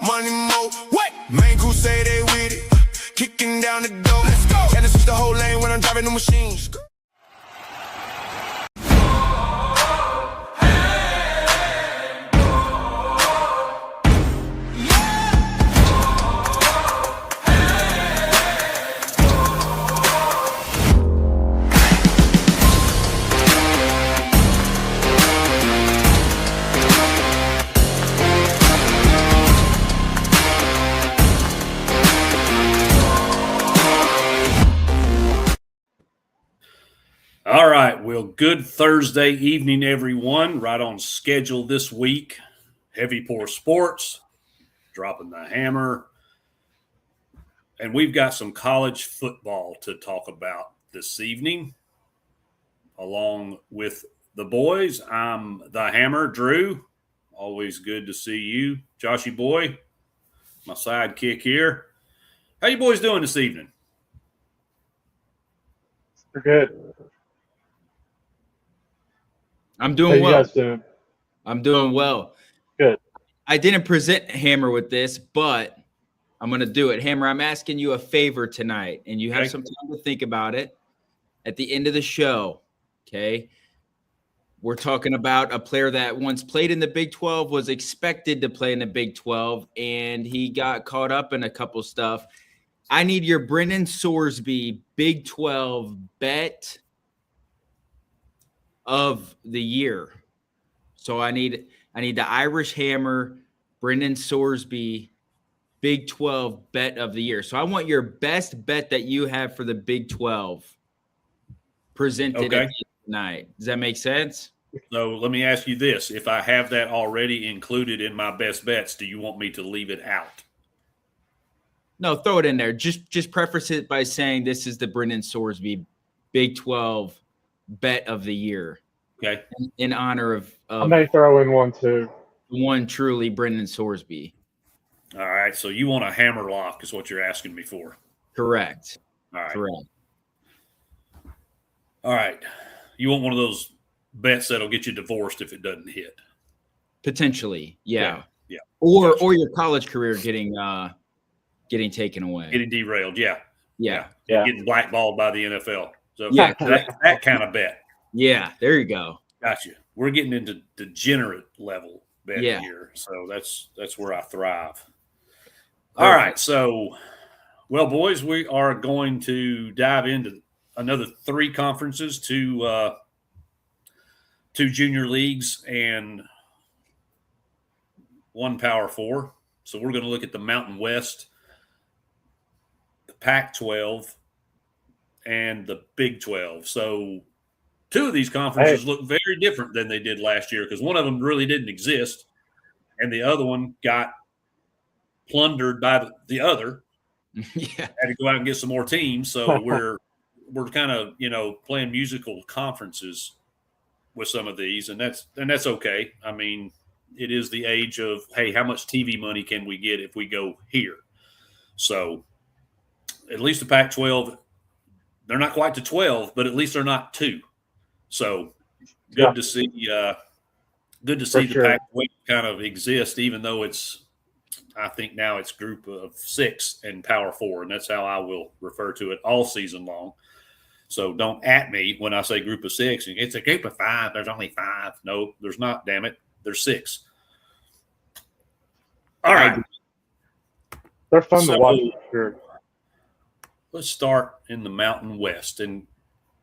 money more. What? Main crew say they with it. Kicking down the door. Let's go. And it's the whole lane when I'm driving the machines. All right. Well, good Thursday evening, everyone. Right on schedule this week. Heavy Pour Sports, dropping the hammer. And we've got some college football to talk about this evening, along with the boys. I'm the Hammer, Drew. Always good to see you. Joshy boy, my sidekick here. How you boys doing this evening? We're good. I'm doing well. How you guys doing? I'm doing well. Good. I didn't present Hammer with this, but I'm going to do it. Hammer, I'm asking you a favor tonight, and you have some time to think about it. At the end of the show, okay, we're talking about a player that once played in the Big 12, was expected to play in the Big 12, and he got caught up in a couple stuff. I need your Brendan Sorsby Big 12 bet of the year. So I need the Irish Hammer, Brendan Sorsby, Big 12 bet of the year. So I want your best bet that you have for the Big 12 presented tonight. Does that make sense? So let me ask you this. If I have that already included in my best bets, do you want me to leave it out? No, throw it in there. Just preface it by saying this is the Brendan Sorsby Big 12 bet of the year. Okay. In honor of I may throw in one too. One truly Brendan Sorsby. All right. So you want a hammer lock is what you're asking me for. Correct. All right. Correct. All right. You want one of those bets that'll get you divorced if it doesn't hit. Potentially. Yeah. Yeah. Or your college career getting taken away. Getting derailed. Yeah. Yeah. Getting blackballed by the NFL. So Yeah. that kind of bet. Yeah, there you go. Gotcha. We're getting into degenerate level bet Yeah. here. So that's where I thrive. All right. So, well, boys, we are going to dive into another 3 conferences, two junior leagues, and 1 Power 4. So we're going to look at the Mountain West, the Pac-12, and the Big 12. So 2 of these conferences look very different than they did last year because one of them really didn't exist, and the other one got plundered by the other. Yeah. Had to go out and get some more teams. So we're kind of, playing musical conferences with some of these, and that's okay. I mean, it is the age of, hey, how much TV money can we get if we go here? So at least the Pac-12, they're not quite to 12, but at least they're not 2. So good to see. Good to see the Pac-12 kind of exist, even though I think now it's group of 6 and Power 4, and that's how I will refer to it all season long. So don't at me when I say group of 6. It's a group of 5. There's only 5. No, there's not. Damn it, there's 6. All right. They're fun to watch. Sure. Let's start in the Mountain West, and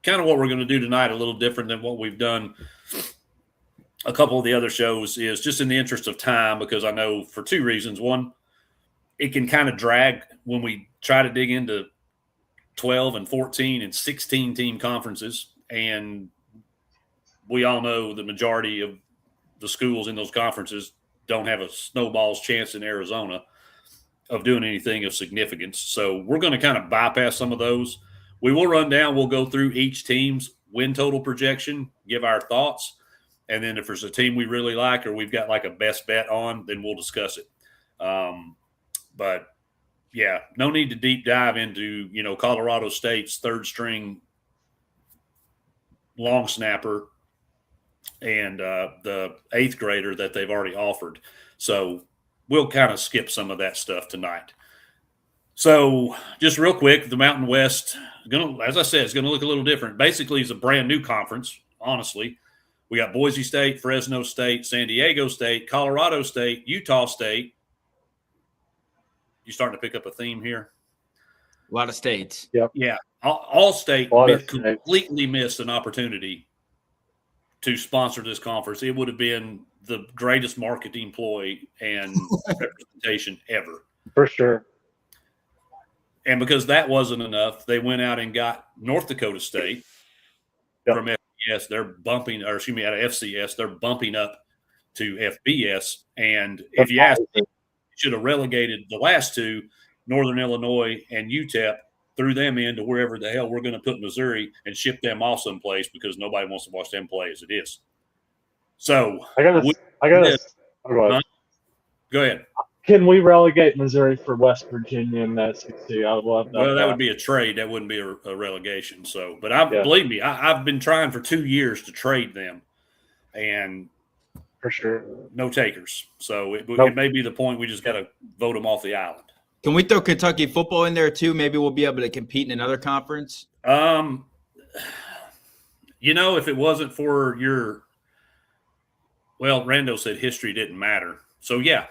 kind of what we're going to do tonight, a little different than what we've done a couple of the other shows, is just in the interest of time, because I know for 2 reasons. One, it can kind of drag when we try to dig into 12 and 14 and 16 team conferences, and we all know the majority of the schools in those conferences don't have a snowball's chance in Arizona of doing anything of significance. So we're going to kind of bypass some of those. We will run down, we'll go through each team's win total projection, give our thoughts, and then if there's a team we really like or we've got like a best bet on, then we'll discuss it. But yeah, no need to deep dive into, Colorado State's 3rd string long snapper and the 8th grader that they've already offered. So we'll kind of skip some of that stuff tonight. So just real quick, the Mountain West, as I said, it's going to look a little different. Basically, it's a brand new conference, honestly. We got Boise State, Fresno State, San Diego State, Colorado State, Utah State. You starting to pick up a theme here? A lot of states. Yep. Yeah. All state completely missed an opportunity to sponsor this conference. It would have been the greatest marketing ploy and representation ever. For sure. And because that wasn't enough, they went out and got North Dakota State from FBS. They're bumping, or excuse me, out of FCS, they're bumping up to FBS. And if you ask me, should have relegated the last two, Northern Illinois and UTEP, threw them into wherever the hell we're going to put Missouri and ship them off someplace because nobody wants to watch them play as it is. So go ahead. Can we relegate Missouri for West Virginia in that 60? I would love that. Well, that would be a trade. That wouldn't be a relegation. So, but believe me, I've been trying for 2 years to trade them, and for sure, no takers. So it may be the point we just got to vote them off the island. Can we throw Kentucky football in there too? Maybe we'll be able to compete in another conference. If it wasn't for Rando said history didn't matter. So yeah,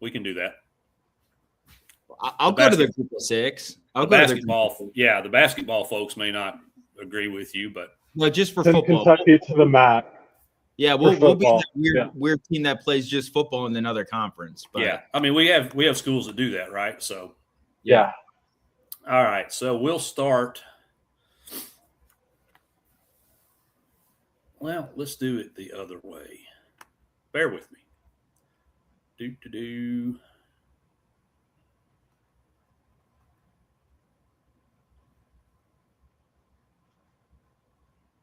we can do that. I'll go to the group of six. The basketball folks may not agree with you, but no, just for send football. Kentucky to the mat. Yeah, we'll be that weird team that plays just football in another conference. But yeah, I mean we have schools that do that, right? So yeah. All right, so we'll start. Well, let's do it the other way. Bear with me.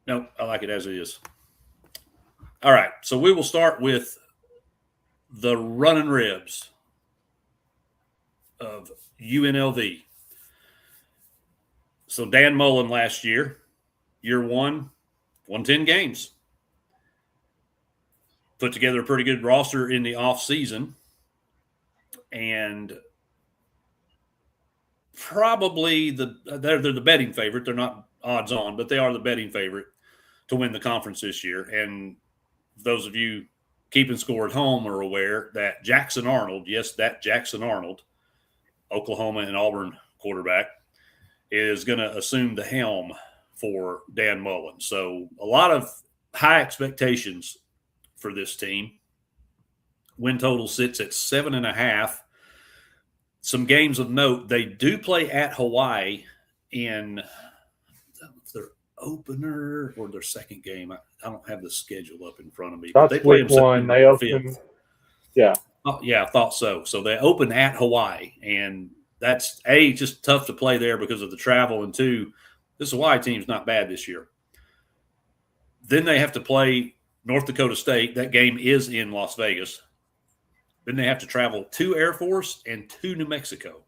No, I like it as it is. All right, so we will start with the running ribs of UNLV. So Dan Mullen last year, year one, won 10 games. Put together a pretty good roster in the offseason, and probably they're the betting favorite. They're not odds on, but they are the betting favorite to win the conference this year. And those of you keeping score at home are aware that Jackson Arnold, Oklahoma and Auburn quarterback, is going to assume the helm for Dan Mullen. So a lot of high expectations for this team. Win total sits at 7.5. Some games of note, they do play at Hawaii in their opener or their second game. I don't have the schedule up in front of me. That's they play week one. They open. Yeah. Oh, yeah, I thought so. So they open at Hawaii, and that's just tough to play there because of the travel, and two, this Hawaii team's not bad this year. Then they have to play North Dakota State. That game is in Las Vegas. Then they have to travel to Air Force and to New Mexico.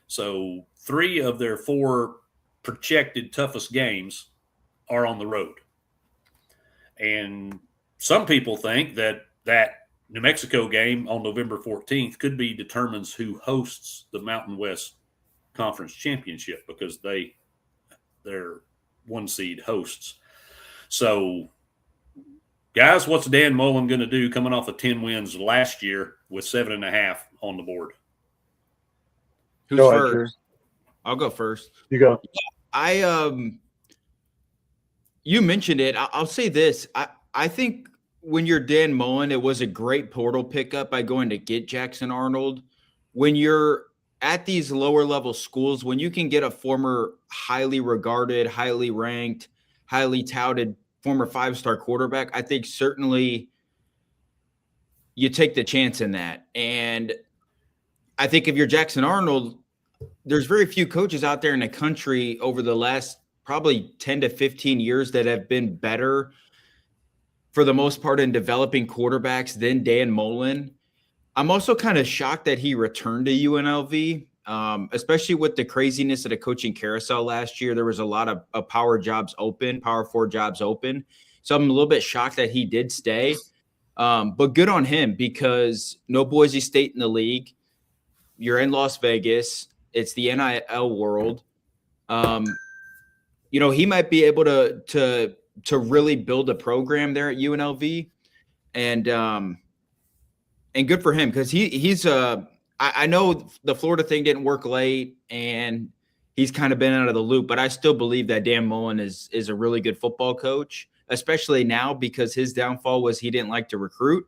So 3 of their 4 projected toughest games are on the road. And some people think that New Mexico game on November 14th could be determines who hosts the Mountain West Conference Championship, because they're 1 seed hosts. So, guys, what's Dan Mullen going to do coming off of 10 wins last year with 7.5 on the board? Who's first? I'll go first. You go. You mentioned it. I'll say this. I think when you're Dan Mullen, it was a great portal pickup by going to get Jackson Arnold. When you're at these lower level schools, when you can get a former highly regarded, highly ranked, highly touted former 5-star quarterback, I think certainly you take the chance in that. And I think if you're Jackson Arnold, there's very few coaches out there in the country over the last probably 10 to 15 years that have been better for the most part in developing quarterbacks than Dan Mullen. I'm also kind of shocked that he returned to UNLV, especially with the craziness of the coaching carousel last year. There was a lot of power 4 jobs open. So I'm a little bit shocked that he did stay. But good on him because no Boise State in the league. You're in Las Vegas. It's the NIL world. He might be able to really build a program there at UNLV, and good for him because he's I know the Florida thing didn't work late, and he's kind of been out of the loop, but I still believe that Dan Mullen is a really good football coach, especially now because his downfall was he didn't like to recruit,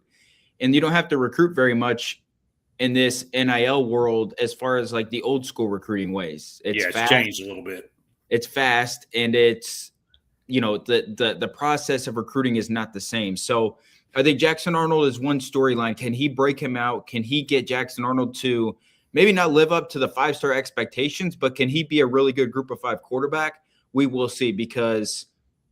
and you don't have to recruit very much in this NIL world as far as like the old school recruiting ways. It's changed a little bit. It's fast, and it's the process of recruiting is not the same. So I think Jackson Arnold is one storyline. Can he break him out? Can he get Jackson Arnold to maybe not live up to the 5-star expectations, but can he be a really good group of 5 quarterback? We will see because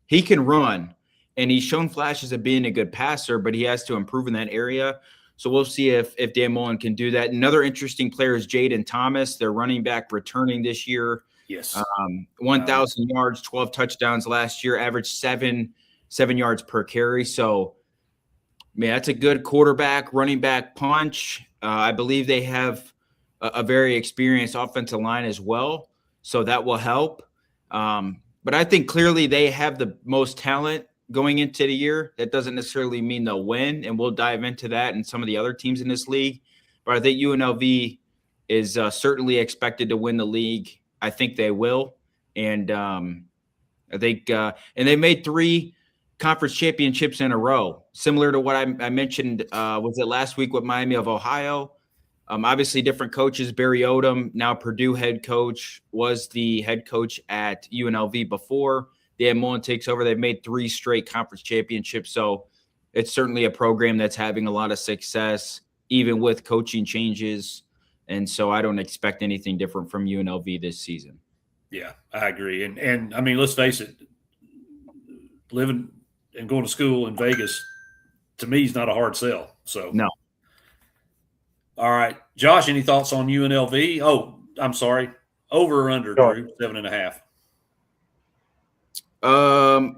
he can run and he's shown flashes of being a good passer, but he has to improve in that area. So we'll see if Dan Mullen can do that. Another interesting player is Jaden Thomas, their running back returning this year. Yes. 1,000 yards, 12 touchdowns last year, averaged 7 yards per carry. So, man, that's a good quarterback, running back punch. I believe they have a very experienced offensive line as well, so that will help. But I think clearly they have the most talent going into the year. That doesn't necessarily mean they'll win, and we'll dive into that and some of the other teams in this league. But I think UNLV is certainly expected to win the league. I think they will, and I think and they made 3 conference championships in a row, similar to what I mentioned. Was it last week with Miami of Ohio? Obviously, different coaches. Barry Odom, now Purdue head coach, was the head coach at UNLV before. Dan Mullen takes over. They've made 3 straight conference championships, so it's certainly a program that's having a lot of success, even with coaching changes. And so I don't expect anything different from UNLV this season. Yeah, I agree. And I mean, let's face it, living and going to school in Vegas, to me, is not a hard sell. So no. All right. Josh, any thoughts on UNLV? Oh, I'm sorry. Over or under, Sure. Drew? 7.5.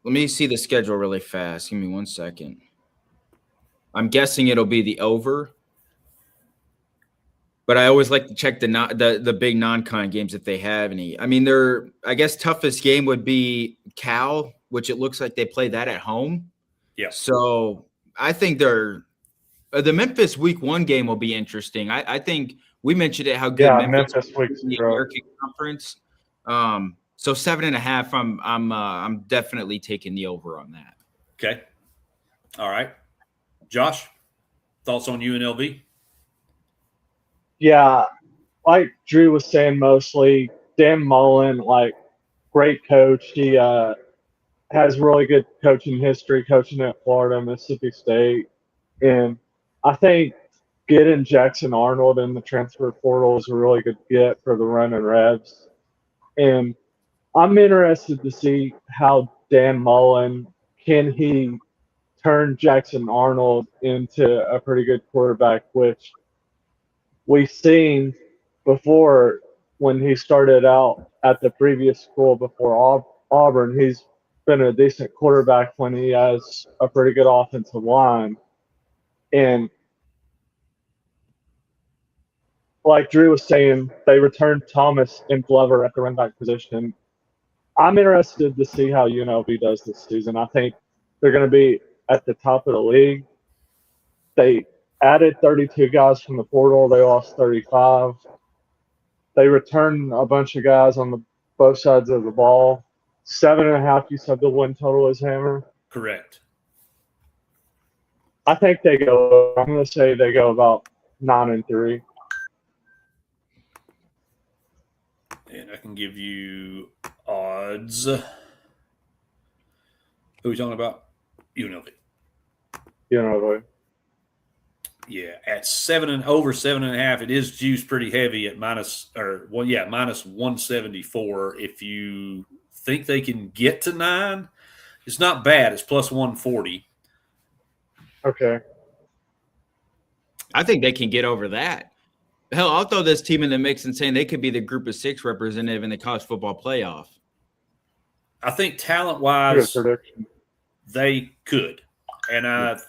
Let me see the schedule really fast. Give me 1 second. I'm guessing it'll be the over. But I always like to check the big non-con games if they have any. I mean, I guess toughest game would be Cal, which it looks like they play that at home. Yeah. So I think the Memphis Week 1 game will be interesting. I think we mentioned it how good Memphis Week in the American Conference. So 7.5. I'm definitely taking the over on that. Okay. All right. Josh, thoughts on UNLV? Yeah, like Drew was saying, mostly Dan Mullen, great coach. He has really good coaching history, coaching at Florida, Mississippi State, and I think getting Jackson Arnold in the transfer portal is a really good get for the running Rebs. And I'm interested to see how Dan Mullen can he turn Jackson Arnold into a pretty good quarterback, which we've seen before when he started out at the previous school before Auburn. He's been a decent quarterback when he has a pretty good offensive line. And like Drew was saying, they returned Thomas and Glover at the running back position. I'm interested to see how UNLV does this season. I think they're going to be at the top of the league. They added 32 guys from the portal. They lost 35. They returned a bunch of guys on both sides of the ball. 7.5, you said the win total is Hammer? Correct. I think I'm going to say they go about 9-3. And I can give you odds. Who are we talking about? UNLV. UNLV. Yeah, at over 7.5, it is juiced pretty heavy at minus 174. If you think they can get to 9, it's not bad. It's plus 140. Okay. I think they can get over that. Hell, I'll throw this team in the mix and saying they could be the group of 6 representative in the college football playoff. I think talent-wise, they could. And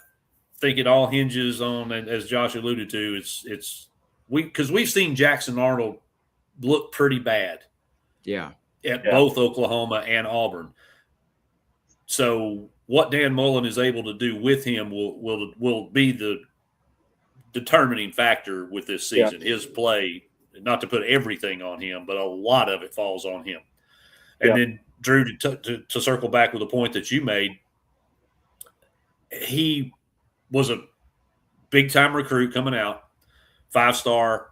think it all hinges on, as Josh alluded to, because we've seen Jackson Arnold look pretty bad. Yeah. At both Oklahoma and Auburn. So what Dan Mullen is able to do with him will be the determining factor with this season. His play, not to put everything on him, but a lot of it falls on him. And then, Drew, to circle back with the point that you made, he was a big-time recruit coming out, 5-star.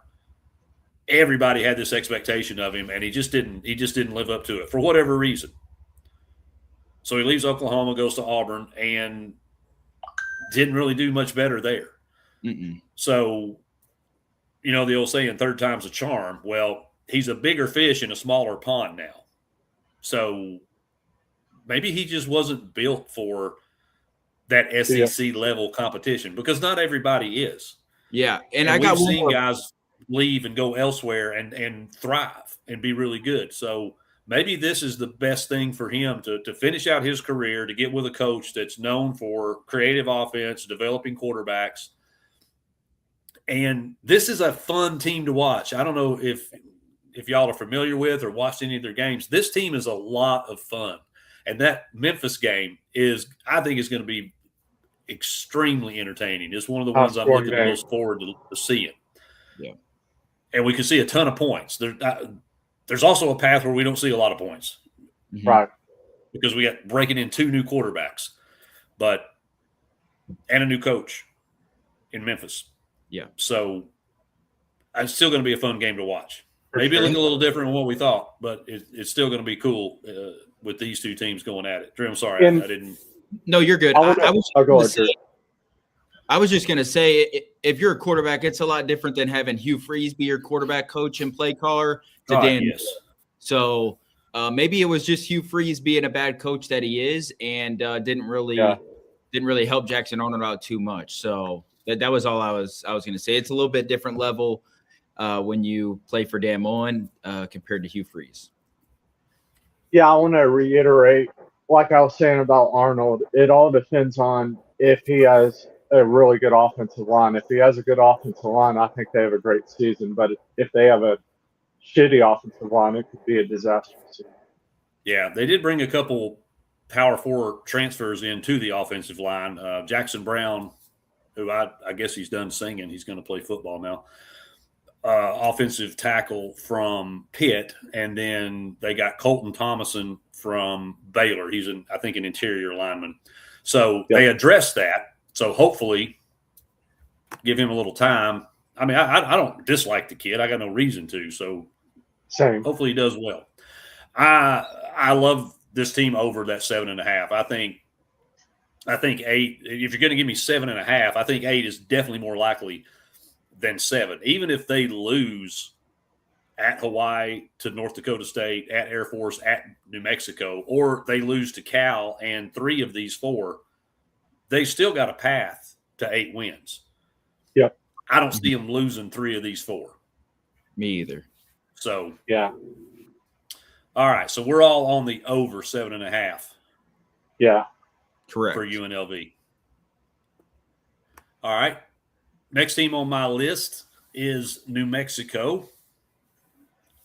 Everybody had this expectation of him, and he just didn't live up to it for whatever reason. So he leaves Oklahoma, goes to Auburn, and didn't really do much better there. Mm-mm. So, the old saying, third time's a charm. Well, he's a bigger fish in a smaller pond now. So maybe he just wasn't built for that SEC level competition, because not everybody is. Yeah, and we've seen guys leave and go elsewhere and thrive and be really good. So maybe this is the best thing for him to finish out his career, to get with a coach that's known for creative offense, developing quarterbacks. And this is a fun team to watch. I don't know if y'all are familiar with or watched any of their games. This team is a lot of fun. And that Memphis game I think is going to be extremely entertaining. It's one of the ones I'm looking the most forward to seeing. Yeah. And we could see a ton of points. There's also a path where we don't see a lot of points. Mm-hmm. Right. Because we got breaking in 2 new quarterbacks, and a new coach in Memphis. Yeah. So it's still going to be a fun game to watch. Maybe look a little different than what we thought, but it's still going to be cool with these 2 teams going at it. Drew, I'm sorry, I didn't. No, you're good. I was just going to say, if you're a quarterback, it's a lot different than having Hugh Freeze be your quarterback coach and play caller to Dan. Yes. So maybe it was just Hugh Freeze being a bad coach that he is, and didn't really help Jackson Arnold out too much. So that was all I was going to say. It's a little bit different level when you play for Dan Mullen compared to Hugh Freeze. Yeah, I want to reiterate, like I was saying about Arnold, it all depends on if he has a really good offensive line. If he has a good offensive line, I think they have a great season. But if they have a shitty offensive line, it could be a disaster season. Yeah, they did bring a couple Power 4 transfers into the offensive line. Jackson Brown, who I guess he's done singing. He's going to play football now. Offensive tackle from Pitt, and then they got Colton Thomason from Baylor. He's I think an interior lineman. So they addressed that. So hopefully give him a little time. I mean, I don't dislike the kid. I got no reason to. So hopefully he does well. I love this team over that 7.5. I think 8. If you're going to give me 7.5, I think 8 is definitely more likely than 7. Even if they lose at Hawaii to North Dakota State, at Air Force, at New Mexico, or they lose to Cal and 3 of these 4, they still got a path to 8 wins. Yep. I don't see them losing 3 of these 4. Me either. So yeah. All right, so we're all on the over 7.5. Yeah. Correct. For UNLV. All right. Next team on my list is New Mexico.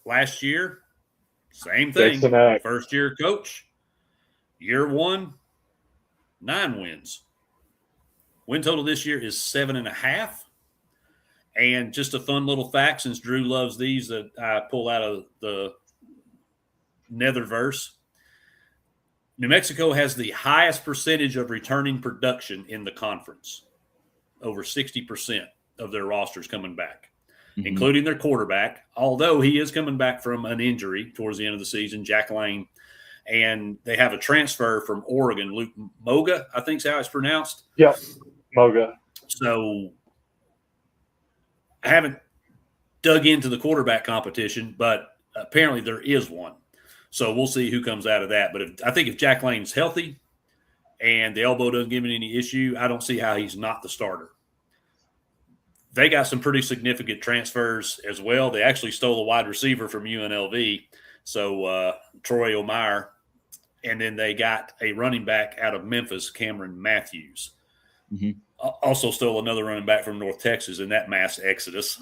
Last year, same thing. First year coach. Year 1, 9 wins. Win total this year is 7.5. And just a fun little fact, since Drew loves these, that I pull out of the Netherverse. New Mexico has the highest percentage of returning production in the conference. Over 60% of their rosters coming back, including their quarterback, although he is coming back from an injury towards the end of the season, Jack Lane. And they have a transfer from Oregon, Luke Moga, I think is how it's pronounced. Yep, Moga. So I haven't dug into the quarterback competition, but apparently there is one. So we'll see who comes out of that. But I think if Jack Lane's healthy and the elbow doesn't give him any issue, I don't see how he's not the starter. They got some pretty significant transfers as well. They actually stole a wide receiver from UNLV, so Troy O'Meara. And then they got a running back out of Memphis, Cameron Matthews. also stole another running back from North Texas in that mass exodus.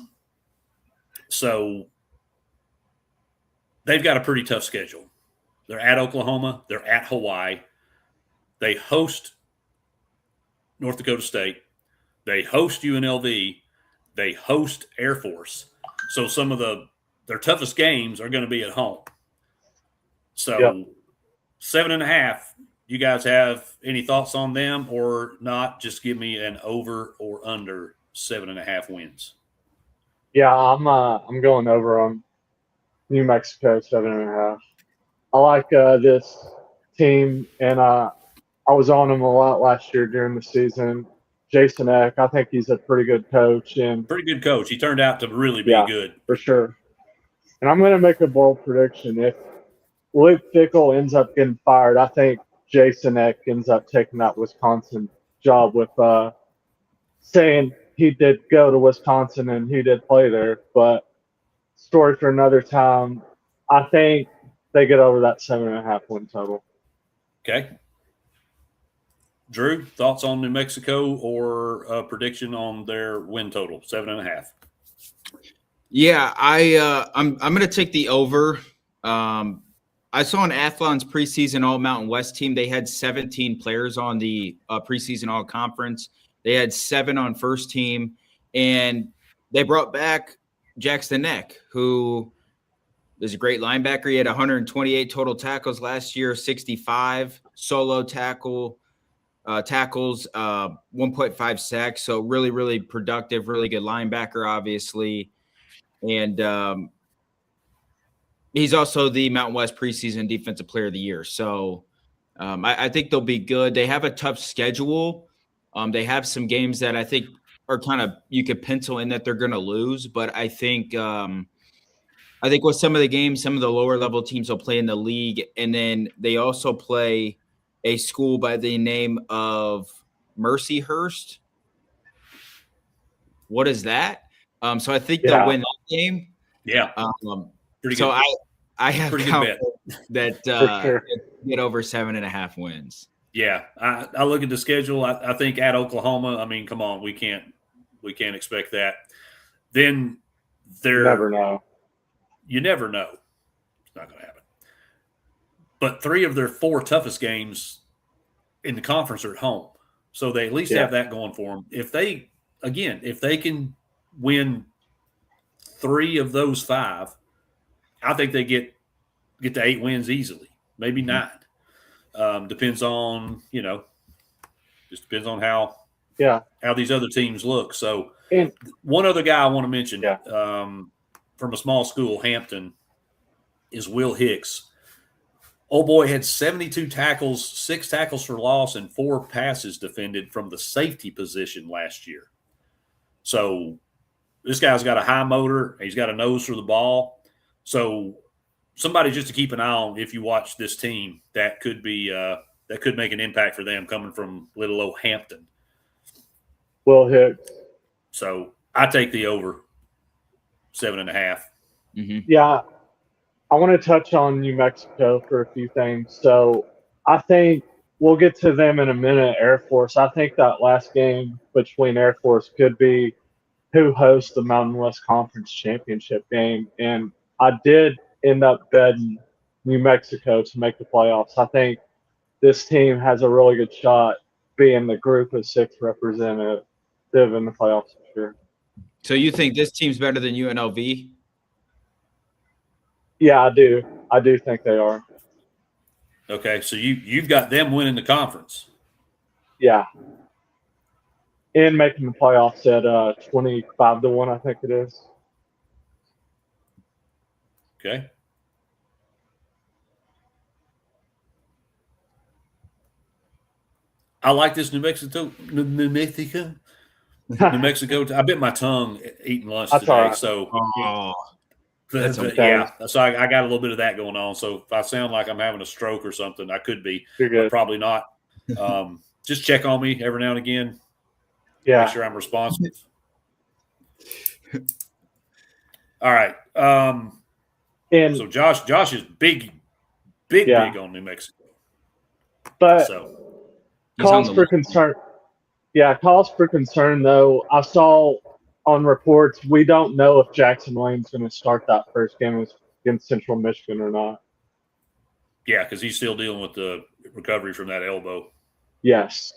So they've got a pretty tough schedule. They're at Oklahoma. They're at Hawaii. They host North Dakota State. They host UNLV. They host Air Force. So some of their toughest games are going to be at home. So 7.5. You guys have any thoughts on them or not? Just give me an over or under 7.5 wins. Yeah, I'm going over on New Mexico 7.5. I like this team, and I was on him a lot last year during the season. Jason Eck, I think he's a pretty good coach, and pretty good coach. He turned out to really be good for sure. And I'm going to make a bold prediction. If Luke Fickell ends up getting fired, I think Jason Eck ends up taking that Wisconsin job with saying he did go to Wisconsin and he did play there. But story for another time. I think they get over that 7.5 win total. Okay. Drew, thoughts on New Mexico or a prediction on their win total, 7.5? Yeah, I'm going to take the over. I saw in Athlon's preseason All Mountain West team, they had 17 players on the preseason All Conference. They had 7 on first team, and they brought back Jackson Eck, who is a great linebacker. He had 128 total tackles last year, 65 solo tackles, 1.5 sacks. So really, really productive, really good linebacker, obviously. And he's also the Mountain West preseason Defensive Player of the Year. So I think they'll be good. They have a tough schedule. They have some games that I think are kind of you could pencil in that they're going to lose. But I think with some of the games, some of the lower level teams will play in the league. And then they also play a school by the name of Mercyhurst. What is that? So I think they'll win that game. Yeah. Pretty so good. I have pretty good bet that get over 7.5 wins. Yeah, I look at the schedule. I think at Oklahoma. I mean, come on, we can't expect that. Then you never know. You never know. It's not going to happen. But 3 of their 4 toughest games in the conference are at home, so they at least have that going for them. If they can win 3 of those 5. I think they get to 8 wins easily, maybe 9. Depends on just depends on how these other teams look. So one other guy I want to mention from a small school, Hampton, is Will Hicks. Old boy had 72 tackles, 6 tackles for loss, and 4 passes defended from the safety position last year. So this guy's got a high motor. He's got a nose for the ball. So somebody just to keep an eye on if you watch this team that could be that could make an impact for them coming from little old Hampton. Will Hicks. So I take the over 7.5. Mm-hmm. Yeah, I want to touch on New Mexico for a few things. So I think we'll get to them in a minute. Air Force. I think that last game between Air Force could be who hosts the Mountain West Conference Championship game, and I did end up betting New Mexico to make the playoffs. I think this team has a really good shot being the group of 6 representative in the playoffs for sure. So you think this team's better than UNLV? Yeah, I do. I do think they are. Okay, so you've got them winning the conference. Yeah. And making the playoffs at 25-1, I think it is. Okay. I like this New Mexico. I bit my tongue eating lunch today. Right. So, okay. So I got a little bit of that going on. So if I sound like I'm having a stroke or something, I could be. You're good. But probably not. Just check on me every now and again. Yeah. Make sure I'm responsive. All right. And so Josh is big on New Mexico. But so cause for concern. Yeah, cause for concern though. I saw on reports we don't know if Jackson Lane's going to start that first game against Central Michigan or not. Yeah, because he's still dealing with the recovery from that elbow. Yes.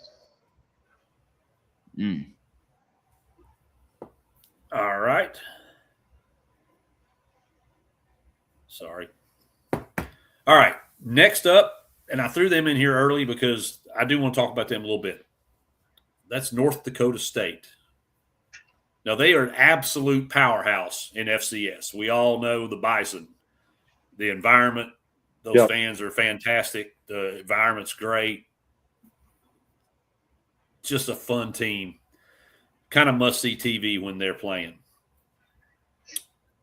All right. Sorry. All right. Next up, and I threw them in here early because I do want to talk about them a little bit. That's North Dakota State. Now, they are an absolute powerhouse in FCS. We all know the Bison, the environment. Those fans are fantastic. The environment's great. Just a fun team. Kind of must-see TV when they're playing.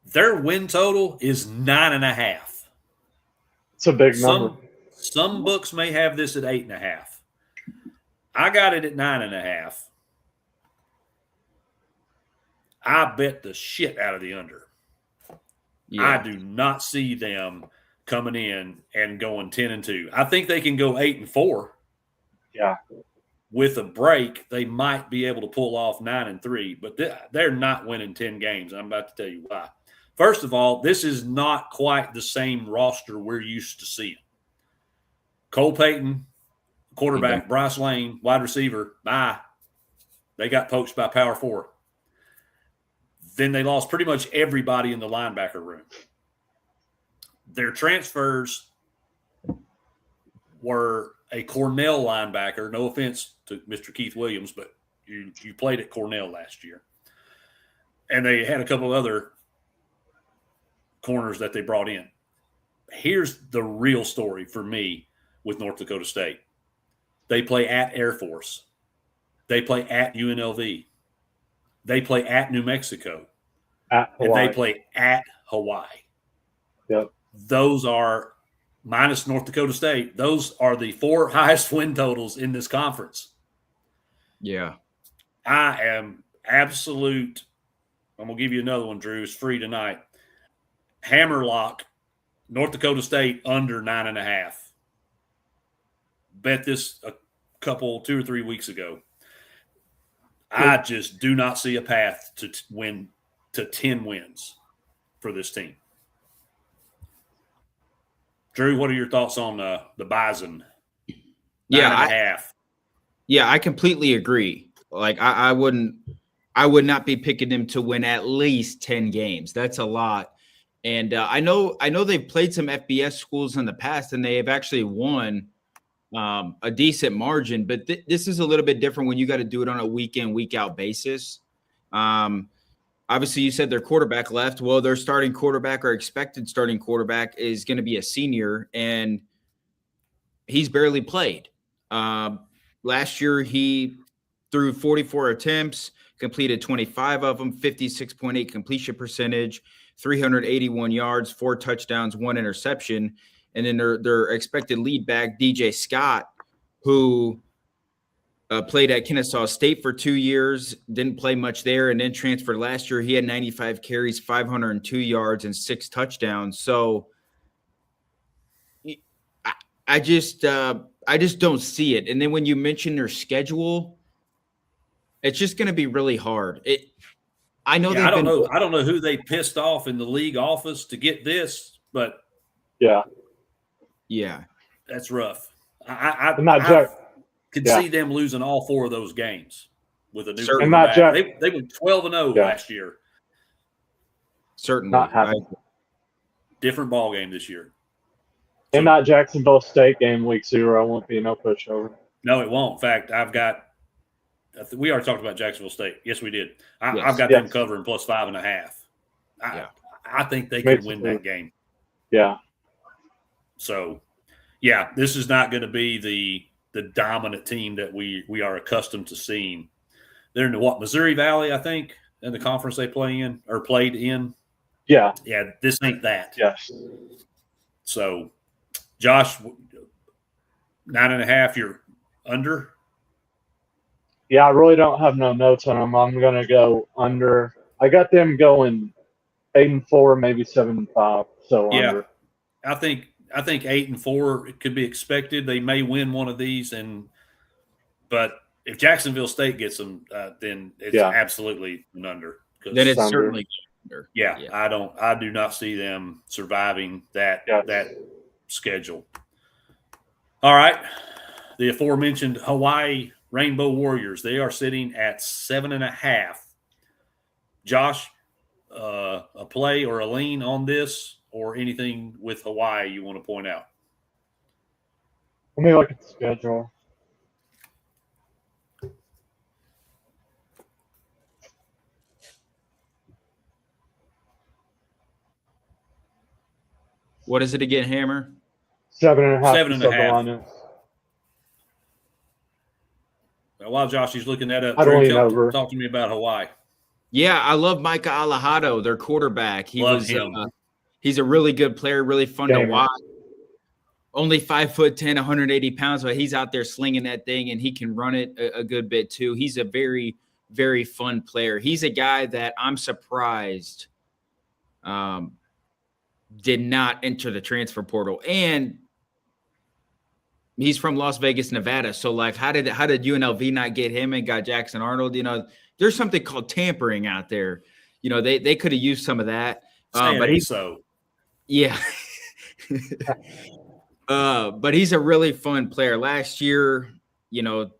Their win total is 9.5. It's a big number. Some books may have this at 8.5. I got it at 9.5. I bet the shit out of the under. Yeah. I do not see them coming in and going 10-2. I think they can go 8-4. Yeah. With a break, they might be able to pull off 9-3, but they're not winning 10 games. I'm about to tell you why. First of all, this is not quite the same roster we're used to seeing. Cole Payton, quarterback, Bryce Lane, wide receiver, bye. They got poached by Power 4. Then they lost pretty much everybody in the linebacker room. Their transfers were a Cornell linebacker. No offense to Mr. Keith Williams, but you played at Cornell last year. And they had a couple other corners that they brought in. Here's the real story for me with North Dakota State. They play at Air Force. They play at UNLV. They play at New Mexico. At Hawaii. And they play at Hawaii. Yep. Those are, minus North Dakota State, those are the 4 highest win totals in this conference. Yeah. I am absolute. I'm going to give you another one, Drew. It's free tonight. Hammerlock, North Dakota State under 9.5. Bet this a couple, 2 or 3 weeks ago. I just do not see a path to win to 10 wins for this team. Drew, what are your thoughts on the Bison? 9.5. I completely agree. Like I would not be picking them to win at least 10 games. That's a lot. And I know they've played some FBS schools in the past, and they have actually won a decent margin. But this is a little bit different when you got to do it on a week in, week out basis. Obviously, you said their quarterback left. Well, their starting quarterback or expected starting quarterback is going to be a senior, and he's barely played. Last year, he threw 44 attempts, completed 25 of them, 56.8 completion percentage, 381 yards, 4 touchdowns, 1 interception. And then their expected lead back, DJ Scott, who played at Kennesaw State for 2 years, didn't play much there, and then transferred last year. He had 95 carries, 502 yards, and 6 touchdowns. So I just don't see it. And then when you mention their schedule, it's just going to be really hard. I know. Yeah, I don't know who they pissed off in the league office to get this, but yeah, that's rough. I could see them losing all 4 of those games with a new quarterback. They went 12-0 last year. Certainly, not happening. Different ball game this year. In that Jacksonville State game, week 0, won't be no pushover. No, it won't. In fact, we already talked about Jacksonville State. Yes, we did. I've got them covering plus 5.5. I think they can win that game. Yeah. So, this is not going to be the dominant team that we are accustomed to seeing. They're in Missouri Valley, I think, in the conference they play in or played in. Yeah. Yeah, this ain't that. Yes. So, Josh, 9.5, you're under? Yeah, I really don't have no notes on them. I'm going to go under. I got them going 8-4, maybe 7-5. So under. I think 8-4 it could be expected. They may win one of these, but if Jacksonville State gets them, then it's absolutely an under. Then it's certainly under. Yeah, I do not see them surviving that schedule. All right, the aforementioned Hawaii Rainbow Warriors, they are sitting at 7.5. Josh, a play or a lean on this, or anything with Hawaii you want to point out? Let me look at the schedule. What is it again, Hammer? 7.5. 7.5. While Josh is looking that up, talk to me about Hawaii. Yeah, I love Micah Alahado, their quarterback. Love him. He's a really good player, really fun to watch. Only 5'10", 180 pounds, but he's out there slinging that thing, and he can run it a good bit too. He's a very, very fun player. He's a guy that I'm surprised did not enter the transfer portal, and he's from Las Vegas, Nevada. So, like, how did UNLV not get him and got Jackson Arnold? You know, there's something called tampering out there. You know, they could have used some of that. But yeah. But he's a really fun player. Last year, you know,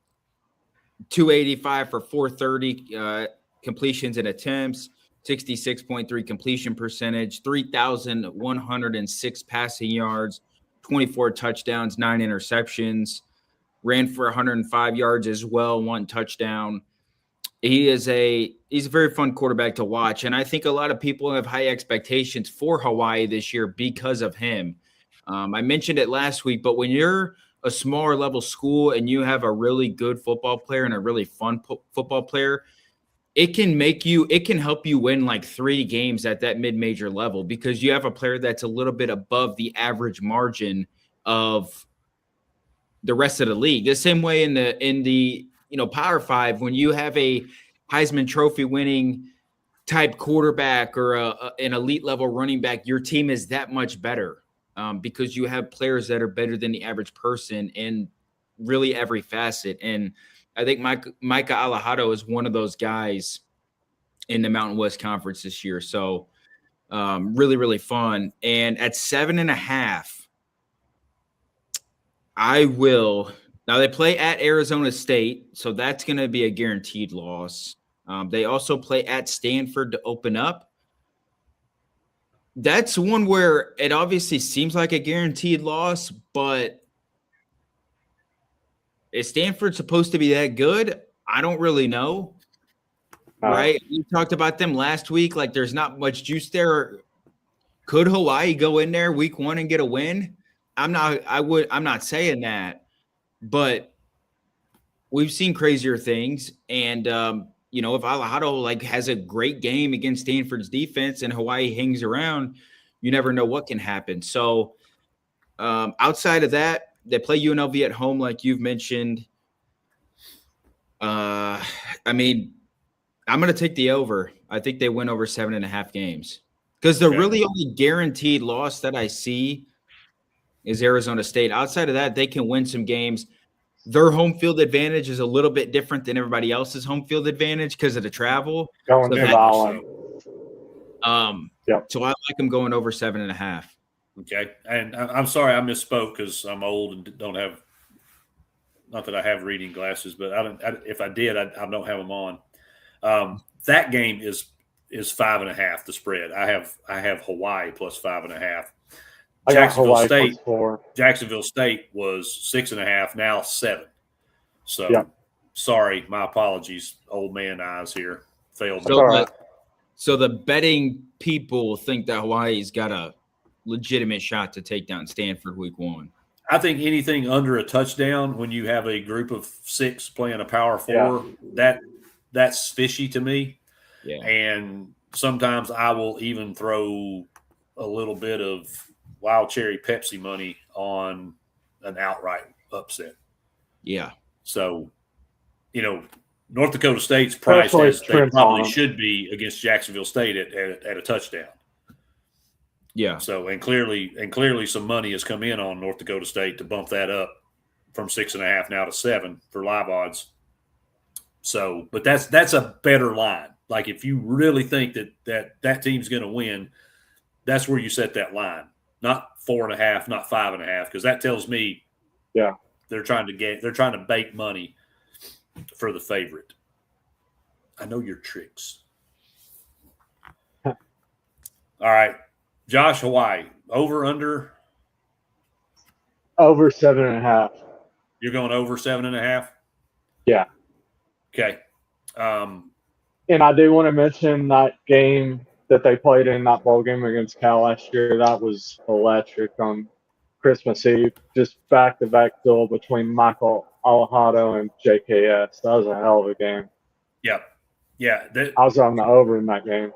285 for 430 completions and attempts, 66.3 completion percentage, 3,106 passing yards, 24 touchdowns, 9 interceptions, ran for 105 yards as well, 1 touchdown. He's a very fun quarterback to watch, and I think a lot of people have high expectations for Hawaii this year because of him. I mentioned it last week, but when you're a smaller level school and you have a really good football player and a really fun football player, it can help you win like 3 games at that mid-major level because you have a player that's a little bit above the average margin of the rest of the league. The same way in the Power 5, when you have a Heisman Trophy winning type quarterback or an elite level running back, your team is that much better because you have players that are better than the average person in really every facet. And I think Micah Alahado is one of those guys in the Mountain West Conference this year. So really, really fun. And at 7.5, now they play at Arizona State, so that's going to be a guaranteed loss. They also play at Stanford to open up. That's one where it obviously seems like a guaranteed loss, but is Stanford supposed to be that good? I don't really know. Right? We talked about them last week. Like, there's not much juice there. Could Hawaii go in there week 1 and get a win? I'm not saying that, but we've seen crazier things. And if Alahado has a great game against Stanford's defense and Hawaii hangs around, you never know what can happen. So outside of that, they play UNLV at home, like you've mentioned. I'm going to take the over. I think they win over 7.5 games because the really only guaranteed loss that I see is Arizona State. Outside of that, they can win some games. Their home field advantage is a little bit different than everybody else's home field advantage because of the travel. So I like them going over 7.5. Okay. And I'm sorry I misspoke because I'm old and don't have – not that I have reading glasses, but if I did, I don't have them on. That game is 5.5, the spread. I have Hawaii plus 5.5. Jacksonville State was 6.5, now 7. So, sorry, my apologies. Old man eyes here failed. So the betting people think that Hawaii's got a legitimate shot to take down Stanford week 1. I think anything under a touchdown when you have a group of 6 playing a Power 4, that's fishy to me. Yeah. And sometimes I will even throw a little bit of wild cherry Pepsi money on an outright upset. Yeah. So, North Dakota State's price as they probably should be against Jacksonville State at a touchdown. Yeah. So, and clearly some money has come in on North Dakota State to bump that up from 6.5 now to 7 for live odds. So, but that's a better line. Like if you really think that team's going to win, that's where you set that line. Not 4.5, not 5.5, because that tells me, they're trying to bake money for the favorite. I know your tricks. All right, Josh, Hawaii over under. Over 7.5. You're going over 7.5. Yeah. Okay. And I do want to mention that game that they played in that bowl game against Cal last year. That was electric on Christmas Eve. Just back-to-back duel between Michael Alejado and JKS. That was a hell of a game. Yep. Yeah. I was on the over in that game.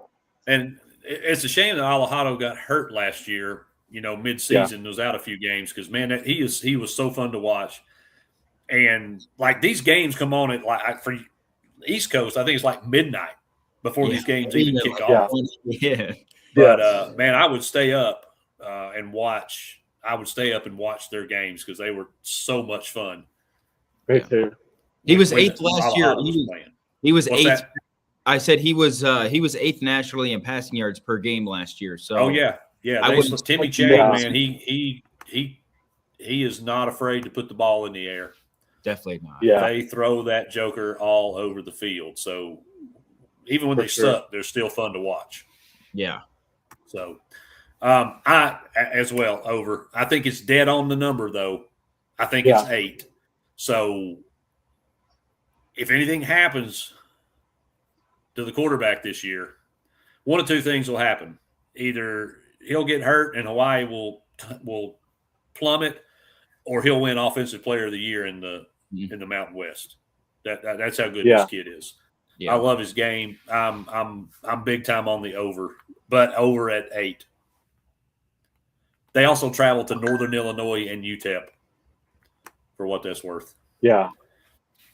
And it's a shame that Alejado got hurt last year. Mid-season was out a few games because, man, he was so fun to watch. And, like, these games come on at, like, for East Coast, I think it's like midnight before these games even kick off. Yeah. But, man, I would stay up and watch. I would stay up and watch their games because they were so much fun. Me too. He was 8th last year. He was 8th. I said he was 8th nationally in passing yards per game last year. So yeah. Timmy Chang, man, he is not afraid to put the ball in the air. Definitely not. Yeah. They throw that joker all over the field. So even when they suck, they're still fun to watch. Yeah. So I as well over. I think it's dead on the number though. I think it's 8. So if anything happens to the quarterback this year, one of two things will happen. Either he'll get hurt and Hawaii will plummet, or he'll win Offensive Player of the Year in the Mountain West. That's how good this kid is. Yeah. I love his game. I'm big time on the over, but over at 8. They also travel to Northern Illinois and UTEP for what that's worth. Yeah.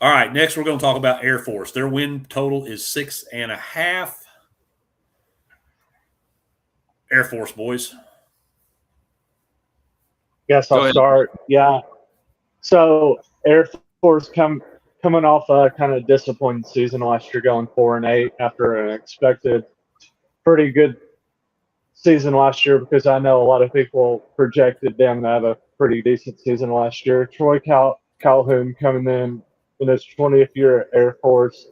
All right, next we're going to talk about Air Force. Their win total is 6.5. Air Force, boys. Guess I'll start. Yeah. So Air Force coming off a kind of disappointing season last year, going 4-8 after an expected pretty good season last year, because I know a lot of people projected them to have a pretty decent season last year. Troy Calhoun coming in his 20th year at Air Force.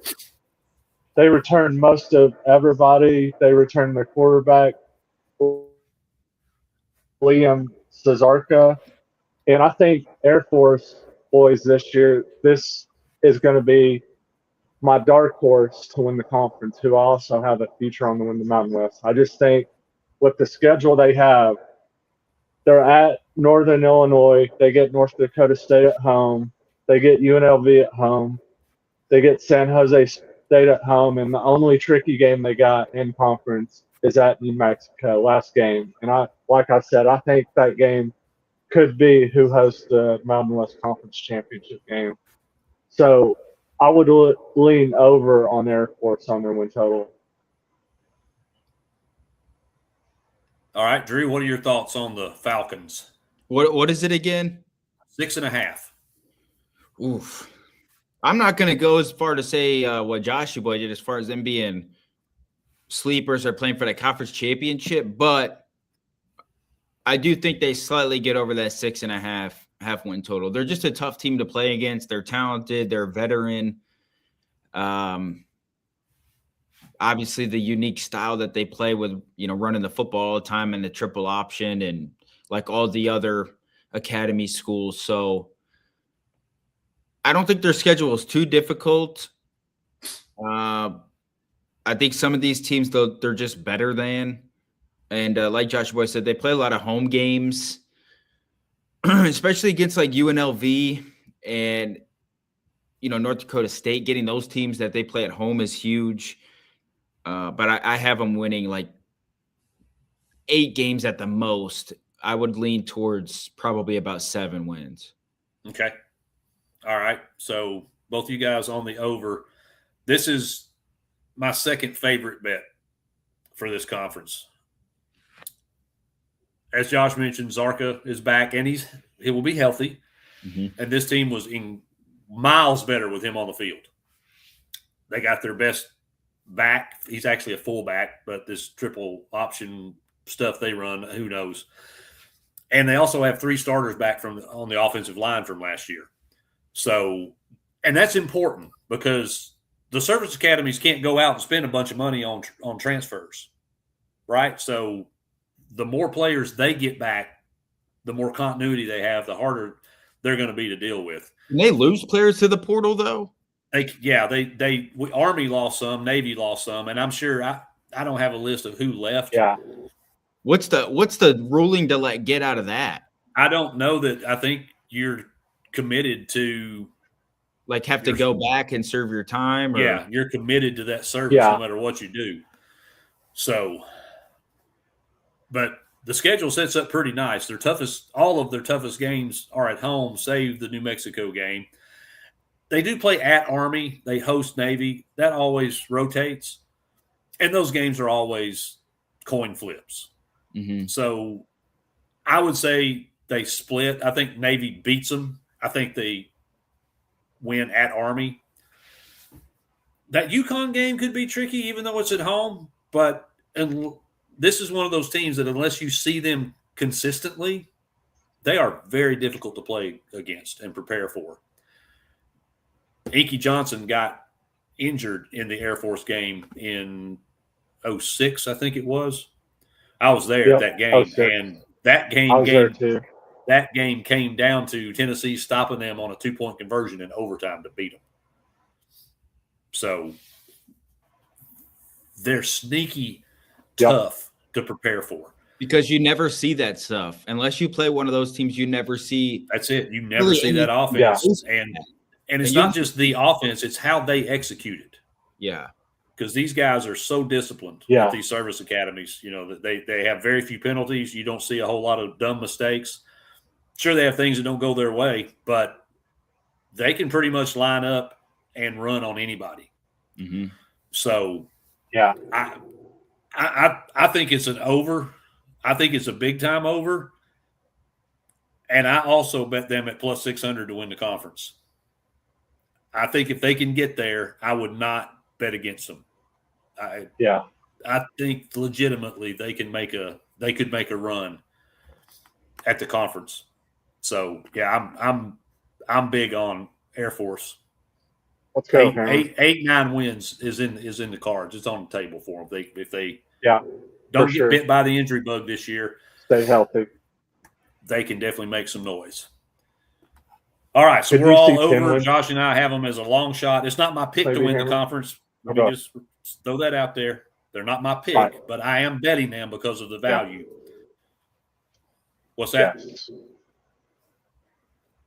They returned most of everybody. They returned their quarterback, Liam Cesarca. And I think Air Force boys this year, this is going to be my dark horse to win the conference, who also have a future on to win the Mountain West. I just think with the schedule they have, they're at Northern Illinois. They get North Dakota State at home. They get UNLV at home. They get San Jose State at home. And the only tricky game they got in conference is at New Mexico, last game. And like I said, I think that game could be who hosts the Mountain West Conference Championship game. So I would lean over on Air Force on their win total. All right, Drew, what are your thoughts on the Falcons? What is it again? 6.5. Oof. I'm not going to go as far to say what Joshua Boy did as far as them being sleepers or playing for the conference championship, but I do think they slightly get over that 6.5 win total. They're just a tough team to play against. They're talented. They're veteran. Obviously, the unique style that they play with, running the football all the time and the triple option and like all the other academy schools. So I don't think their schedule is too difficult. I think some of these teams, though, they're just better than. And like Josh Boy said, they play a lot of home games, especially against like UNLV and, North Dakota State. Getting those teams that they play at home is huge. But I have them winning like 8 games at the most. I would lean towards probably about 7 wins. Okay. All right. So both you guys on the over. This is my second favorite bet for this conference. As Josh mentioned, Zarka is back, and he will be healthy. Mm-hmm. And this team was in miles better with him on the field. They got their best back. He's actually a fullback, but this triple option stuff they run, who knows? And they also have 3 starters back on the offensive line from last year. So, and that's important because the service academies can't go out and spend a bunch of money on transfers, right? So the more players they get back, the more continuity they have, the harder they're going to be to deal with. Can they lose players to the portal though? Army lost some, Navy lost some, and I'm sure I don't have a list of who left. Yeah. What's the ruling to get out of that? I don't know that. I think you're committed to have to go back and serve your time. Or? Yeah, you're committed to that service no matter what you do. So, but the schedule sets up pretty nice. All of their toughest games are at home, save the New Mexico game. They do play at Army. They host Navy. That always rotates. And those games are always coin flips. Mm-hmm. So I would say they split. I think Navy beats them. I think they win at Army. That UConn game could be tricky, even though it's at home. But this is one of those teams that unless you see them consistently, they are very difficult to play against and prepare for. Inky Johnson got injured in the Air Force game in 2006, I think it was. I was there at that game, and that game came down to Tennessee stopping them on a 2-point conversion in overtime to beat them. So they're sneaky tough to prepare for. Because you never see that stuff. Unless you play one of those teams, you never see. That's it. You never see that offense. Yeah. And it's not just the offense, it's how they execute it. Yeah. Because these guys are so disciplined at these service academies. You know, that they have very few penalties. You don't see a whole lot of dumb mistakes. Sure, they have things that don't go their way, but they can pretty much line up and run on anybody. Mm-hmm. So, yeah, I think it's an over. I think it's a big time over. And I also bet them at plus 600 to win the conference. I think if they can get there, I would not bet against them. I think legitimately they could make a run at the conference. So yeah, I'm big on Air Force. Let's go. 8-9 wins is in the cards. It's on the table for them. If they don't get bit by the injury bug this year, stay healthy, they can definitely make some noise. All right, so we're all over. Josh and I have them as a long shot. It's not my pick to win the conference. Let me just throw that out there. They're not my pick, but I am betting them because of the value. What's that? Yes.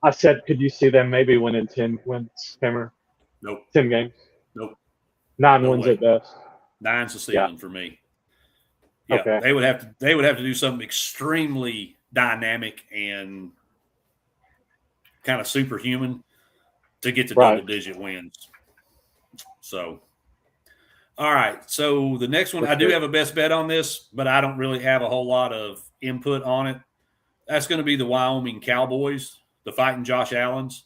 I said, could you see them maybe winning 10 wins, Hammer? Nope. 10 games? Nope. 9 wins at best. 9's the ceiling for me. Yeah, okay. They would have to do something extremely dynamic and kind of superhuman to get to double-digit wins. So, all right. So the next one, I do have a best bet on this, but I don't really have a whole lot of input on it. That's going to be the Wyoming Cowboys, the Fighting Josh Allens.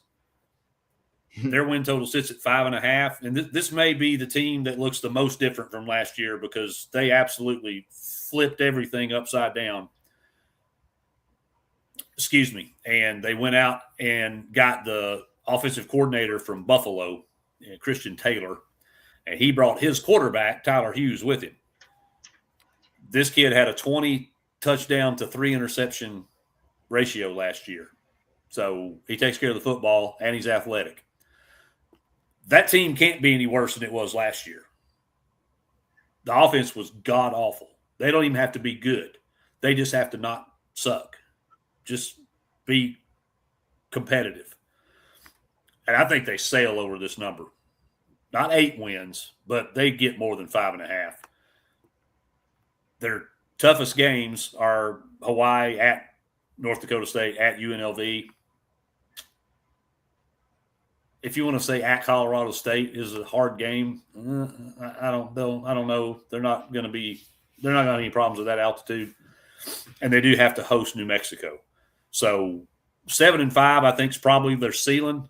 Their win total sits at 5.5, and this may be the team that looks the most different from last year because they absolutely flipped everything upside down. Excuse me. And they went out and got the offensive coordinator from Buffalo, Christian Taylor, and he brought his quarterback, Tyler Hughes, with him. This kid had a 20 touchdown to 3 interception ratio last year. So he takes care of the football, and he's athletic. That team can't be any worse than it was last year. The offense was god-awful. They don't even have to be good. They just have to not suck. Just be competitive. And I think they sail over this number. Not 8 wins, but they get more than 5.5. Their toughest games are Hawaii at North Dakota State, at UNLV. If you want to say at Colorado State is a hard game, I don't know. They're not going to have any problems with that altitude. And they do have to host New Mexico. So 7-5, I think, is probably their ceiling.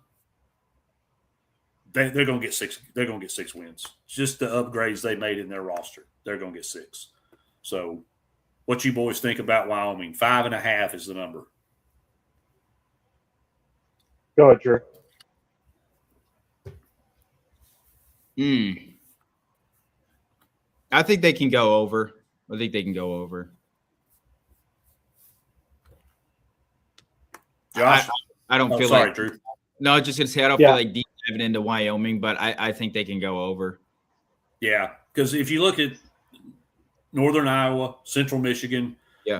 they're going to get 6. They're going to get 6 wins. It's just the upgrades they made in their roster. They're going to get 6. So, what you boys think about Wyoming? 5.5 is the number. Go ahead, Drew. I think they can go over. I think they can go over. Josh? I don't feel sorry, like Drew. No, I was just going to say I don't feel like deep diving into Wyoming, but I think they can go over. Yeah, because if you look at Northern Iowa, Central Michigan,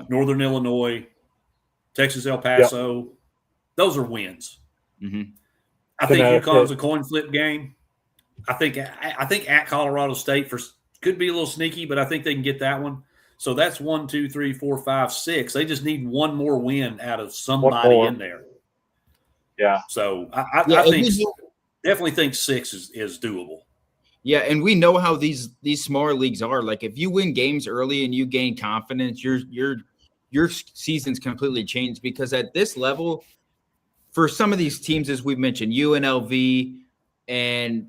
Northern Illinois, Texas El Paso, those are wins. Mm-hmm. I think UConn's a coin flip game. I think at Colorado State could be a little sneaky, but I think they can get that one. So that's 1, 2, 3, 4, 5, 6. They just need one more win out of somebody in there. Yeah. So I definitely think 6 is doable. Yeah, and we know how these smaller leagues are. Like if you win games early and you gain confidence, your season's completely changed because at this level, for some of these teams, as we've mentioned, UNLV and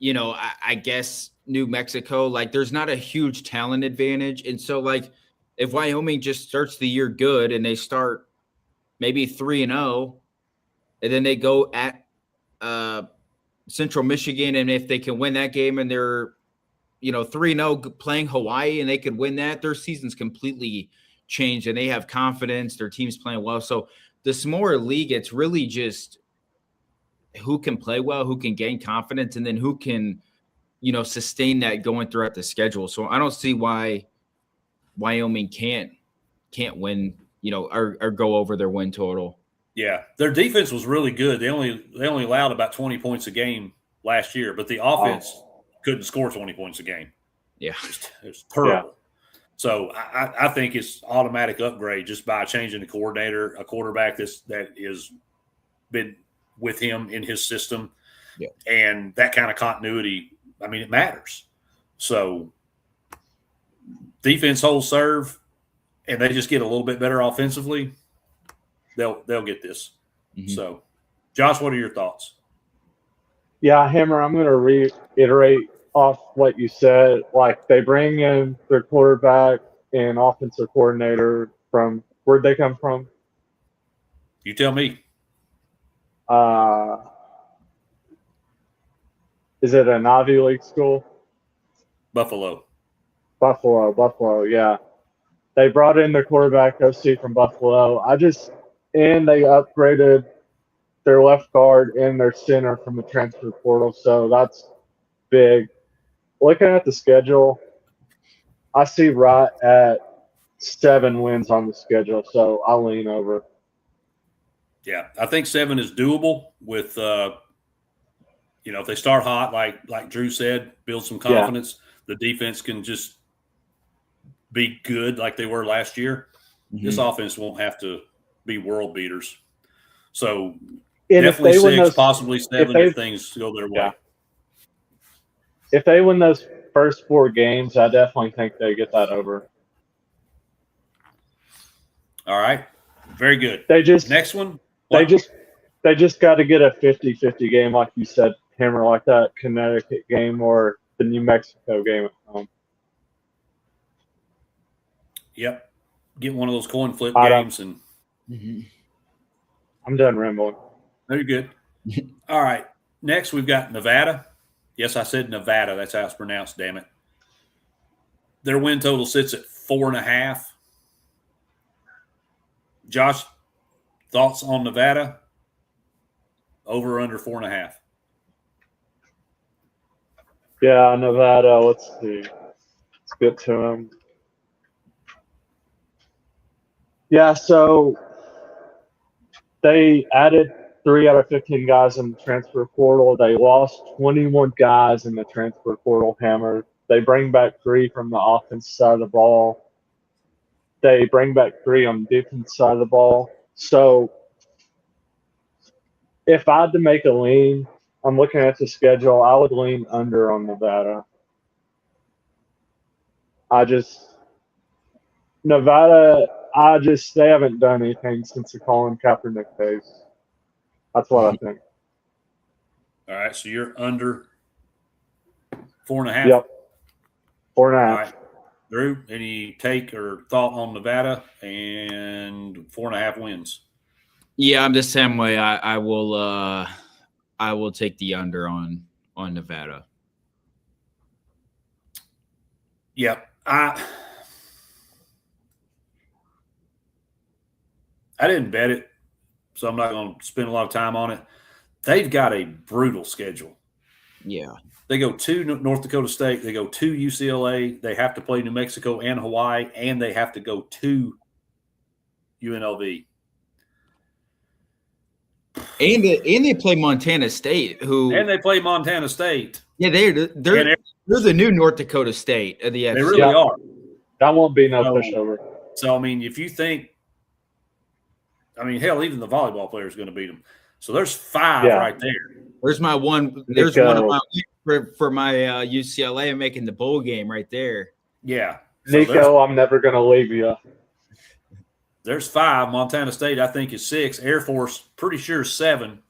I guess New Mexico, like there's not a huge talent advantage. And so like if Wyoming just starts the year good and they start maybe 3-0, and then they go at Central Michigan, and if they can win that game and they're 3-0 playing Hawaii and they could win that, their season's completely changed and they have confidence, their team's playing well. So the smaller league, it's really just who can play well, who can gain confidence, and then who can sustain that going throughout the schedule. So I don't see why Wyoming can't win, or go over their win total. Yeah, their defense was really good. They only allowed about 20 points a game last year, but the offense couldn't score 20 points a game. Yeah, it was terrible. Yeah. So I think it's automatic upgrade just by changing the coordinator, a quarterback that is been with him in his system, and that kind of continuity. I mean, it matters. So defense holds serve, and they just get a little bit better offensively. They'll get this. Mm-hmm. So, Josh, what are your thoughts? Yeah, Hammer, I'm going to reiterate off what you said. Like, they bring in their quarterback and offensive coordinator from – where'd they come from? You tell me. Is it an Ivy League school? Buffalo, yeah. They brought in their quarterback OC from Buffalo. And they upgraded their left guard and their center from the transfer portal, so that's big. Looking at the schedule, I see right at 7 wins on the schedule, so I'll lean over. Yeah, I think 7 is doable with, if they start hot, like Drew said, build some confidence. Yeah. The defense can just be good like they were last year. Mm-hmm. This offense won't have to be world beaters. So definitely 6, possibly 7 if things go their way. Yeah. If they win those first 4 games, I definitely think they get that over. All right. Very good. Next one. They just got to get a 50-50 game, like you said, Hammer, like that Connecticut game or the New Mexico game at home. Yep. Get one of those coin flip games and I'm done rambling. Very good. All right. Next, we've got Nevada. Yes, I said Nevada. That's how it's pronounced, damn it. Their win total sits at 4.5. Josh, thoughts on Nevada? Over or under 4.5? Yeah, Nevada. Let's see. Let's get to them. Yeah, so they added 3 out of 15 guys in the transfer portal. They lost 21 guys in the transfer portal, Hammer. They bring back 3 from the offense side of the ball. They bring back 3 on the defense side of the ball. So if I had to make a lean, I'm looking at the schedule, I would lean under on Nevada. Nevada, they haven't done anything since the Colin Kaepernick days. That's what I think. All right, so you're under 4.5. Yep. 4.5. All right, Drew, any take or thought on Nevada and 4.5 wins? Yeah, I'm the same way. I will take the under on Nevada. Yep. I didn't bet it, so I'm not going to spend a lot of time on it. They've got a brutal schedule. Yeah. They go to North Dakota State. They go to UCLA. They have to play New Mexico and Hawaii, and they have to go to UNLV. And they play Montana State, and they play Montana State. Yeah, they're the new North Dakota State of the FC. They really are. That won't be no pushover. So I mean, if you think, hell, even the volleyball player is going to beat them. So there's 5 right there. There's my one. There's one of my for my UCLA and making the bowl game right there. Yeah, so Nico, I'm never going to leave you. There's 5. Montana State, I think, is 6. Air Force, pretty sure 7.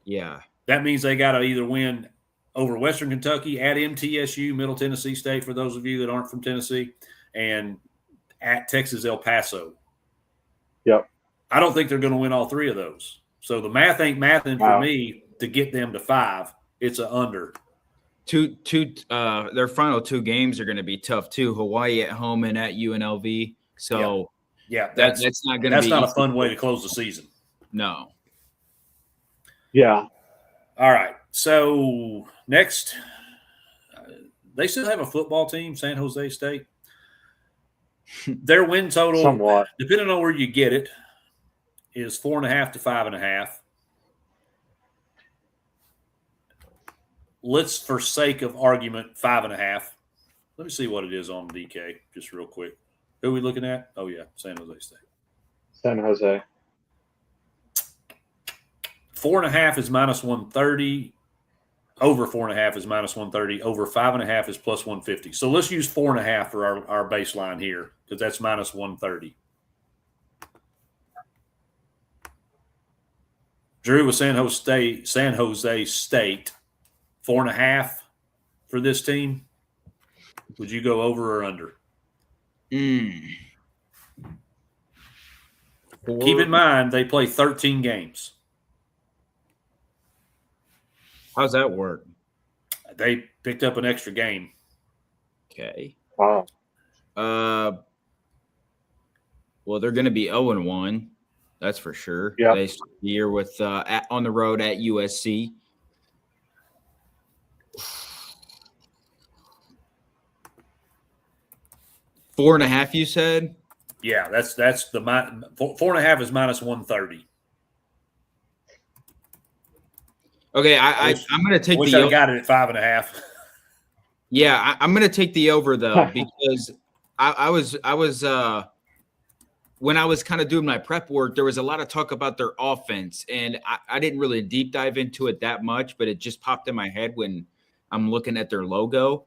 Yeah, that means they got to either win over Western Kentucky, at MTSU, Middle Tennessee State, for those of you that aren't from Tennessee, and at Texas El Paso. Yep. I don't think they're going to win all 3 of those. So the math ain't mathing for me to get them to 5. It's an under. Their final 2 games are going to be tough too. Hawaii at home and at UNLV. So that's not going to be. That's not a fun way to close the season. No. Yeah. All right. So next, they still have a football team, San Jose State. Their win total, somewhat, depending on where you get it, is 4.5 to 5.5. Let's, for sake of argument, 5.5. Let me see what it is on DK, just real quick. Who are we looking at? Oh, yeah, San Jose State. San Jose. 4.5 is minus 130. Over 4.5 is minus 130. Over 5.5 is plus 150. So let's use 4.5 for our baseline here, because that's minus 130. Drew with San Jose State, 4.5 for this team. Would you go over or under? Keep in mind, they play 13 games. How's that work? They picked up an extra game. Okay. Wow. Well, they're going to be 0-1. That's for sure. Yeah. They start the year with on the road at USC. Four and a half, you said? Yeah, that's the 4.5 is minus 130. Okay, I'm going to take wish the. I got it at 5.5. Yeah, I'm going to take the over though, because I was when I was kind of doing my prep work, there was a lot of talk about their offense, and I didn't really deep dive into it that much, but it just popped in my head when I'm looking at their logo.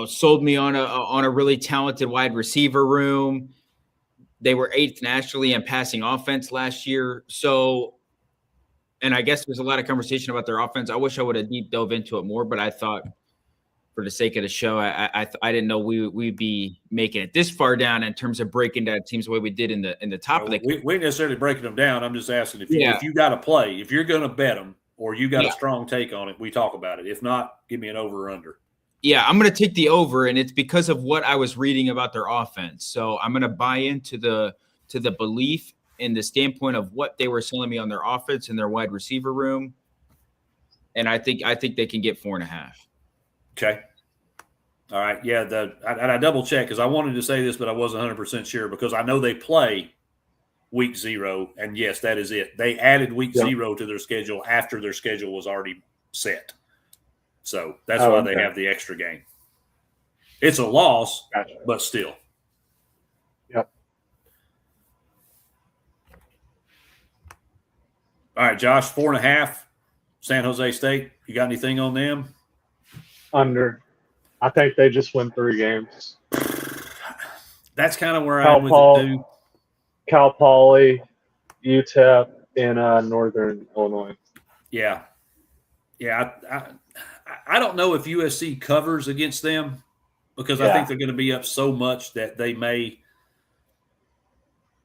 Sold me on a really talented wide receiver room. They were 8th nationally in passing offense last year. So, and I guess there's a lot of conversation about their offense. I wish I would have deep dove into it more, but I thought for the sake of the show, I didn't know we'd be making it this far down in terms of breaking down teams the way we did in the top of the. We ain't necessarily breaking them down. I'm just asking if you got to play, if you're going to bet them or you got a strong take on it, we talk about it. If not, give me an over or under. Yeah, I'm going to take the over, and it's because of what I was reading about their offense. So I'm going to buy into the belief in the standpoint of what they were selling me on their offense and their wide receiver room, and I think they can get 4.5. Okay. All right. Yeah. I double checked because I wanted to say this, but I wasn't 100% sure because I know they play week 0, and yes, that is it. They added week 0 to their schedule after their schedule was already set. So that's why they have the extra game. It's a loss, but still. Yep. All right, Josh, 4.5, San Jose State. You got anything on them? Under. I think they just win 3 games. That's kind of where I'm with it, too. Cal Poly, UTEP, in Northern Illinois. Yeah. I don't know if USC covers against them because I think they're going to be up so much that they may –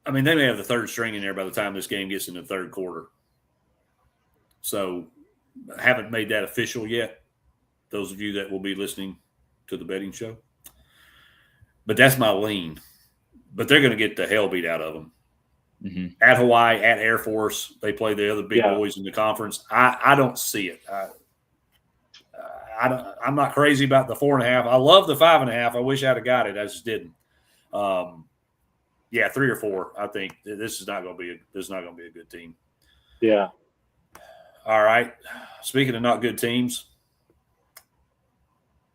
I mean, they may have the third string in there by the time this game gets into the third quarter. So I haven't made that official yet, those of you that will be listening to the betting show. But that's my lean. But they're going to get the hell beat out of them. Mm-hmm. At Hawaii, at Air Force, they play the other big boys in the conference. I don't see it. I'm not crazy about the 4.5. I love the 5.5. I wish I'd have got it. I just didn't. 3 or 4. I think this is not going to be a good team. Yeah. All right. Speaking of not good teams,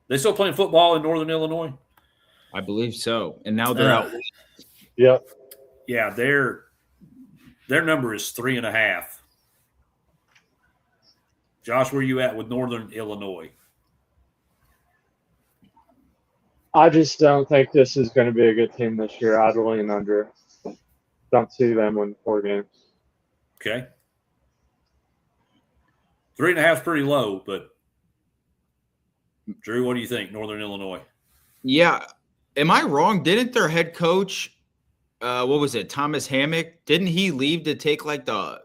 they still playing football in Northern Illinois? I believe so. And now they're out. Yep. Yeah, their number is 3.5. Josh, where you at with Northern Illinois? I just don't think this is going to be a good team this year. I'd lean under. Don't see them win 4 games. Okay. 3.5 is pretty low, but Drew, what do you think, Northern Illinois? Yeah. Am I wrong? Didn't their head coach, what was it, Thomas Hammock, didn't he leave to take like a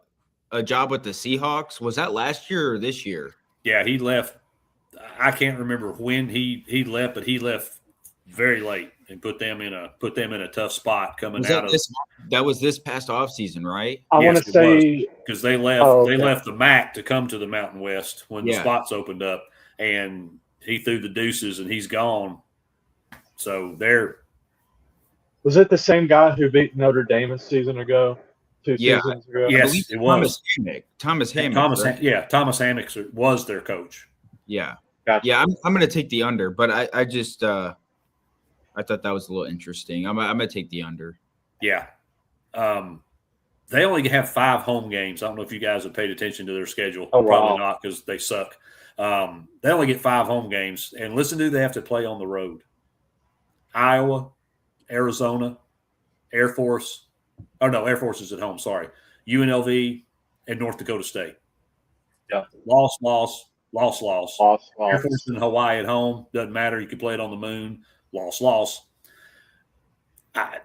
job with the Seahawks? Was that last year or this year? Yeah, he left. I can't remember when he left, but he left very late and put them in a tough spot coming out of that was this past offseason, right? I want to say because they left they left the MAC to come to the Mountain West when the spots opened up, and he threw the deuces and he's gone. So was it the same guy who beat Notre Dame a season ago? 2 seasons ago? Yes, it was. Thomas Hammock. Right? Thomas Hammock was their coach. Yeah. Gotcha. Yeah, I'm going to take the under, but I just I thought that was a little interesting. I'm going to take the under. Yeah. They only have 5 home games. I don't know if you guys have paid attention to their schedule. Oh, wow. Probably not because they suck. They only get 5 home games. And listen to who they have to play on the road. Iowa, Arizona, Air Force. Oh, no, Air Force is at home. Sorry. UNLV and North Dakota State. Yeah. Loss. Air Force in Hawaii at home. Doesn't matter. You can play it on the moon. Loss.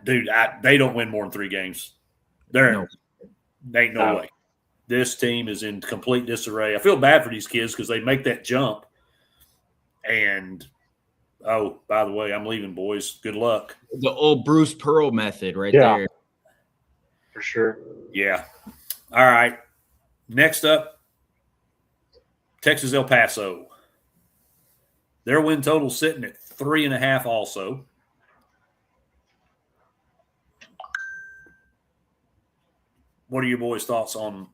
They don't win more than 3 games. There ain't no way. This team is in complete disarray. I feel bad for these kids because they make that jump. And, oh, by the way, I'm leaving, boys. Good luck. The old Bruce Pearl method right there. For sure. Yeah. All right. Next up, Texas El Paso. Their win total sitting at 3.5 also. What are your boys' thoughts on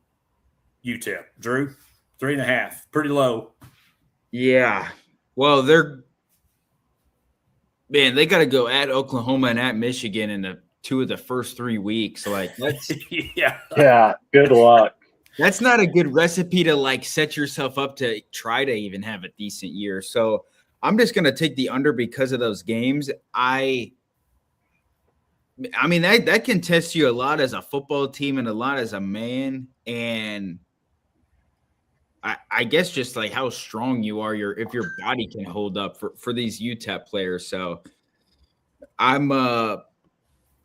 UTEP? Drew, 3.5. Pretty low. Yeah. Well, they got to go at Oklahoma and at Michigan in the 2 of the first 3 weeks. Like, that's yeah. Good luck. That's not a good recipe to like set yourself up to try to even have a decent year. So I'm just going to take the under because of those games. I mean, that can test you a lot as a football team and a lot as a man. And I guess just like how strong you are, if your body can hold up for these UTEP players. So I'm going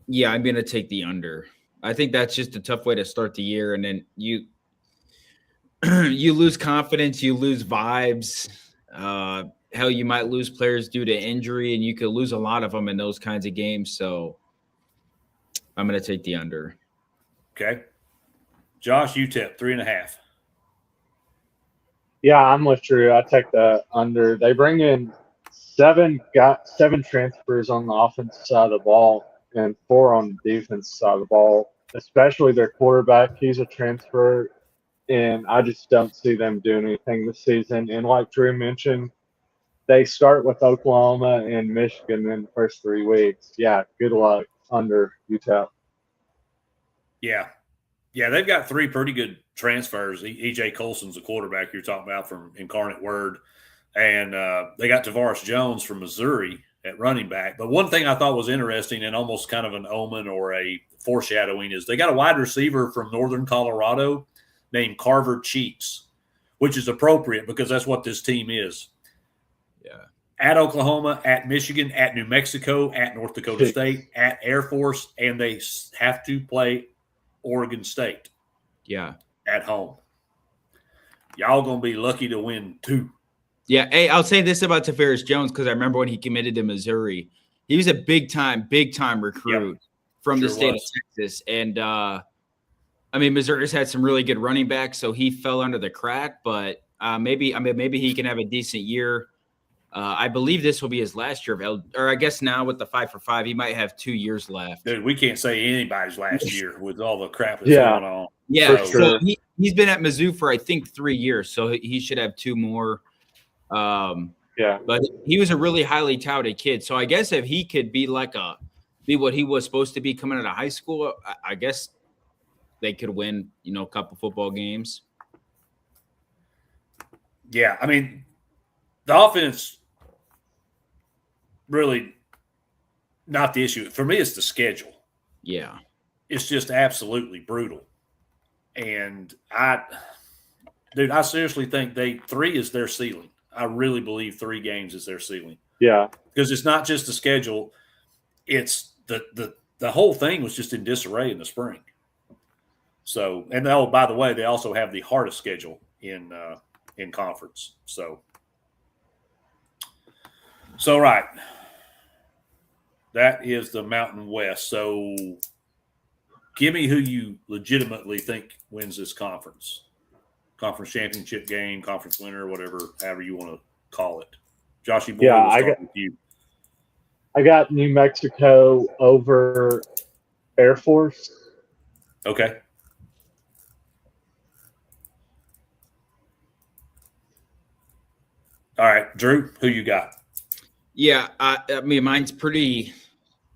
to take the under. I think that's just a tough way to start the year. And then you lose confidence, you lose vibes. Hell, you might lose players due to injury, and you could lose a lot of them in those kinds of games. So I'm going to take the under. Okay. Josh, UTEP, 3.5. Yeah, I'm with Drew. I take the under. They bring in 7 transfers on the offensive side of the ball and 4 on the defense side of the ball, especially their quarterback. He's a transfer, and I just don't see them doing anything this season. And like Drew mentioned, they start with Oklahoma and Michigan in the first 3 weeks. Yeah, good luck under UTEP. Yeah. Yeah, they've got 3 pretty good transfers. E.J. Colson's the quarterback you're talking about from Incarnate Word. And they got Tavares Jones from Missouri at running back. But one thing I thought was interesting and almost kind of an omen or a foreshadowing is they got a wide receiver from Northern Colorado named Carver Cheeks, which is appropriate because that's what this team is. Yeah. At Oklahoma, at Michigan, at New Mexico, at North Dakota State, at Air Force, and they have to play Oregon State. Yeah. At home. Y'all going to be lucky to win 2. Yeah. Hey, I'll say this about Tavares Jones because I remember when he committed to Missouri, he was a big time recruit from the state of Texas. And, I mean, Missouri's had some really good running backs, so he fell under the crack, but maybe he can have a decent year. I believe this will be his last year or I guess now with the 5 for 5, he might have 2 years left. Dude, we can't say anybody's last year with all the crap that's going on. Yeah, so he's been at Mizzou for I think 3 years, so he should have 2 more. But he was a really highly touted kid, so I guess if he could be what he was supposed to be coming out of high school, I guess they could win, a couple football games. Yeah, I mean, the offense really not the issue. For me, it's the schedule. Yeah. It's just absolutely brutal. And I seriously think 3 is their ceiling. I really believe 3 games is their ceiling. Yeah. Because it's not just the schedule. It's the whole thing was just in disarray in the spring. So, and by the way, they also have the hardest schedule in conference. So right. That is the Mountain West. So give me who you legitimately think wins this conference. Conference championship game, conference winner, whatever, however you want to call it. Joshy Boy, we'll start with you. I got New Mexico over Air Force. Okay. All right, Drew, who you got? Yeah, I mean, mine's pretty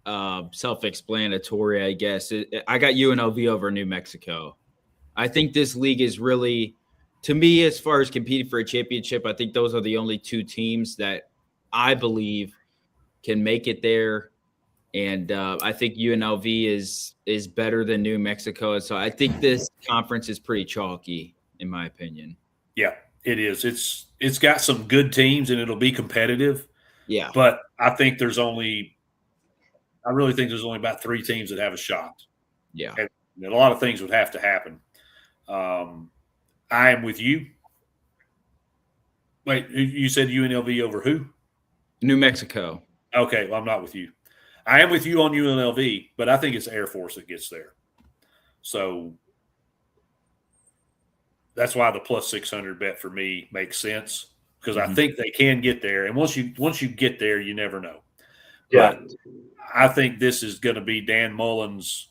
self-explanatory, I guess. I got UNLV over New Mexico. I think this league is really, to me, as far as competing for a championship, I think those are the only 2 teams that I believe can make it there. And I think UNLV is better than New Mexico. So I think this conference is pretty chalky, in my opinion. Yeah, it is. It's got some good teams, and it'll be competitive. Yeah. But I really think there's only about 3 teams that have a shot. Yeah. And a lot of things would have to happen. I am with you. Wait, you said UNLV over who? New Mexico. Okay, well, I'm not with you. I am with you on UNLV, but I think it's Air Force that gets there. So that's why the plus 600 bet for me makes sense because I think they can get there. And once you get there, you never know. Yeah. But I think this is going to be Dan Mullen's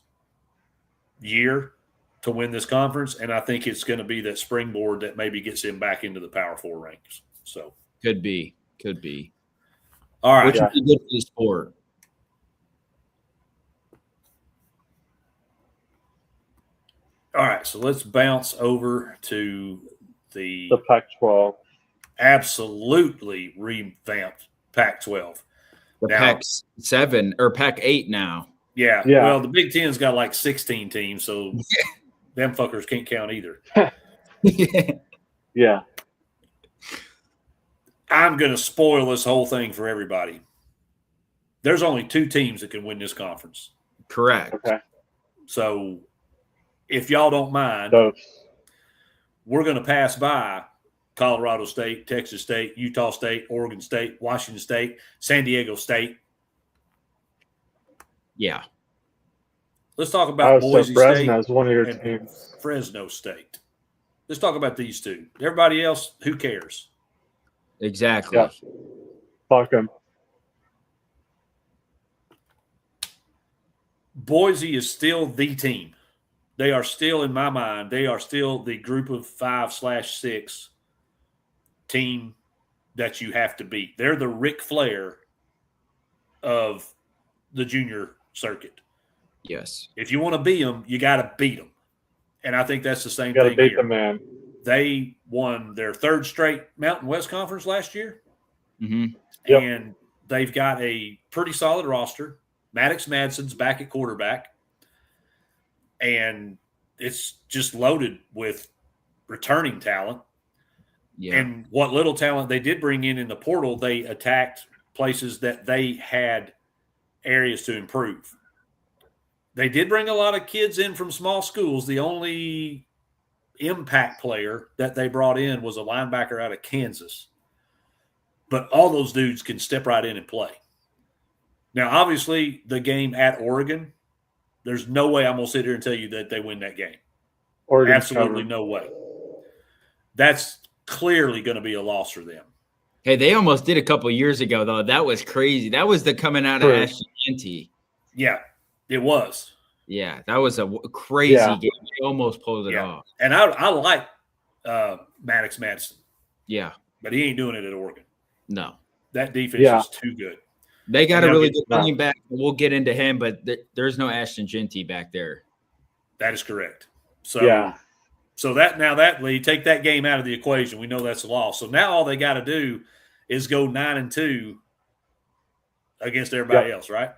year to win this conference, and I think it's going to be that springboard that maybe gets him back into the Power 4 ranks. So could be. All right. Which would be good for the sport. All right, so let's bounce over to the Pac-12. Absolutely revamped Pac-12. The Pac-7 or Pac-8 now. Yeah. Well, the Big 10's got like 16 teams, so them fuckers can't count either. Yeah. I'm going to spoil this whole thing for everybody. There's only 2 teams that can win this conference. Correct. Okay. So if y'all don't mind, we're going to pass by Colorado State, Texas State, Utah State, Oregon State, Washington State, San Diego State. Yeah. Let's talk about Boise State. Fresno's one of your teams. Fresno State. Let's talk about these 2. Everybody else, who cares? Exactly. Yeah. Fuck them. Boise is still the team. They are still, in my mind, they are still the group of 5/6 team that you have to beat. They're the Ric Flair of the junior circuit. Yes. If you want to beat them, you got to beat them. And I think that's the same You got thing to beat here. the man. They won their 3rd straight Mountain West Conference last year. Mm-hmm. Yep. And they've got a pretty solid roster. Maddox Madsen's back at quarterback, and it's just loaded with returning talent. Yeah. And what little talent they did bring in the portal, they attacked places that they had areas to improve. They did bring a lot of kids in from small schools. The only impact player that they brought in was a linebacker out of Kansas. But all those dudes can step right in and play. Now, obviously, the game at Oregon, there's no way I'm going to sit here and tell you that they win that game. Oregon's Absolutely covered. no way. That's clearly going to be a loss for them. Hey, they almost did a couple years ago, though. That was crazy. That was the coming out of Ashton Jeanty. Yeah, it was. Yeah, that was a crazy game. They almost pulled it off. And I like Maddox Madsen. Yeah. But he ain't doing it at Oregon. No. That defense is too good. They got a really good running back. We'll get into him, but there's no Ashton Jeanty back there. That is correct. So, so that Lee, take that game out of the equation. We know that's a loss. So now all they got to do is go 9-2 against everybody else, right?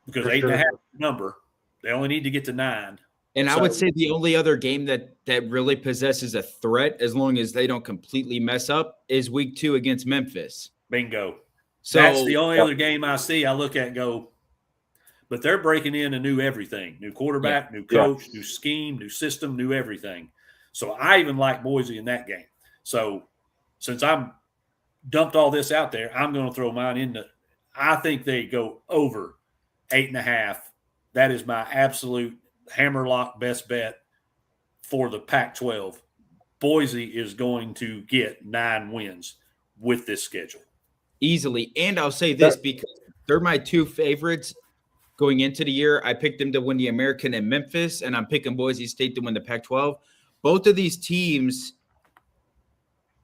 Because 8.5 number, they only need to get to 9. And I would say the only other game that really possesses a threat, as long as they don't completely mess up, is week 2 against Memphis. Bingo. So that's the only other game I see. I look at and go, but they're breaking in a new everything, new quarterback, new coach, new scheme, new system, new everything. So I even like Boise in that game. So since I'm dumped all this out there, I'm going to throw mine in I think they go over 8.5. That is my absolute hammerlock best bet for the Pac-12. Boise is going to get 9 wins with this schedule. Easily. And I'll say this because they're my 2 favorites going into the year. I picked them to win the American in Memphis, and I'm picking Boise State to win the Pac-12. Both of these teams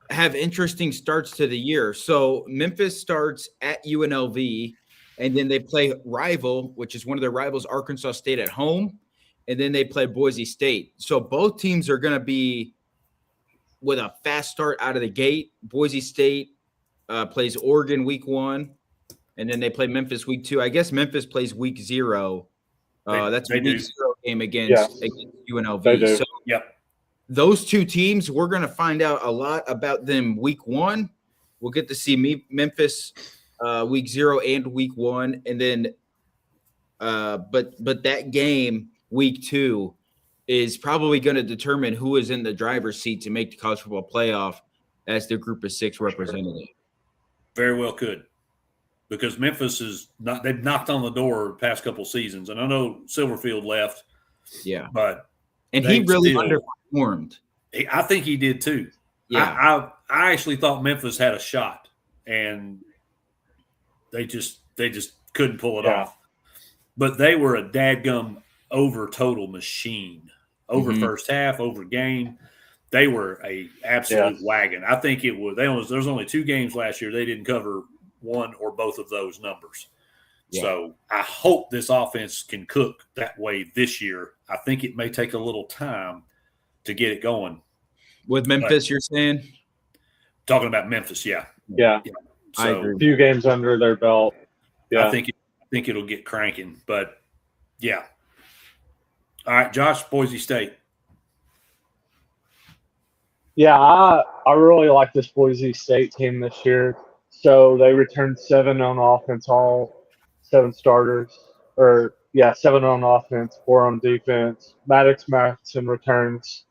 have interesting starts to the year. So Memphis starts at UNLV, and then they play rival, which is one of their rivals, Arkansas State, at home, and then they play Boise State. So both teams are going to be with a fast start out of the gate. Boise State plays Oregon week 1, and then they play Memphis week 2. I guess Memphis plays week 0. That's a week 0 game against UNLV. So those 2 teams, we're going to find out a lot about them week 1. We'll get to see Memphis week 0 and week 1, and then but that game week 2 is probably going to determine who is in the driver's seat to make the college football playoff as their group of 6 representative. Very well could, because Memphis they've knocked on the door the past couple seasons, and I know Silverfield left. Yeah, but he really underperformed. I think he did too. Yeah, I actually thought Memphis had a shot, and they just couldn't pull it off. But they were a dadgum over total machine, over first half, over game. They were a absolute wagon. I think it was. There's only 2 games last year they didn't cover one or both of those numbers. Yeah. So I hope this offense can cook that way this year. I think it may take a little time to get it going. With Memphis, you're saying? Talking about Memphis, yeah. So, I agree. A few games under their belt. Yeah. I think it'll get cranking, but yeah. All right, Josh, Boise State. Yeah, I really like this Boise State team this year. So they returned 7 on offense, all 7 starters. 7 on offense, 4 on defense. Maddox Madsen returns.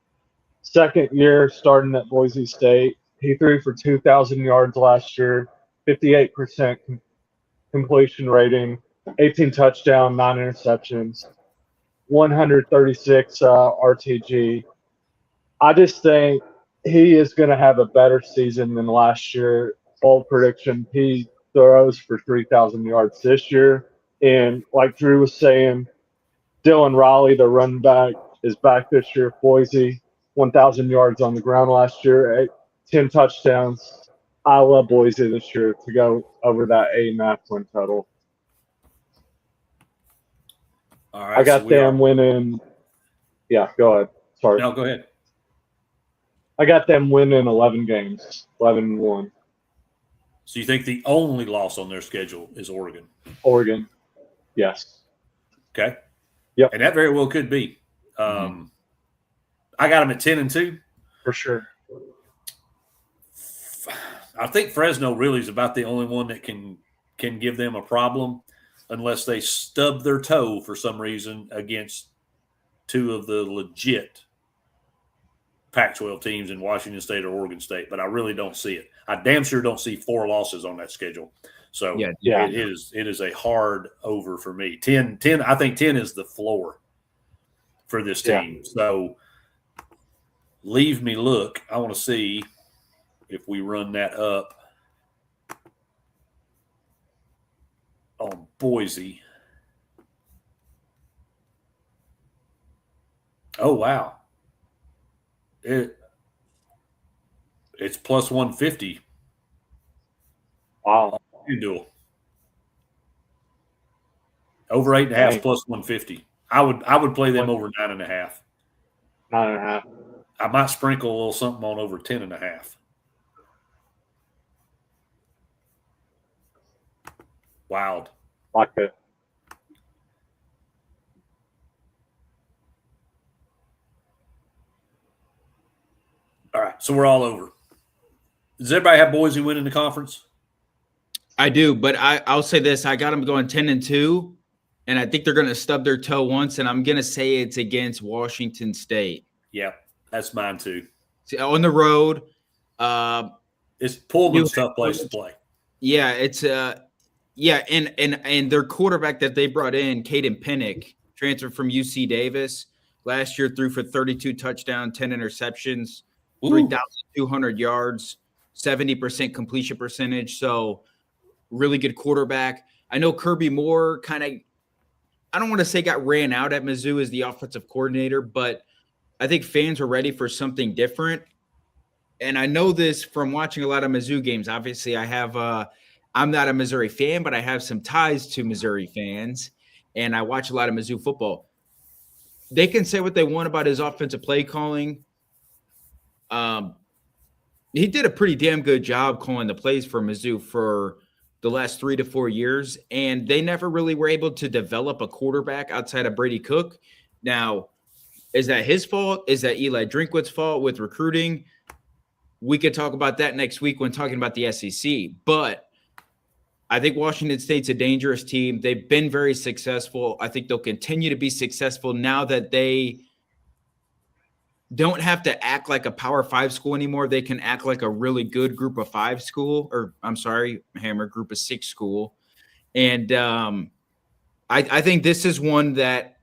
Second year starting at Boise State. He threw for 2,000 yards last year, 58% completion rating, 18 touchdowns, 9 interceptions, 136 RTG. I just think he is going to have a better season than last year. Bold prediction, he throws for 3,000 yards this year. And like Drew was saying, Dylan Riley, the running back, is back this year. Boise, 1,000 yards on the ground last year, 10 touchdowns. I love Boise this year to go over that 8.5 win total. All right, I got them winning. Yeah, go ahead. Sorry. No, go ahead. I got them winning 11 games, 11-1. So you think the only loss on their schedule is Oregon? Oregon, yes. Okay. Yep. And that very well could be. I got them at 10-2. For sure. I think Fresno really is about the only one that can give them a problem unless they stub their toe for some reason against two of the legit Pac-12 teams in Washington State or Oregon State. But I really don't see it. I damn sure don't see 4 losses on that schedule. So Yeah. it is a hard over for me. 10, I think 10 is the floor for this team. Yeah. So leave me look. I want to see if we run that up on Boise. Oh, wow. It's plus 150. Wow. Duel. Over 8.5 plus 150. I would play them over 9.5. 9.5. I might sprinkle a little something on over 10.5. Wild. Like it. All right, so we're all over. Does everybody have Boise winning the conference? I do, but I'll say this. I got them going 10-2, and I think they're going to stub their toe once, and I'm going to say it's against Washington State. Yeah, that's mine too. See, on the road. It's Pullman's tough place to play. Yeah, it's and their quarterback that they brought in, Caden Pinnick, transferred from UC Davis last year, threw for 32 touchdowns, 10 interceptions, 3,200 yards, 70% completion percentage. So really good quarterback. I know Kirby Moore kind of, I don't want to say got ran out at Mizzou as the offensive coordinator, but I think fans were ready for something different. And I know this from watching a lot of Mizzou games. Obviously, I'm not a Missouri fan, but I have some ties to Missouri fans, and I watch a lot of Mizzou football. They can say what they want about his offensive play calling. He did a pretty damn good job calling the plays for Mizzou for the last 3 to 4 years, and they never really were able to develop a quarterback outside of Brady Cook. Now, is that his fault? Is that Eli Drinkwitz's fault with recruiting? We could talk about that next week when talking about the SEC, but I think Washington State's a dangerous team. They've been very successful. I think they'll continue to be successful now that they don't have to act like a Power 5 school anymore. They can act like a really good Group of 5 school, or I'm sorry, Hammer, Group of 6 school. And I think this is one that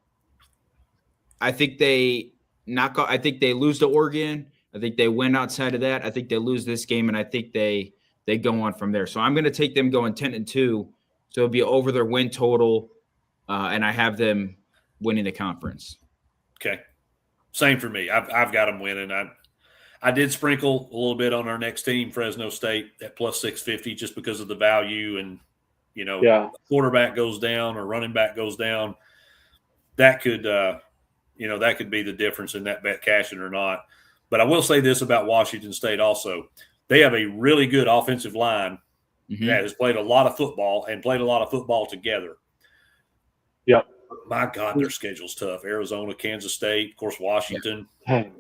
I think they knock out. I think they lose to Oregon. I think they win outside of that. I think they lose this game, and I think they go on from there. So I'm going to take them going 10-2. So it'll be over their win total, and I have them winning the conference. Okay. Same for me. I've got them winning. I did sprinkle a little bit on our next team, Fresno State, at plus 650 just because of the value and, quarterback goes down or running back goes down. That could, that could be the difference in that bet cashing or not. But I will say this about Washington State also. They have a really good offensive line that has played a lot of football and played a lot of football together. Yep. My God, their schedule's tough. Arizona, Kansas State, of course, Washington. And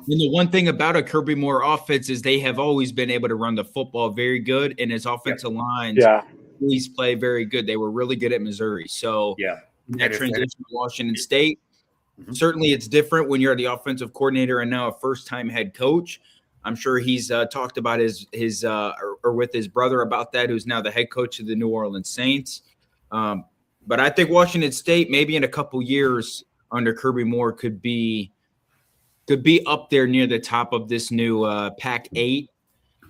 the one thing about a Kirby Moore offense is they have always been able to run the football very good, and his offensive lines always play very good. They were really good at Missouri. So that transition to Washington State, certainly it's different when you're the offensive coordinator and now a first-time head coach. I'm sure he's talked about his with his brother about that, who's now the head coach of the New Orleans Saints. But I think Washington State, maybe in a couple years under Kirby Moore, could be up there near the top of this new Pac-8,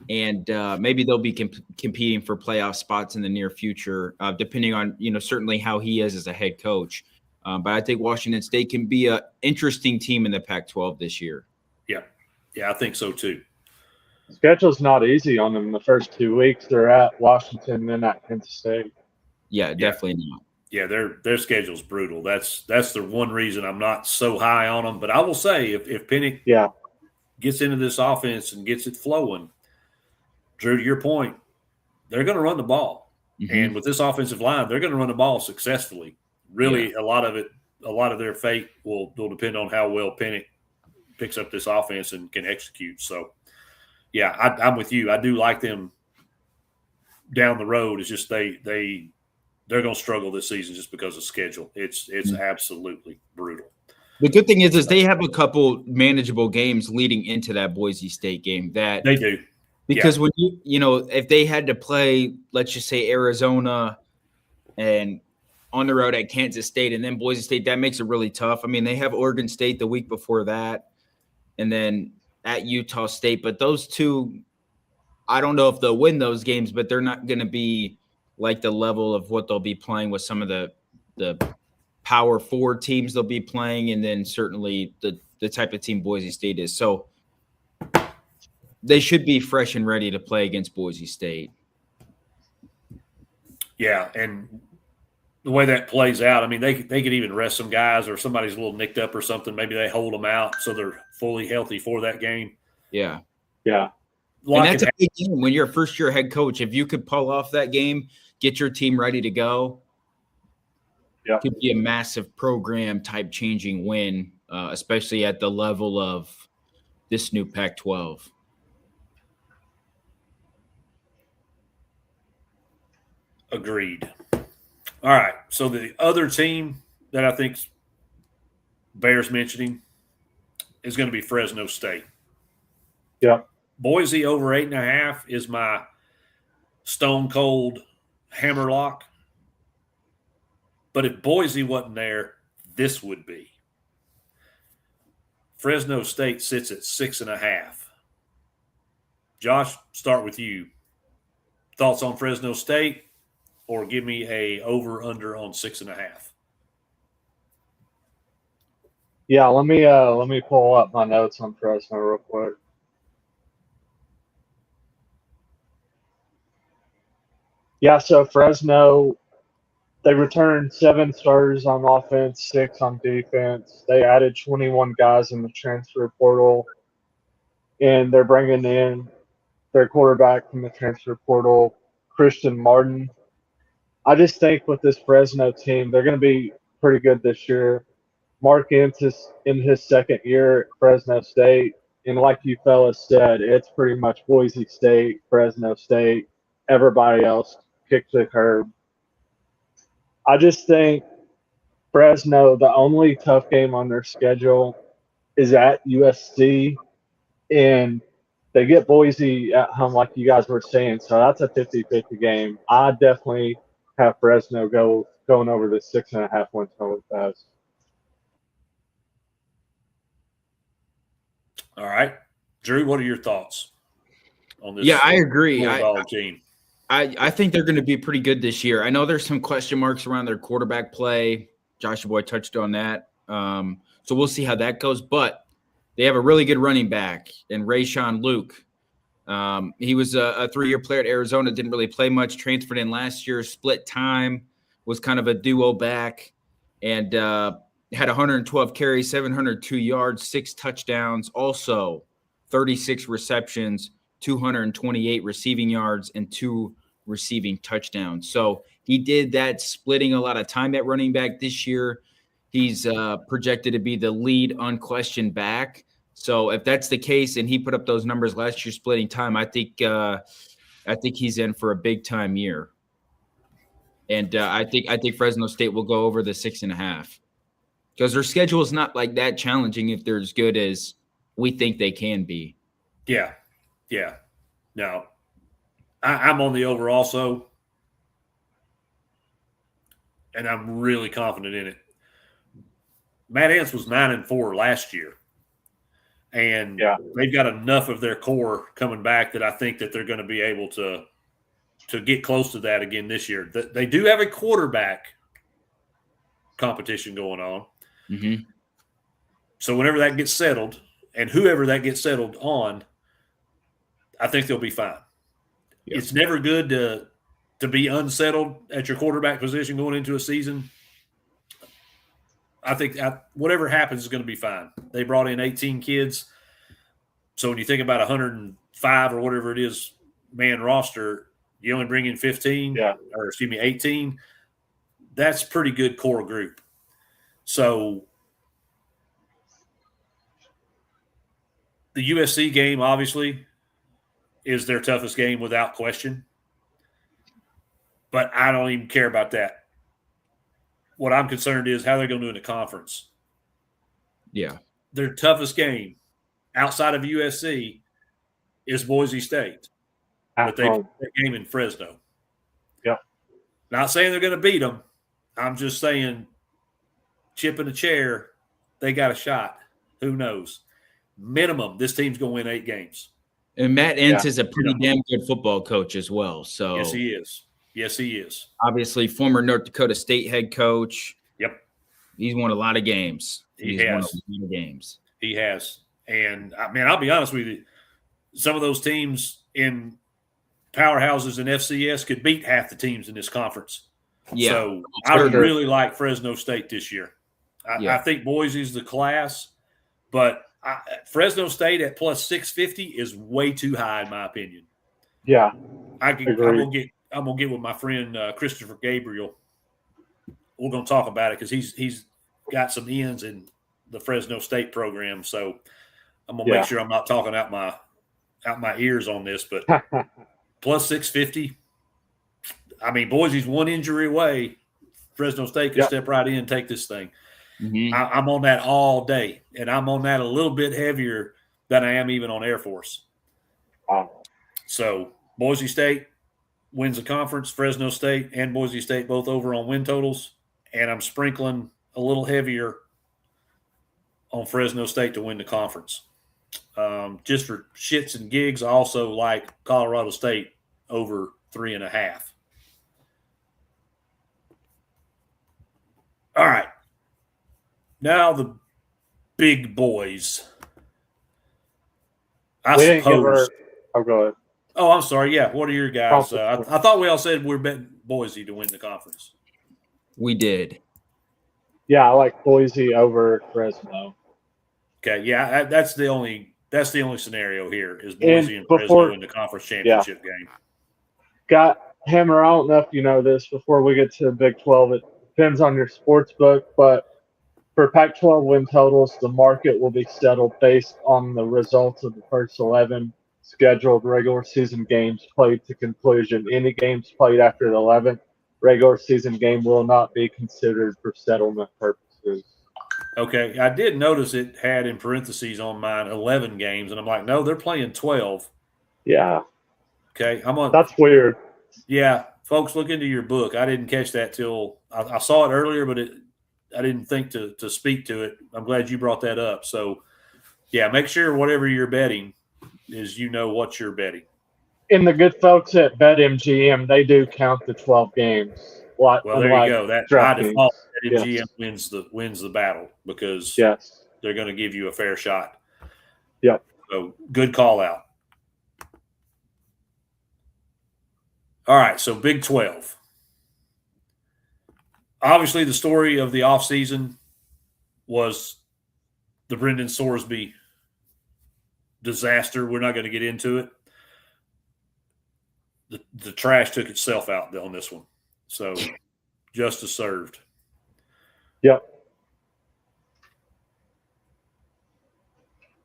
and maybe they'll be competing for playoff spots in the near future, depending on certainly how he is as a head coach. But I think Washington State can be an interesting team in the Pac-12 this year. Yeah, I think so too. Schedule's not easy on them the first 2 weeks. They're at Washington, then at Kansas State. Yeah, definitely not. Yeah, their schedule's brutal. That's the one reason I'm not so high on them. But I will say, if Penny gets into this offense and gets it flowing, Drew, to your point, they're going to run the ball. Mm-hmm. And with this offensive line, they're going to run the ball successfully. Really, a lot of their fate will depend on how well Pennick picks up this offense and can execute. So, yeah, I'm with you. I do like them down the road. It's just they're going to struggle this season just because of schedule. It's absolutely brutal. The good thing is they have a couple manageable games leading into that Boise State game that they do. Because when if they had to play, let's just say Arizona and on the road at Kansas State and then Boise State, that makes it really tough. I mean, they have Oregon State the week before that and then at Utah State. But those two, I don't know if they'll win those games, but they're not going to be like the level of what they'll be playing with some of the Power 4 teams they'll be playing, and then certainly the type of team Boise State is. So they should be fresh and ready to play against Boise State. Yeah, and the way that plays out, I mean, they could even rest some guys or somebody's a little nicked up or something. Maybe they hold them out so they're fully healthy for that game. Yeah. Yeah. And that's a big game when you're a first-year head coach. If you could pull off that game, get your team ready to go, it could be a massive program-type changing win, especially at the level of this new Pac-12. Agreed. All right. So the other team that I think bears mentioning is going to be Fresno State. Yeah. Boise over 8.5 is my stone cold hammerlock. But if Boise wasn't there, this would be. Fresno State sits at 6.5. Josh, start with you. Thoughts on Fresno State? Or give me a over/under on 6.5. Yeah, let me pull up my notes on Fresno real quick. Yeah, so Fresno, they returned 7 starters on offense, 6 on defense. They added 21 guys in the transfer portal, and they're bringing in their quarterback from the transfer portal, Christian Martin. I just think with this Fresno team, they're going to be pretty good this year. Mark Ince is in his second year at Fresno State, and like you fellas said, it's pretty much Boise State, Fresno State, everybody else kicked to the curb. I just think Fresno, the only tough game on their schedule is at USC, and they get Boise at home, like you guys were saying, so that's a 50-50 game. I definitely have Fresno going over the 6.5 win total pass. All right. Drew, what are your thoughts on this? Yeah, I agree. Team? I think they're going to be pretty good this year. I know there's some question marks around their quarterback play. Joshua Boy touched on that. So we'll see how that goes. But they have a really good running back in Rayshawn Luke. He was a 3-year player at Arizona, didn't really play much, transferred in last year, split time, was kind of a duo back, and had 112 carries, 702 yards, 6 touchdowns, also 36 receptions, 228 receiving yards, and 2 receiving touchdowns. So he did that, splitting a lot of time at running back this year. He's projected to be the lead unquestioned back. So if that's the case, and he put up those numbers last year, splitting time, I think he's in for a big time year. And I think Fresno State will go over the 6.5 because their schedule is not like that challenging if they're as good as we think they can be. Yeah. No, I'm on the over also, and I'm really confident in it. Matt Ince was 9-4 last year. And they've got enough of their core coming back that I think that they're going to be able to get close to that again this year. They do have a quarterback competition going on. Mm-hmm. So whenever that gets settled, and whoever that gets settled on, I think they'll be fine. Yep. It's never good to be unsettled at your quarterback position going into a season. I think whatever happens is going to be fine. They brought in 18 kids. So when you think about 105 or whatever it is man roster, You only bring in 15, Yeah. or excuse me, 18. That's pretty good core group. So the USC game, obviously, is their toughest game without question. But I don't even care about that. What I'm concerned is how they're going to do in the conference. Yeah. Their toughest game outside of USC is Boise State. But they played that game in Fresno. Yep. Not saying they're going to beat them. I'm just saying chip in a chair, they got a shot. Who knows? Minimum, this team's going to win 8 games. And Matt Entz is a pretty damn good football coach as well. So yes, he is. Yes, he is. Obviously, former North Dakota State head coach. Yep. He's won a lot of games. He won a has. lot of games. He has. And, man, I'll be honest with you. Some of those teams in powerhouses in FCS could beat half the teams in this conference. Yeah. So I really like Fresno State this year. I think Boise's the class, but Fresno State at plus 650 is way too high in my opinion. Yeah. I'm gonna get with my friend Christopher Gabriel. We're gonna talk about it because he's got some ends in the Fresno State program. So I'm gonna make sure I'm not talking out my ears on this, but plus 650. I mean, Boise's one injury away. Fresno State could step right in and take this thing. Mm-hmm. I'm on that all day, and I'm on that a little bit heavier than I am even on Air Force. Wow. So Boise State wins the conference, Fresno State and Boise State both over on win totals, and I'm sprinkling a little heavier on Fresno State to win the conference. Just for shits and gigs, I also like Colorado State over 3.5. All right. Now the big boys. I suppose. Oh, go ahead. Oh, I'm sorry. Yeah. What are your guys? I thought we all said we're betting Boise to win the conference. We did. Yeah, I like Boise over Fresno. Okay. Yeah. That's the only scenario here is Boise and Fresno in the conference championship game. Hammer, I don't know if you know this before we get to the Big 12. It depends on your sports book, but for Pac-12 win totals, the market will be settled based on the results of the first 11 scheduled regular season games played to conclusion. Any games played after the 11th regular season game will not be considered for settlement purposes. Okay. I did notice it had in parentheses on mine 11 games, and I'm like, no, they're playing 12. Yeah. Okay. That's weird. Yeah. Folks, look into your book. I didn't catch that till I saw it earlier, but I didn't think to speak to it. I'm glad you brought that up. So, yeah, make sure whatever you're betting is you know what you're betting. And the good folks at BetMGM, they do count the 12 games. Well, there you go. That by default, BetMGM wins the battle because they're going to give you a fair shot. Yep. So, good call out. All right, so Big 12. Obviously, the story of the offseason was the Brendan Sorsby disaster. We're not going to get into it. The trash took itself out on this one. So, justice served. Yep.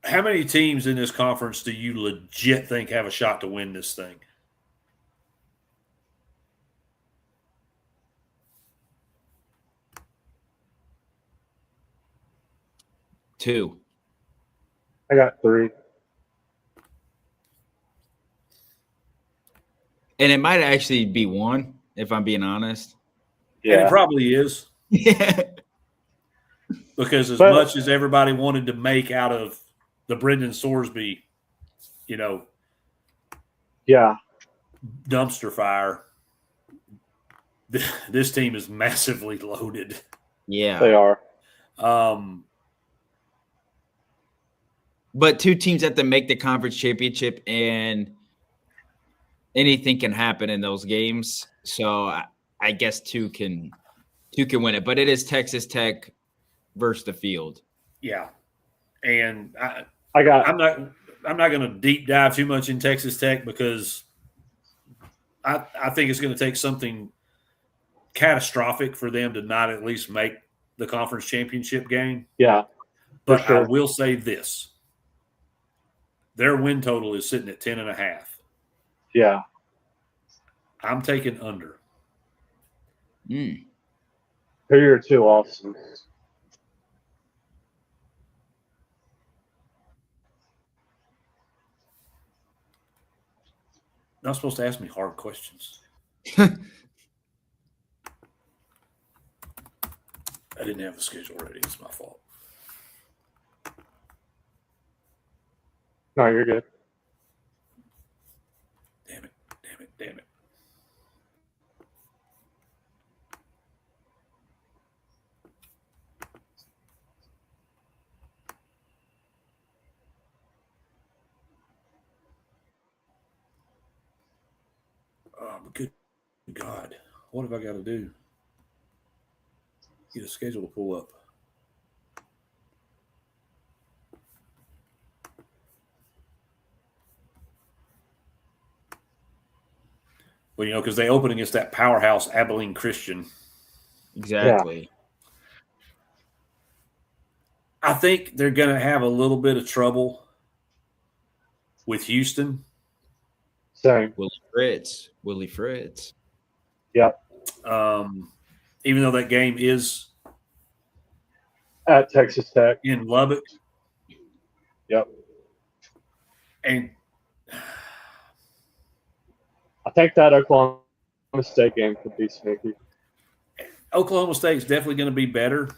How many teams in this conference do you legit think have a shot to win this thing? Two. I got 3. And it might actually be 1, if I'm being honest. Yeah. And it probably is. Yeah. Because as much as everybody wanted to make out of the Brendan Sorsby, dumpster fire, this team is massively loaded. Yeah. They are. But 2 teams have to make the conference championship, and anything can happen in those games. So I guess 2 can win it. But it is Texas Tech versus the field. Yeah, and I'm not going to deep dive too much in Texas Tech because I think it's going to take something catastrophic for them to not at least make the conference championship game. Yeah. But sure. I will say this. Their win total is sitting at 10.5. Yeah. I'm taking under. Who are your 2 losses? Not supposed to ask me hard questions. I didn't have the schedule ready. It's my fault. No, you're good. Damn it. Good God. What have I got to do? Get a schedule to pull up. Well, because they open against that powerhouse Abilene Christian. Exactly. Yeah. I think they're going to have a little bit of trouble with Houston. Same. Willie Fritz. Yep. Even though that game is at Texas Tech in Lubbock. Yep. And I think that Oklahoma State game could be sneaky. Oklahoma State is definitely going to be better.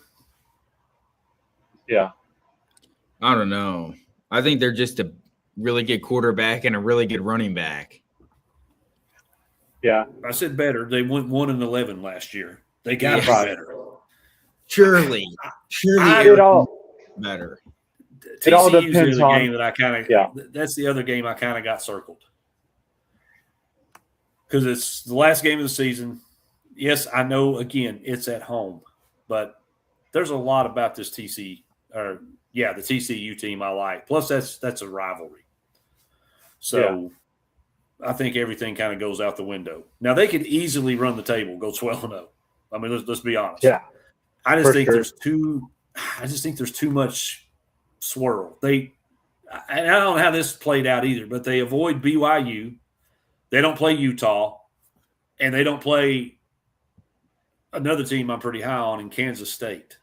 Yeah. I don't know. I think they're just a really good quarterback and a really good running back. Yeah. I said better. They went 1-11 last year. They got to be better. Surely it all better. It all TCU's depends the other on game that I kind of. Yeah. That's the other game I kind of got circled because it's the last game of the season. Yes, I know. Again, it's at home, but there's a lot about this the TCU team I like. Plus, that's a rivalry. So I think everything kind of goes out the window. Now they could easily run the table, go 12-0. I mean, let's be honest. Yeah. I just think there's too much swirl. And I don't know how this played out either, but they avoid BYU. They don't play Utah, and they don't play another team I'm pretty high on in Kansas State.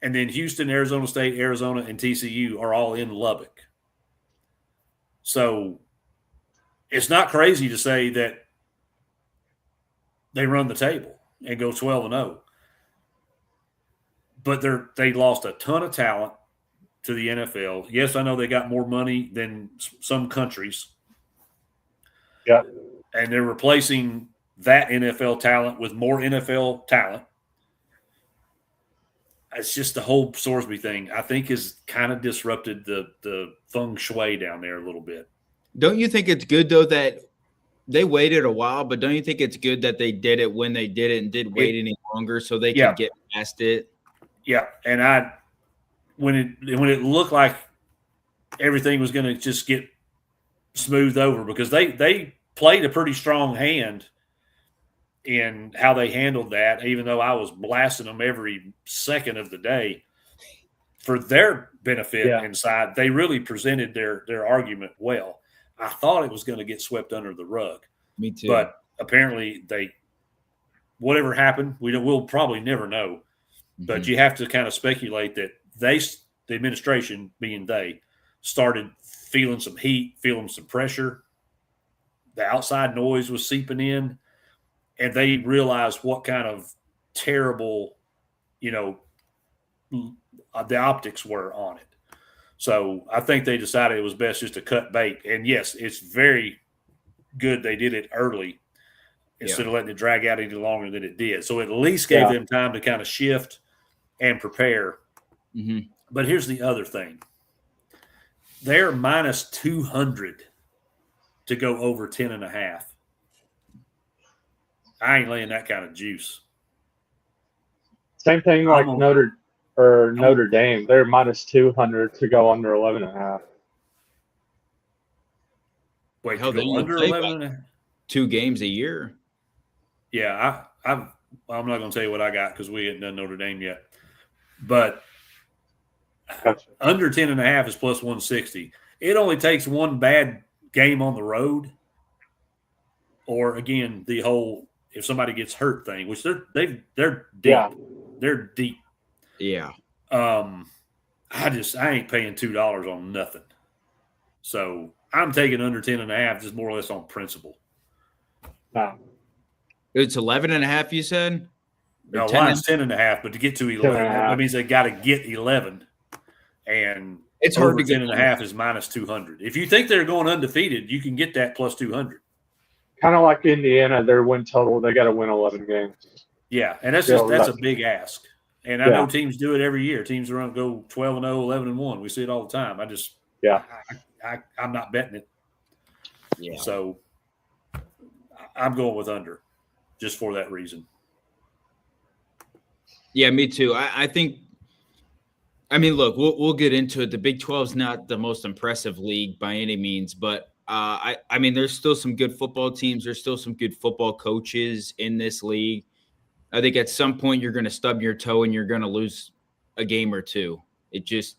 And then Houston, Arizona State, Arizona, and TCU are all in Lubbock. So it's not crazy to say that they run the table and go 12-0. But they lost a ton of talent to the NFL. Yes, I know they got more money than some countries. Yeah. And they're replacing that NFL talent with more NFL talent. It's just the whole Sorsby thing, I think, has kind of disrupted the feng shui down there a little bit. Don't you think it's good, though, that they waited a while, but don't you think it's good that they did it when they did it and didn't wait any longer so they can get past it? Yeah, and when it looked like everything was going to just get smoothed over because they played a pretty strong hand in how they handled that, even though I was blasting them every second of the day for their benefit inside. They really presented their argument well. I thought it was going to get swept under the rug. Me too. But apparently whatever happened, we'll probably never know. But you have to kind of speculate that the administration, being they, started feeling some heat, feeling some pressure. The outside noise was seeping in, and they realized what kind of terrible, the optics were on it. So I think they decided it was best just to cut bait. And, yes, it's very good they did it early instead of letting it drag out any longer than it did. So it at least gave them time to kind of shift and prepare. Mm-hmm. But here's the other thing. They're minus 200 to go over 10.5. I ain't laying that kind of juice. Same thing like Notre Dame. They're minus 200 to go under 11.5. Wait, Hell, to go under 11.5? 2 games a year. Yeah, I'm not going to tell you what I got because we haven't done Notre Dame yet. But Gotcha. under 10.5 is plus 160. It only takes one bad game on the road, or again, the whole if somebody gets hurt thing, which they're deep. Yeah. They're deep. Yeah. I ain't paying $2 on nothing. So I'm taking under 10.5 just more or less on principle. No. It's 11.5, you said? No, 10 line's 10.5, but to get to 11, that means they got to get 11. And it's hard to get 10.5 is minus 200. If you think they're going undefeated, you can get that plus 200. Kind of like Indiana, their win total, they got to win 11 games. Yeah, and that's a big ask. And I know teams do it every year. Teams go 12-0, 11-1. We see it all the time. I'm not betting it. Yeah. So I'm going with under just for that reason. Yeah, me too. I think – I mean, look, we'll get into it. The Big 12 is not the most impressive league by any means, but I mean, there's still some good football teams. There's still some good football coaches in this league. I think at some point you're going to stub your toe and you're going to lose a game or two. It just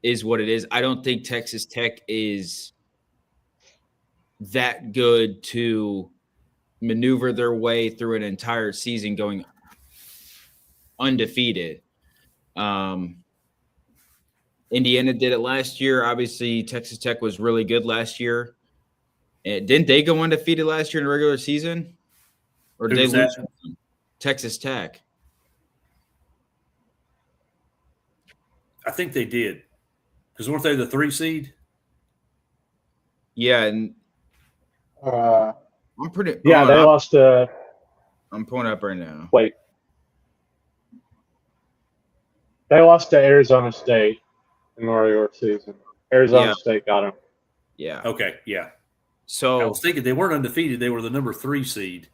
is what it is. I don't think Texas Tech is that good to maneuver their way through an entire season going undefeated. Indiana did it last year. Obviously, Texas Tech was really good last year. Didn't they go undefeated last year in the regular season? Or did they lose? Texas Tech. I think they did. Because weren't they the 3 seed? Yeah, and I'm pretty. Yeah, they lost to. I'm pulling up right now. Wait. They lost to Arizona State in the regular season. Arizona State got them. Yeah. Okay. Yeah. So I was thinking they weren't undefeated. They were the number 3 seed.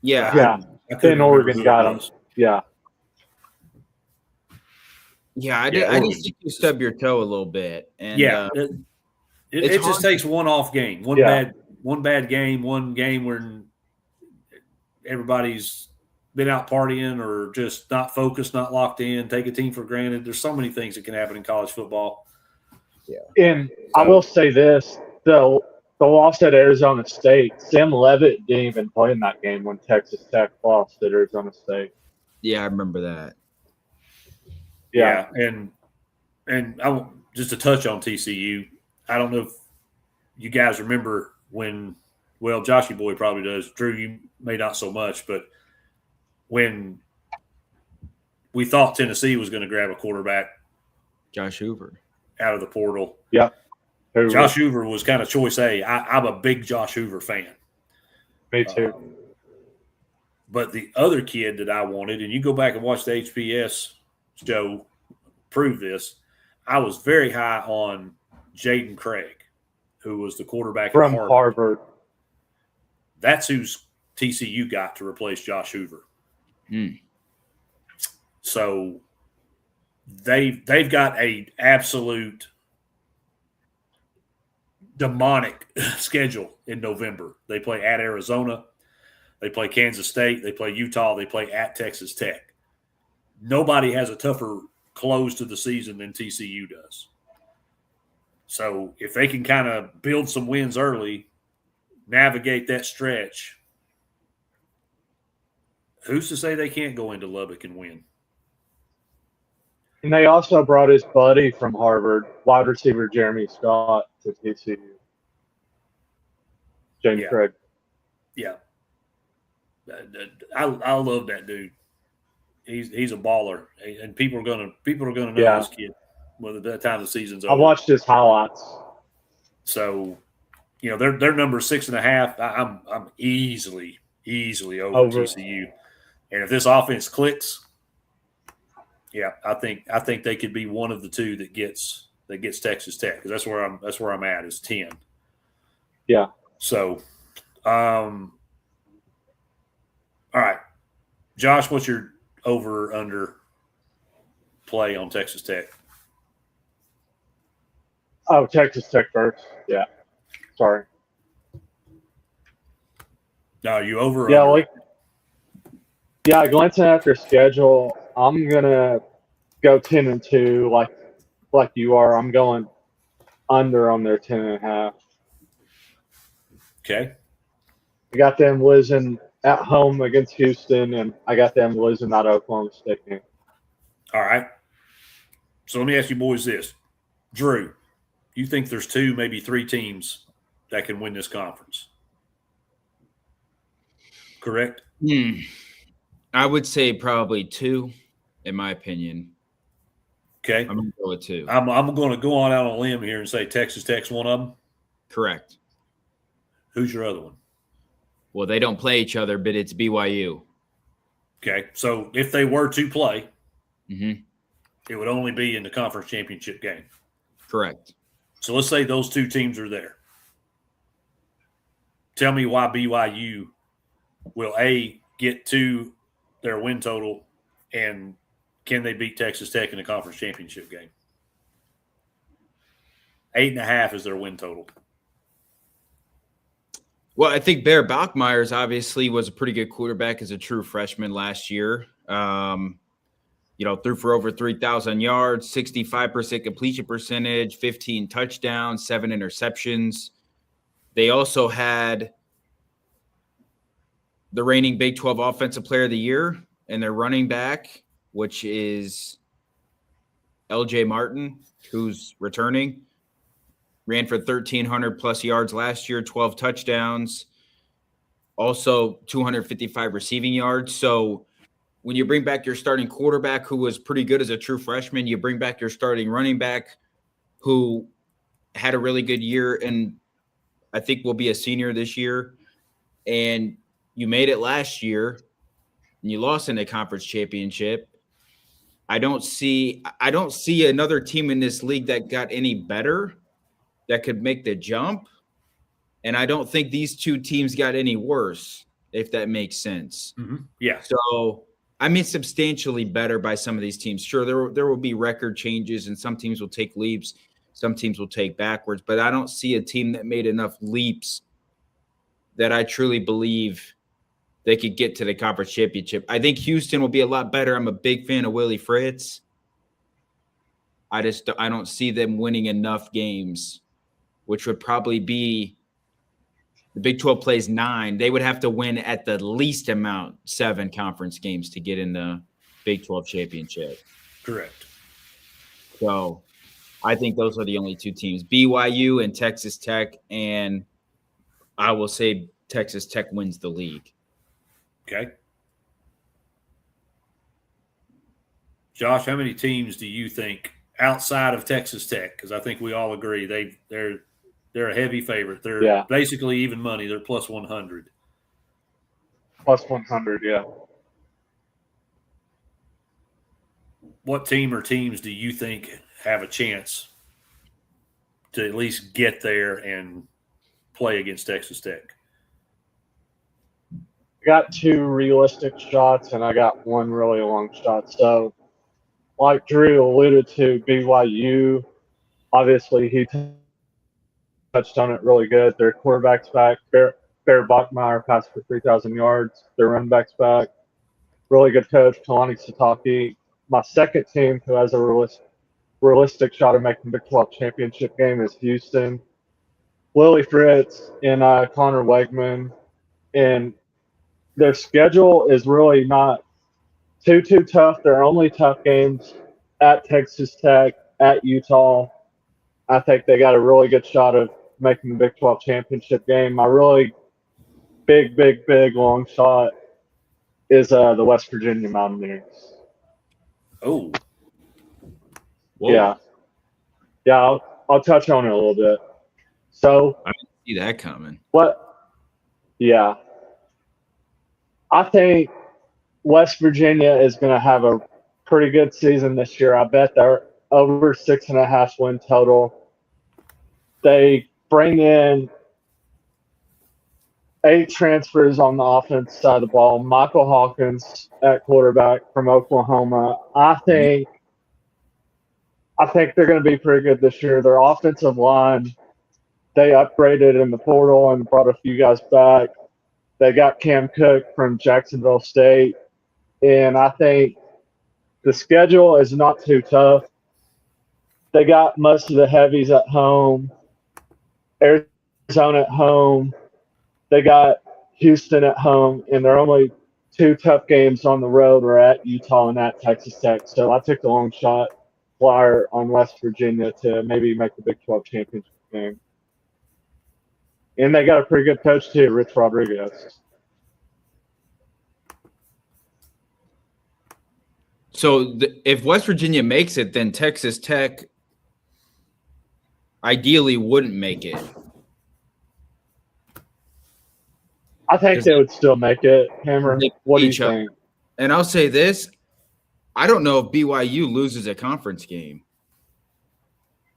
Yeah. Yeah. Then Oregon got them. Yeah. Yeah, I just think you stub your toe a little bit. And it just takes one off game, one bad game, one game where everybody's been out partying or just not focused, not locked in, take a team for granted. There's so many things that can happen in college football. Yeah. And I will say this, the loss at Arizona State, Sam Levitt didn't even play in that game when Texas Tech lost at Arizona State. Yeah, I remember that. Yeah. And I just to touch on TCU, I don't know if you guys remember when, well, Joshy Boy probably does. Drew, you may not so much, but when we thought Tennessee was going to grab a quarterback, Josh Hoover, out of the portal. Yeah. Josh Hoover was kind of choice A. I'm a big Josh Hoover fan. Me too. But the other kid that I wanted, and you go back and watch the HPS show, prove this, I was very high on Jaden Craig, who was the quarterback from at Harvard. That's who's TCU got to replace Josh Hoover. So they've got a absolute demonic schedule in November. They play at Arizona, they play Kansas State, they play Utah, they play at Texas Tech. Nobody has a tougher close to the season than TCU does. So if they can kind of build some wins early, navigate that stretch, who's to say they can't go into Lubbock and win? And they also brought his buddy from Harvard, wide receiver Jeremy Scott, to TCU. James Craig. Yeah. I love that dude. He's a baller, and people are gonna know this kid by the time the season's over. I watched his highlights. So, their number 6.5. I'm easily over TCU, and if this offense clicks, I think they could be one of the two that gets Texas Tech, because that's where I'm at is 10. Yeah. So, all right, Josh, what's your over under play on Texas Tech? Oh, Texas Tech first. Yeah. Sorry. No, you over or Yeah, under? glancing at their schedule, I'm gonna go 10-2, like you are. I'm going under on their 10.5. Okay. I got them losing at home against Houston, and I got them losing that Oklahoma State game. All right. So let me ask you boys this. Drew, you think there's 2, maybe 3 teams that can win this conference? Correct? I would say probably 2, in my opinion. Okay. I'm going to go with 2. I'm going to go on out on a limb here and say Texas Tech's one of them. Correct. Who's your other one? Well, they don't play each other, but it's BYU. Okay. So if they were to play, Mm-hmm. it would only be in the conference championship game. Correct. So let's say those 2 teams are there. Tell me why BYU will, A, get to their win total, and can they beat Texas Tech in the conference championship game? 8.5 is their win total. Well, I think Bear Bachmeyers obviously was a pretty good quarterback as a true freshman last year. Threw for over 3,000 yards, 65% completion percentage, 15 touchdowns, 7 interceptions. They also had the reigning Big 12 Offensive Player of the Year and their running back, which is LJ Martin, who's returning. Ran for 1,300 plus yards last year, 12 touchdowns, also 255 receiving yards. So when you bring back your starting quarterback, who was pretty good as a true freshman, you bring back your starting running back, who had a really good year and I think will be a senior this year, and you made it last year and you lost in the conference championship. I don't see another team in this league that got any better that could make the jump. And I don't think these 2 teams got any worse, if that makes sense. Mm-hmm. Yeah. So, I mean, substantially better by some of these teams. Sure, there will be record changes, and some teams will take leaps, some teams will take backwards. But I don't see a team that made enough leaps that I truly believe they could get to the conference championship. I think Houston will be a lot better. I'm a big fan of Willie Fritz. I don't see them winning enough games, which would probably be the Big 12 plays 9. They would have to win at the least amount 7 conference games to get in the Big 12 championship. Correct. So I think those are the only 2 teams, BYU and Texas Tech, and I will say Texas Tech wins the league. Okay. Josh, how many teams do you think outside of Texas Tech? Because I think we all agree they're a heavy favorite. They're basically even money. They're plus 100. Plus 100, yeah. What team or teams do you think have a chance to at least get there and play against Texas Tech? I got 2 realistic shots, and I got 1 really long shot. So, like Drew alluded to, BYU, obviously he touched on it really good. Their quarterback's back. Bear Bachmeyer passed for 3,000 yards. Their running back's back. Really good coach, Kalani Sitake. My second team who has a realistic shot of making the Big 12 championship game is Houston. Willie Fritz and Connor Wegman. And their schedule is really not too tough. Their only tough games at Texas Tech, at Utah. I think they got a really good shot of making the Big 12 championship game. My really big long shot is the West Virginia Mountaineers. Oh. Whoa. Yeah. I'll touch on it a little bit. So I didn't see that coming. Yeah. I think West Virginia is going to have a pretty good season this year. I bet they're over 6.5 win total. They bring in 8 transfers on the offense side of the ball. Michael Hawkins at quarterback from Oklahoma. I think they're going to be pretty good this year. Their offensive line, they upgraded in the portal and brought a few guys back. They got Cam Cook from Jacksonville State. And I think the schedule is not too tough. They got most of the heavies at home. Arizona at home. They got Houston at home. And their only 2 tough games on the road are at Utah and at Texas Tech. So I took the long shot flyer on West Virginia to maybe make the Big 12 championship game. And they got a pretty good coach too, Rich Rodriguez. So if West Virginia makes it, then Texas Tech ideally wouldn't make it. I think they would still make it. Hammer, what do you think? And I'll say this. I don't know if BYU loses a conference game.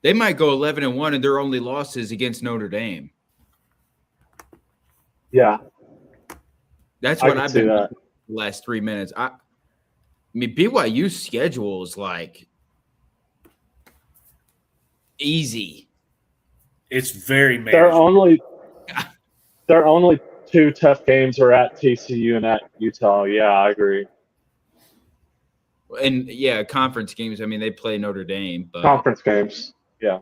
They might go 11-1 and their only loss is against Notre Dame. Yeah. That's what I've been the last 3 minutes. I mean, BYU's schedule is like easy. It's very manageable. Their only 2 tough games are at TCU and at Utah. Yeah, I agree. And yeah, conference games. I mean, they play Notre Dame, but conference games. Yeah.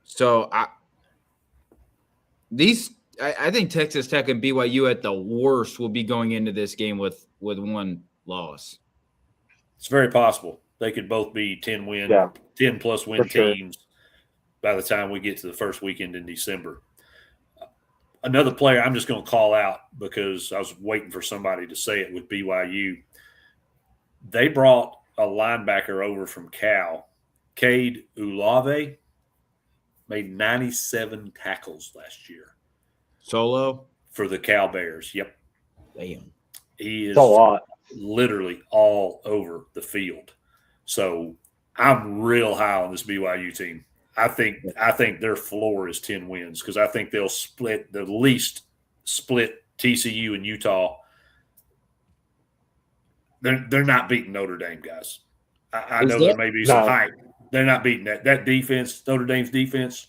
So I think Texas Tech and BYU at the worst will be going into this game with 1 loss. It's very possible. They could both be 10 plus win teams by the time we get to the first weekend in December. Another player I'm just going to call out because I was waiting for somebody to say it with BYU. They brought a linebacker over from Cal, Cade Ulave, made 97 tackles last year. Solo? For the Cal Bears. Yep. Damn. He is a lot. Literally all over the field. So I'm real high on this BYU team. I think their floor is 10 wins because I think they'll split TCU and Utah. They're not beating Notre Dame, guys. I know there may be some hype. They're not beating that defense. Notre Dame's defense,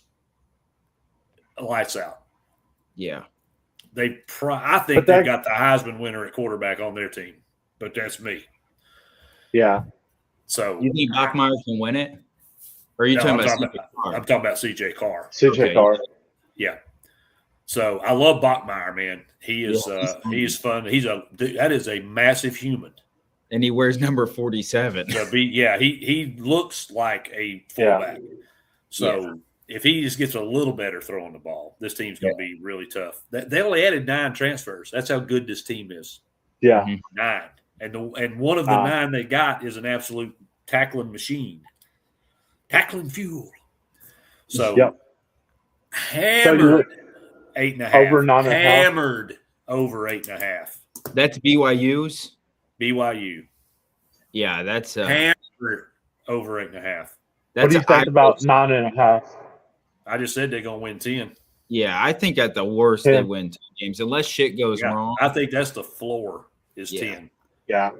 lights out. Yeah, I think they've got the Heisman winner at quarterback on their team, but that's me. Yeah. So you think Bachmeier can win it? Or are you talking about CJ Carr? I'm talking about CJ Carr. CJ Carr. Yeah. So I love Bachmeier, man. He is he's fun. That is a massive human. And he wears number 47. He looks like a fullback. Yeah. So if he just gets a little better throwing the ball, this team's going to be really tough. They only added 9 transfers. That's how good this team is. Yeah. 9. And one of the 9 they got is an absolute tackling machine. Tackling fuel. So hammered 8.5. Over 9.5. Hammered over 8.5. That's BYU's? BYU. Yeah, that's hammered over 8.5. What do you think about 9.5? I just said they're gonna win 10. Yeah, I think at the worst they win 10 games unless shit goes wrong. I think that's the floor is 10. Yeah.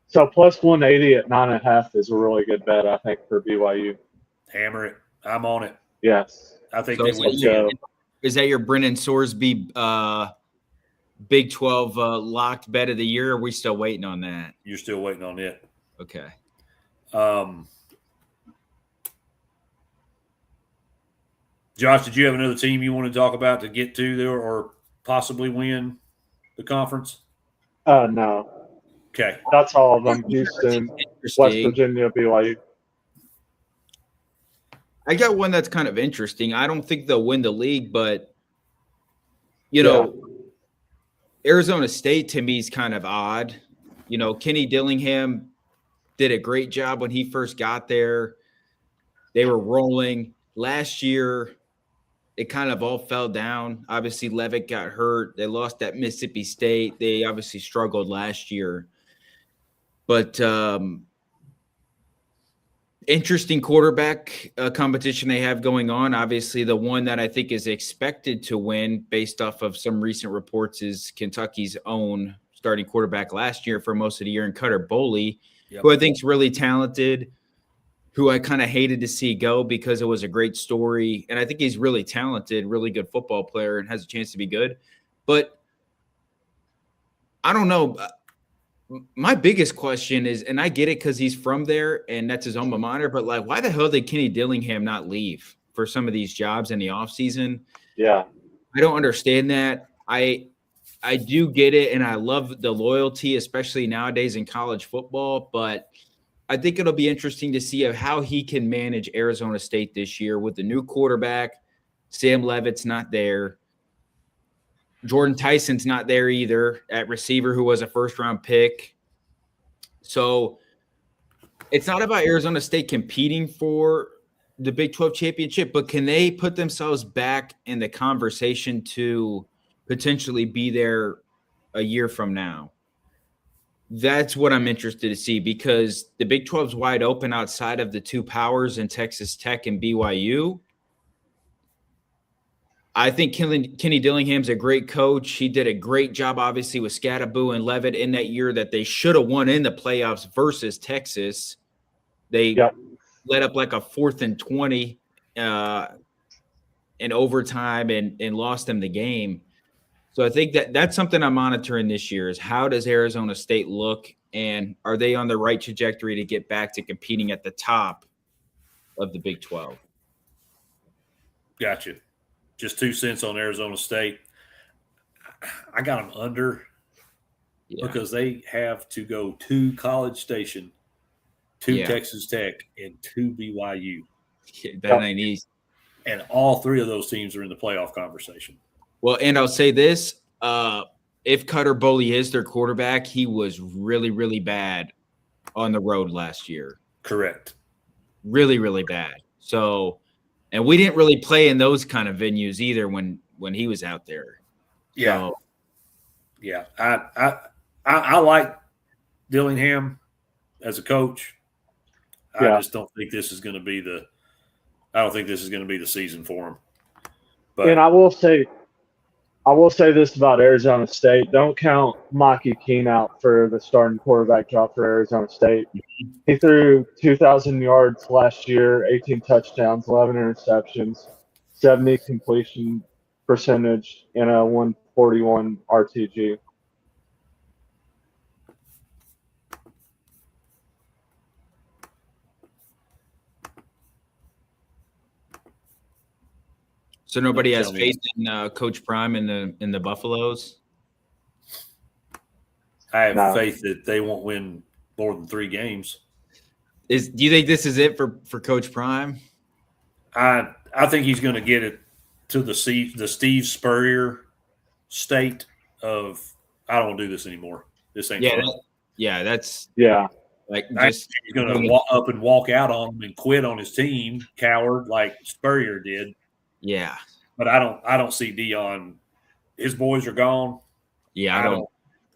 So plus 180 at 9.5 is a really good bet, I think, for BYU. Hammer it. I'm on it. Yes. I think they win 10. Is that your Brennan Sorsby Big 12 locked bet of the year? Or are we still waiting on that? You're still waiting on it. Okay. Josh, did you have another team you want to talk about to get to there or possibly win the conference? No. Okay. That's all of them. Houston, West Virginia, BYU. I got one that's kind of interesting. I don't think they'll win the league, but, you know, Arizona State to me is kind of odd. You know, Kenny Dillingham did a great job when he first got there. They were rolling. Last year, it kind of all fell down. Obviously, Levitt got hurt. They lost at Mississippi State. They obviously struggled last year. But interesting quarterback competition they have going on. Obviously, the one that I think is expected to win based off of some recent reports is Kentucky's own starting quarterback last year for most of the year in Cutter Boley, who I think is really talented. who I kind of hated to see go because it was a great story. And I think he's really talented, really good football player and has a chance to be good. But I don't know. My biggest question is, and I get it because he's from there and that's his alma mater, but like, why the hell did Kenny Dillingham not leave for some of these jobs in the offseason? Yeah. I don't understand that. I do get it, and I love the loyalty, especially nowadays in college football, but I think it'll be interesting to see how he can manage Arizona State this year with the new quarterback. Sam Levitt's not there. Jordan Tyson's not there either at receiver, who was a first-round pick. So it's not about Arizona State competing for the Big 12 championship, but can they put themselves back in the conversation to potentially be there a year from now? That's what I'm interested to see, because the Big 12 is wide open outside of the two powers in Texas Tech and BYU. I think Kenny Dillingham's a great coach. He did a great job, obviously, with Scadaboo and Levitt in that year that they should have won in the playoffs versus Texas. They let up like a 4th and 20 in overtime and lost them the game. So I think that's something I'm monitoring this year is how does Arizona State look, and are they on the right trajectory to get back to competing at the top of the Big 12? Gotcha. Just 2 cents on Arizona State. I got them under because they have to go to College Station, to Texas Tech, and to BYU. That ain't easy. And all 3 of those teams are in the playoff conversation. Well, and I'll say this, if Cutter Boley is their quarterback, he was really, really bad on the road last year. Correct. Really, really bad. So, and we didn't really play in those kind of venues either when he was out there. Yeah. So, yeah. I like Dillingham as a coach. I just don't think this is going to be the season for him. But, and I will say this about Arizona State. Don't count Maki Keene out for the starting quarterback job for Arizona State. He threw 2,000 yards last year, 18 touchdowns, 11 interceptions, 70 completion percentage, and a 141 RTG. So nobody has faith in Coach Prime in the Buffaloes? I have faith that they won't win more than 3 games. Do you think this is it for Coach Prime? I think he's going to get it to the Steve Spurrier state of, I don't want to do this anymore. This ain't fun. Like, just he's going to walk up and walk out on him and quit on his team, coward, like Spurrier did. Yeah. But I don't see Dion. His boys are gone. Yeah,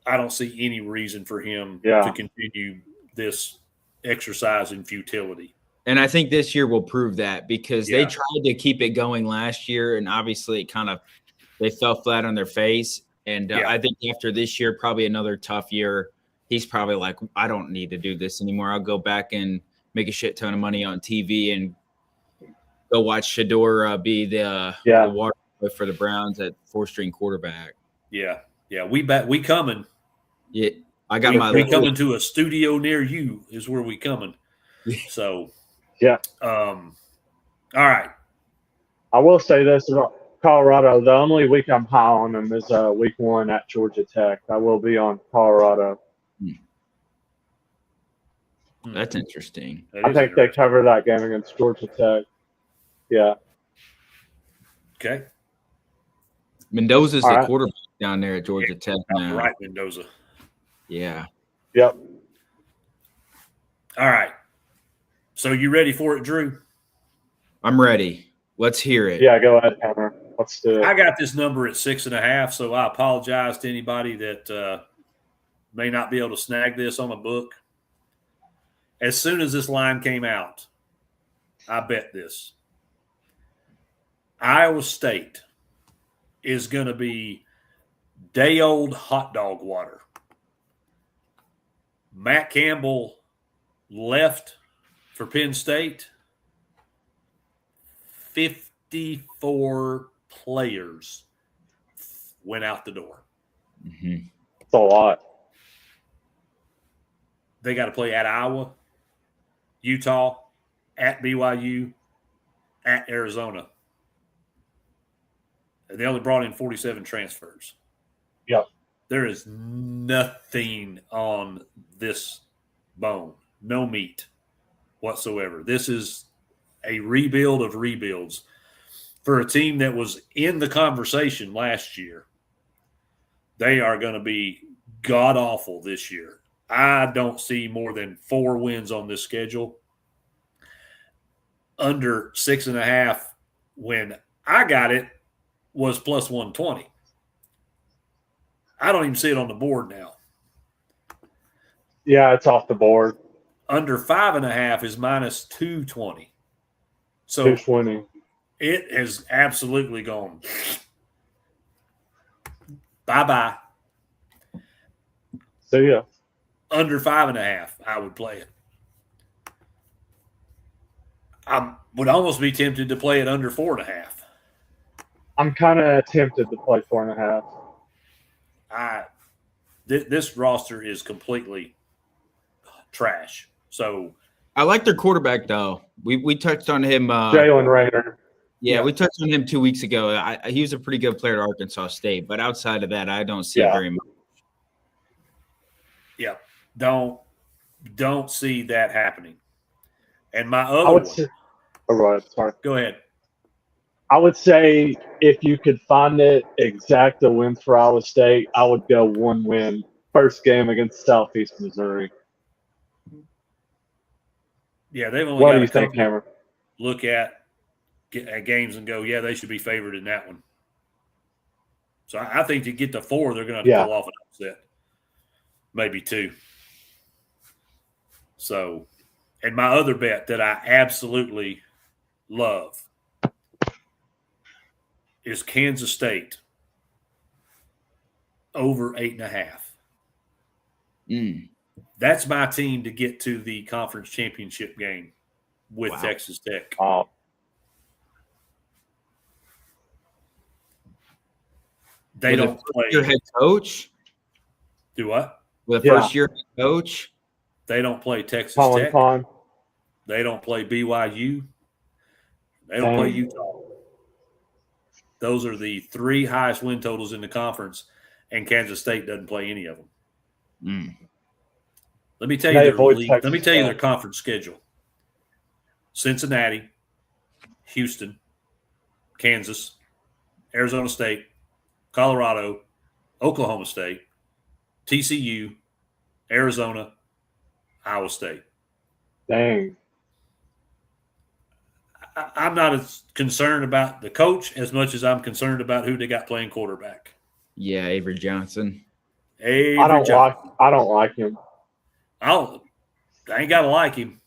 I don't see any reason for him to continue this exercise in futility. And I think this year will prove that, because they tried to keep it going last year, and obviously they fell flat on their face. And I think after this year, probably another tough year, he's probably like, I don't need to do this anymore. I'll go back and make a shit ton of money on TV and go watch Shador be the water boy for the Browns at 4-string quarterback. Yeah. Yeah. We coming. Yeah. We coming to a studio near you is where we coming. So, all right. I will say this about Colorado. The only week I'm high on them is week 1 at Georgia Tech. I will be on Colorado. That's interesting. I think they cover that game against Georgia Tech. Yeah. Okay. Mendoza's the quarterback down there at Georgia Tech now. Right, Mendoza. Yeah. Yep. All right. So you ready for it, Drew? I'm ready. Let's hear it. Yeah, go ahead, Hammer. Let's do it. I got this number at 6.5, so I apologize to anybody that may not be able to snag this on a book. As soon as this line came out, I bet this. Iowa State is going to be day-old hot dog water. Matt Campbell left for Penn State, 54 players went out the door. Mm-hmm. It's a lot. They got to play at Iowa, Utah, at BYU, at Arizona. They only brought in 47 transfers. Yep. There is nothing on this bone, no meat whatsoever. This is a rebuild of rebuilds for a team that was in the conversation last year. They are going to be god-awful this year. I don't see more than 4 wins on this schedule. Under 6.5 when I got it was plus 120. I don't even see it on the board now. Yeah, it's off the board. Under 5.5 is minus 220. So 220. it has absolutely gone bye-bye. So yeah. Under 5.5, I would play it. I would almost be tempted to play it under 4.5. I'm kind of tempted to play 4.5. This roster is completely trash. So I like their quarterback though. We touched on him. Jalen Raynor. Yeah, we touched on him 2 weeks ago. He was a pretty good player at Arkansas State, but outside of that, I don't see it very much. Yeah, don't see that happening. And my I other would one, say, oh, go ahead, sorry. go ahead. I would say if you could find it exact the wins for Iowa State, I would go 1 win. First game against Southeast Missouri. Yeah, they've only What got do a you think, couple Hammer? look at games and go, yeah, they should be favored in that one. So I think to get to 4, they're going to have to pull off an upset, maybe 2. So, and my other bet that I absolutely love is Kansas State over 8.5. That's my team to get to the conference championship game with Texas Tech. Oh, They don't play. Your head coach? Do what? With a first-year head coach? They don't play Texas Colin Tech. Pond. They don't play BYU. They don't play Utah. Those are the 3 highest win totals in the conference, and Kansas State doesn't play any of them. Let me tell you their conference schedule. Cincinnati, Houston, Kansas, Arizona State, Colorado, Oklahoma State, TCU, Arizona, Iowa State. Dang. I'm not as concerned about the coach as much as I'm concerned about who they got playing quarterback. Yeah, Avery Johnson. I don't like him. I ain't gotta like him.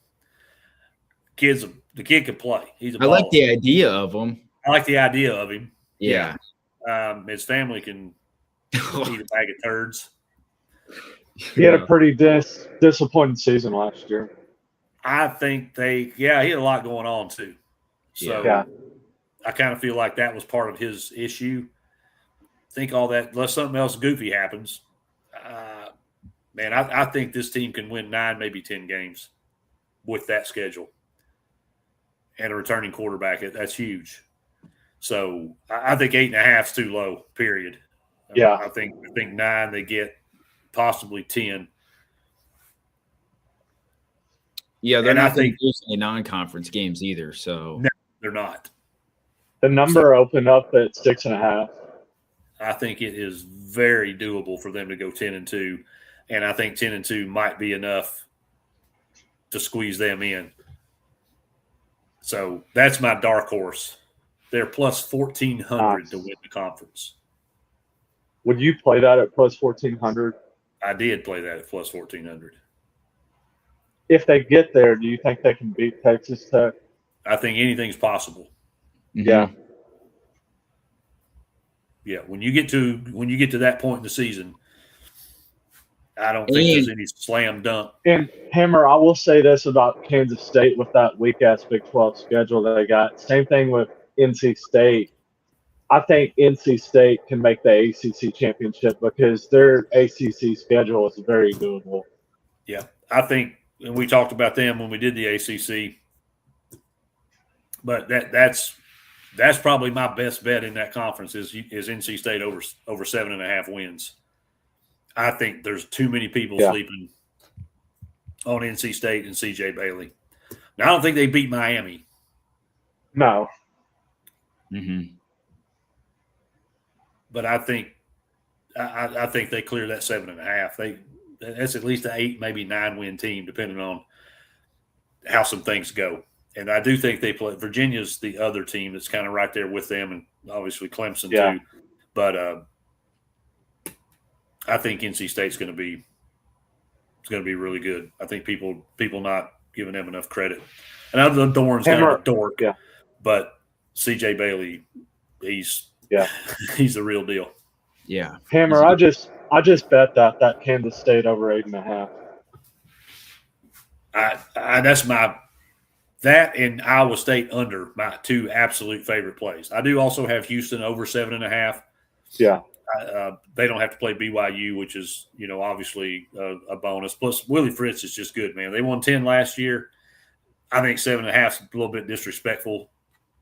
The kid can play. He's a baller. I like the idea of him. I like the idea of him. Yeah. His family can eat a bag of turds. He had a pretty disappointing season last year. I think he had a lot going on too. So I kind of feel like that was part of his issue. Think all that, unless something else goofy happens. Man, I think this team can win 9, maybe 10 games with that schedule. And a returning quarterback, that's huge. So I think 8.5 is too low, period. Yeah. I think 9, they get possibly 10. Yeah, they're not losing any non-conference games either. So no, they're not. The number opened up at 6.5. I think it is very doable for them to go 10-2, and I think 10-2 might be enough to squeeze them in. So that's my dark horse. They're plus 1,400 to win the conference. Would you play that at plus 1,400? I did play that at plus 1,400. If they get there, do you think they can beat Texas Tech? I think anything's possible. Yeah. Yeah, when you get to that point in the season, I don't think there's any slam dunk. And Hammer, I will say this about Kansas State with that weak ass Big 12 schedule that they got. Same thing with NC State. I think NC State can make the ACC championship because their ACC schedule is very doable. Yeah, I think, and we talked about them when we did the ACC. But that's probably my best bet in that conference is NC State over 7.5 wins. I think there's too many people sleeping on NC State and CJ Bailey. Now, I don't think they beat Miami. No. Mm-hmm. But I think they clear that 7.5. That's at least an 8, maybe 9-win team, depending on how some things go. And I do think they play. Virginia's the other team that's kind of right there with them, and obviously Clemson too. But I think NC State's going to be really good. I think people not giving them enough credit. And I know Dorn's kind of a dork, but CJ Bailey, he's the real deal. Yeah, Hammer, I just bet that Kansas State over 8.5. That's that and Iowa State under my 2 absolute favorite plays. I do also have Houston over 7.5. Yeah. They don't have to play BYU, which is, obviously a bonus. Plus, Willie Fritz is just good, man. They won 10 last year. I think 7.5 is a little bit disrespectful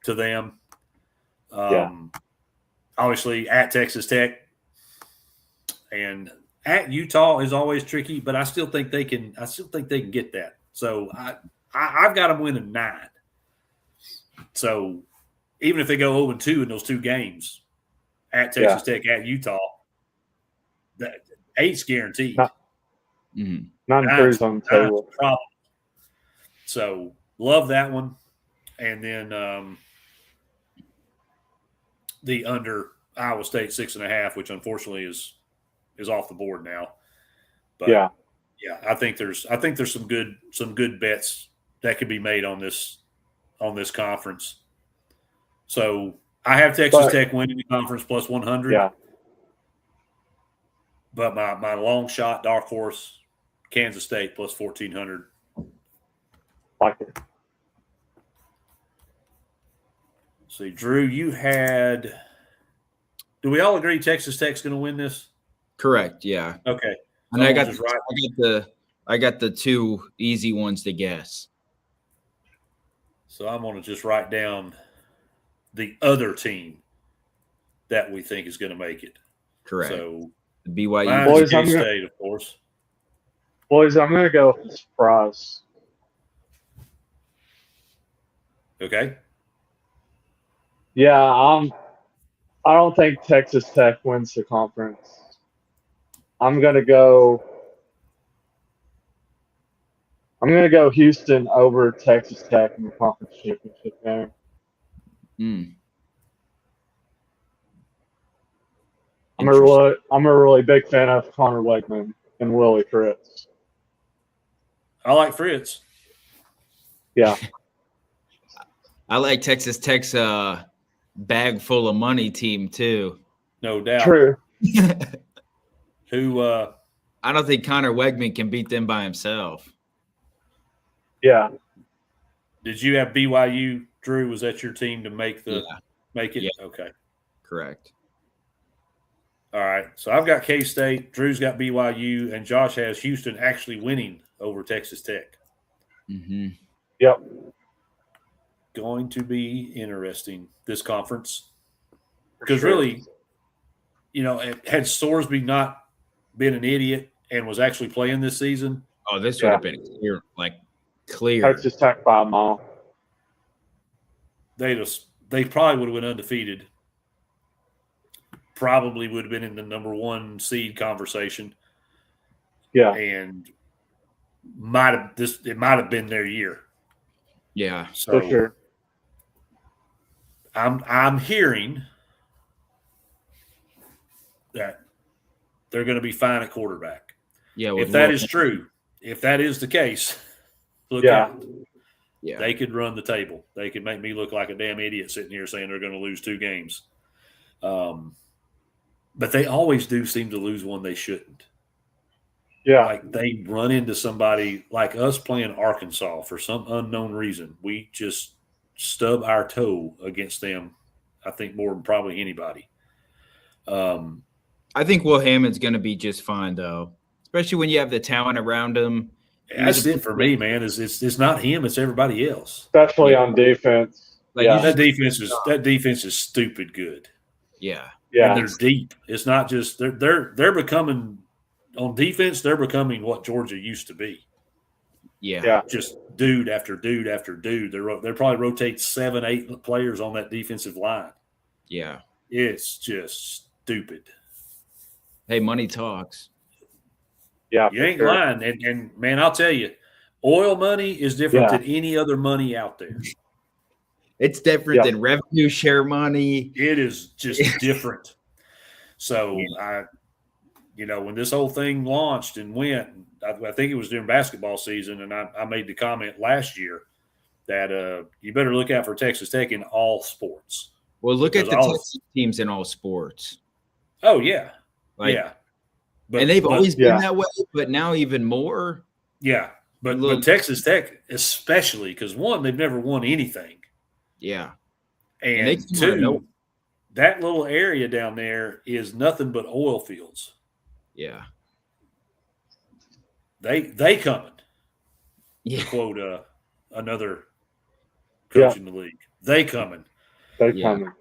to them. Obviously, at Texas Tech and at Utah is always tricky, but I still think they can get that. So I've got them winning 9. So even if they go 0-2 in those 2 games, at Texas Tech, at Utah, that 8's guaranteed. 9-3's on the table. So love that one. And then the under Iowa State 6.5, which unfortunately is off the board now. But I think there's some good bets that could be made on this conference. So I have Texas Tech winning the conference plus 100. Yeah. But my long shot dark horse, Kansas State plus 1,400. Like it. See, Drew, you had. Do we all agree Texas Tech's going to win this? Correct. Yeah. Okay. And I got the 2 easy ones to guess. So I'm going to just write down the other team that we think is going to make it. Correct. So the BYU. Boys, State, of course. Boys, I'm going to go with the surprise. Okay. Yeah, I don't think Texas Tech wins the conference. I'm going to go Houston over Texas Tech in the conference championship game. I'm a really big fan of Connor Wegman and Willie Fritz. I like Fritz. Yeah. I like Texas Tech's bag full of money team too. No doubt. True. Who I don't think Connor Wegman can beat them by himself. Yeah. Did you have BYU, Drew? Was that your team to make it? Yeah. Okay. Correct. All right. So I've got K-State, Drew's got BYU, and Josh has Houston actually winning over Texas Tech. Mm-hmm. Yep. Going to be interesting, this conference. Because really, had Sorsby not been an idiot and was actually playing this season. Oh, this would have been clear. Texas Tech by a mile. They probably would have been undefeated. Probably would have been in the number 1 seed conversation. Yeah. And it might have been their year. Yeah. So for sure. I'm hearing that they're going to be fine at quarterback. Yeah. If that is true, if that is the case, look out. Yeah. They could run the table. They could make me look like a damn idiot sitting here saying they're going to lose 2 games. But they always do seem to lose one they shouldn't. Yeah. Like they run into somebody like us playing Arkansas for some unknown reason. We just stub our toe against them, I think, more than probably anybody. I think Will Hammond's going to be just fine, though, especially when you have the talent around him. That's it for me, man. It's not him, it's everybody else. Especially on defense. Like, yeah. That defense is stupid good. Yeah. Yeah. And they're deep. It's not just they're becoming on defense, they're becoming what Georgia used to be. Yeah. Just dude after dude after dude. They probably rotate 7, 8 players on that defensive line. Yeah. It's just stupid. Hey, money talks. Yeah. You ain't lying. And man, I'll tell you, oil money is different than any other money out there. It's different than revenue share money. It is just different. So when this whole thing launched and went, I think it was during basketball season, and I made the comment last year that you better look out for Texas Tech in all sports. Well, look at the Texas teams in all sports. Oh, yeah. And they've always been that way, but now even more. Yeah. But Texas Tech especially, because one, they've never won anything. Yeah. And two, that little area down there is nothing but oil fields. Yeah. They coming. Yeah. To quote another coach in the league. They coming. Coming.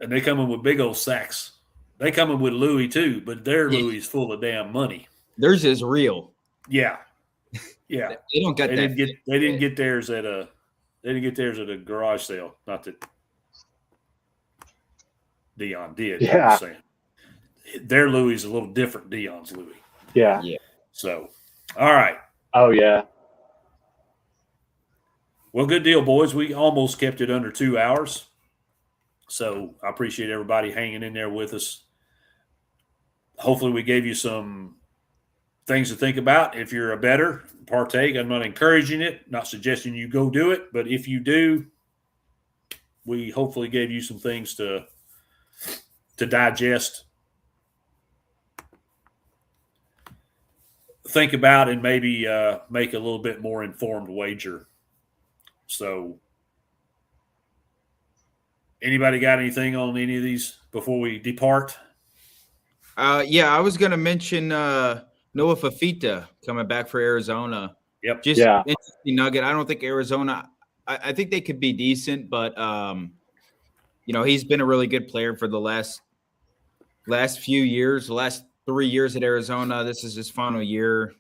And they coming with big old sacks. They coming with Louis too, but their Louis is full of damn money. Theirs is real. Yeah. Yeah. They don't get They didn't get theirs at a garage sale. Not that Dion did. Yeah. I'm saying. Their Louis is a little different Dion's Louis. Yeah. Yeah. So, all right. Oh, yeah. Well, good deal, boys. We almost kept it under 2 hours. So I appreciate everybody hanging in there with us. Hopefully we gave you some things to think about. If you're a bettor, partake. I'm not encouraging it, not suggesting you go do it. But if you do, we hopefully gave you some things to digest, think about, and maybe make a little bit more informed wager. So anybody got anything on any of these before we depart? I was going to mention Noah Fafita coming back for Arizona. Yep. Just interesting nugget. I don't think Arizona – I think they could be decent, but, he's been a really good player for the last few years, the last 3 years at Arizona. This is his final year.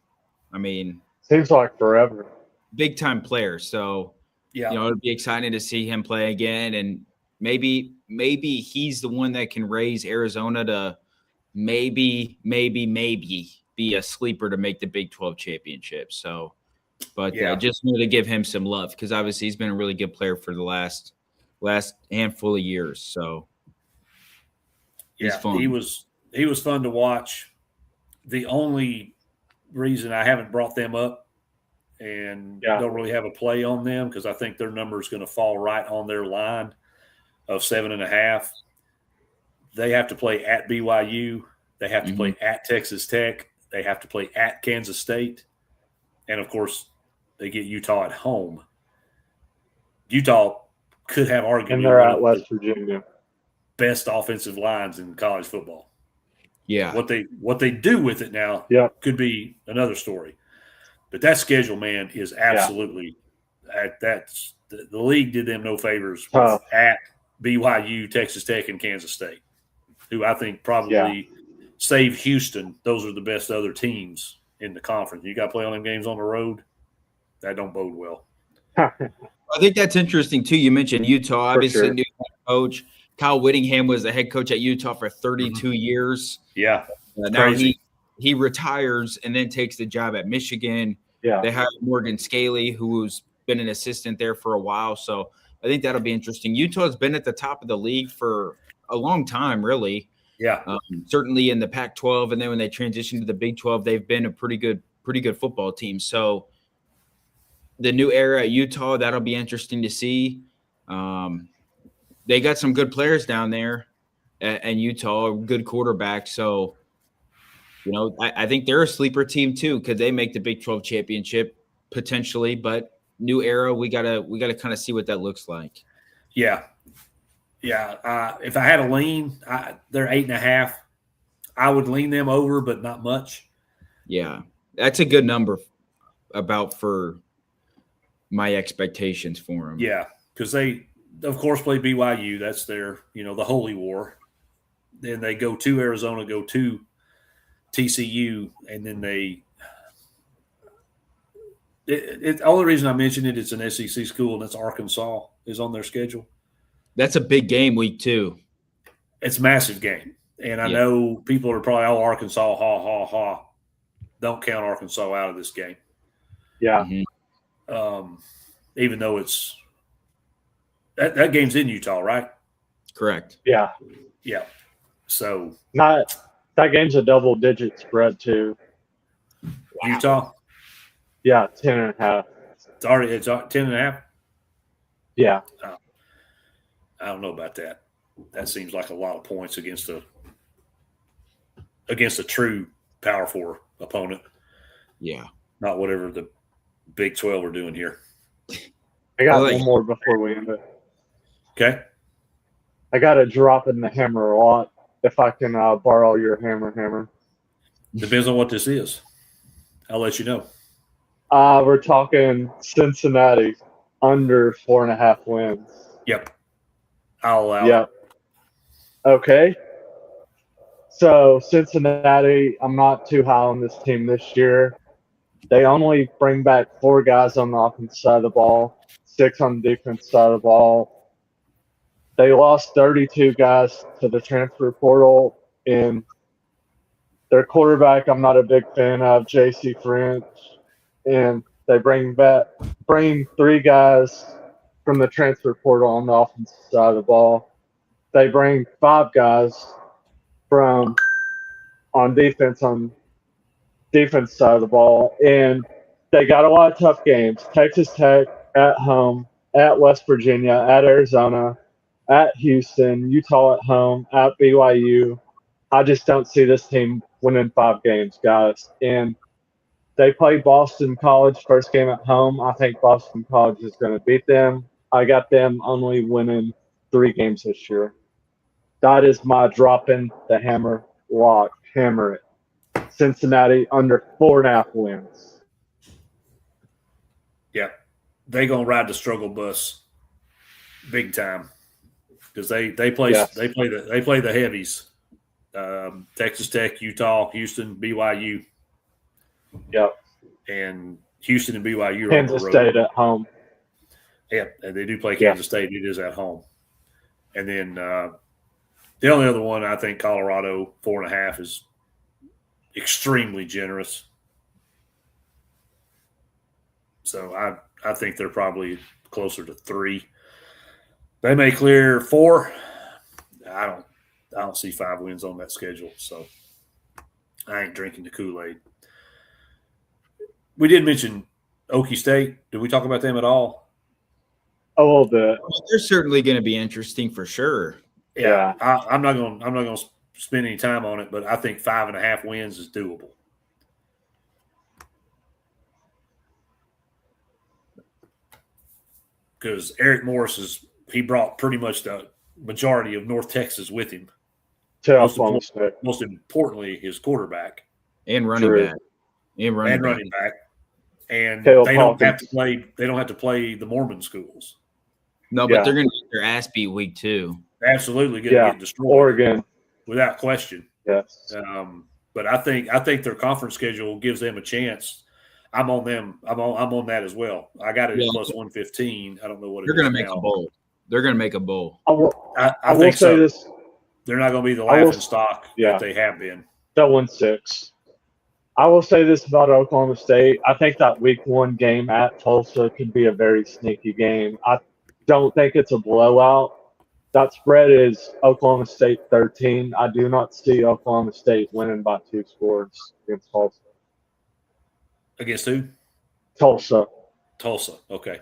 I mean – seems like forever. Big-time player. So, it'd be exciting to see him play again, and maybe he's the one that can raise Arizona to maybe be a sleeper to make the Big 12 championship. So, but just wanted to give him some love because obviously he's been a really good player for the last handful of years. So, he's fun. He was fun to watch. The only reason I haven't brought them up and don't really have a play on them because I think their number is going to fall right on their line of 7.5. They have to play at BYU. They have to play at Texas Tech. They have to play at Kansas State. And, of course, they get Utah at home. Utah could have arguably and they're at West Virginia. Best offensive lines in college football. Yeah. What they do with it now could be another story. But that schedule, man, is absolutely that's the league did them no favors with at BYU, Texas Tech, and Kansas State, who I think probably save Houston. Those are the best other teams in the conference. You got to play on them games on the road. That don't bode well. I think that's interesting too. You mentioned Utah, obviously new head coach. Kyle Whittingham was the head coach at Utah for 32 years. Yeah, now he retires and then takes the job at Michigan. Yeah, they hired Morgan Scaley, who's been an assistant there for a while. So I think that'll be interesting. Utah's been at the top of the league for a long time, really. Yeah, certainly in the Pac-12, and then when they transitioned to the Big 12, they've been a pretty good football team. So the new era at Utah, that'll be interesting to see. They got some good players down there, and Utah, good quarterback. So I think they're a sleeper team too. Could they make the Big 12 championship potentially? But new era, we gotta kind of see what that looks like. Yeah. If I had a lean, they're 8.5. I would lean them over, but not much. Yeah, that's a good number about for my expectations for them. Yeah, because they, of course, play BYU. That's their, the holy war. Then they go to Arizona, go to TCU, and then the only reason I mention it, it's an SEC school, and that's Arkansas is on their schedule. That's a big game week 2. It's a massive game. And I know people are probably, Arkansas, ha, ha, ha. Don't count Arkansas out of this game. Yeah. Mm-hmm. Even though it's that game's in Utah, right? Correct. Yeah. Yeah. So that game's a double-digit spread too. Utah? Yeah, 10.5. It's 10.5? Yeah. I don't know about that. That seems like a lot of points against a true Power 4 opponent. Yeah. Not whatever the Big 12 are doing here. I got one more before we end it. Okay. I got to drop in the hammer a lot if I can borrow your hammer. Depends on what this is. I'll let you know. We're talking Cincinnati under 4.5 wins. Yep. I'll allow Yep. Okay. So Cincinnati, I'm not too high on this team this year. They only bring back 4 guys on the offense side of the ball, 6 on the defense side of the ball. They lost 32 guys to the transfer portal, and their quarterback I'm not a big fan of, J.C. French. And they bring 3 guys from the transfer portal on the offensive side of the ball. They bring 5 guys on defense side of the ball, and they got a lot of tough games. Texas Tech at home, at West Virginia, at Arizona, at Houston, Utah at home, at BYU. I just don't see this team winning 5 games, guys. And they play Boston College first game at home. I think Boston College is going to beat them. I got them only winning 3 games this year. That is my drop in the hammer lock. Hammer it. Cincinnati under 4.5 wins. Yeah. They're going to ride the struggle bus big time because they play the heavies. Texas Tech, Utah, Houston, BYU. Yep. And Houston and BYU are Kansas on the road. State at home. Yeah, and they do play Kansas State. It is at home. And then the only other one, I think Colorado 4.5 is extremely generous. So I think they're probably closer to 3. They may clear 4. I don't see 5 wins on that schedule. So I ain't drinking the Kool-Aid. We did mention Okie State. Did we talk about them at all? A little bit. They're certainly going to be interesting for sure. Yeah. I'm not going to spend any time on it, but I think 5.5 wins is doable. Because Eric Morris he brought pretty much the majority of North Texas with him. Most importantly, his quarterback and running back. And running back. And Caleb they don't Hawkins. have to play the Mormon schools. No, but they're going to get their ass beat week 2. Absolutely going to get destroyed. Oregon. Without question. Yes. But I think their conference schedule gives them a chance. I'm on them. I'm on that as well. I got it at plus 115. I don't know what they're going to make a bowl. They're going to make a bowl. I think so. This. They're not going to be the laughing stock that they have been. They'll win 6. I will say this about Oklahoma State. I think that week 1 game at Tulsa could be a very sneaky game. I don't think it's a blowout. That spread is Oklahoma State 13. I do not see Oklahoma State winning by 2 scores against Tulsa. Against who? Tulsa. Okay.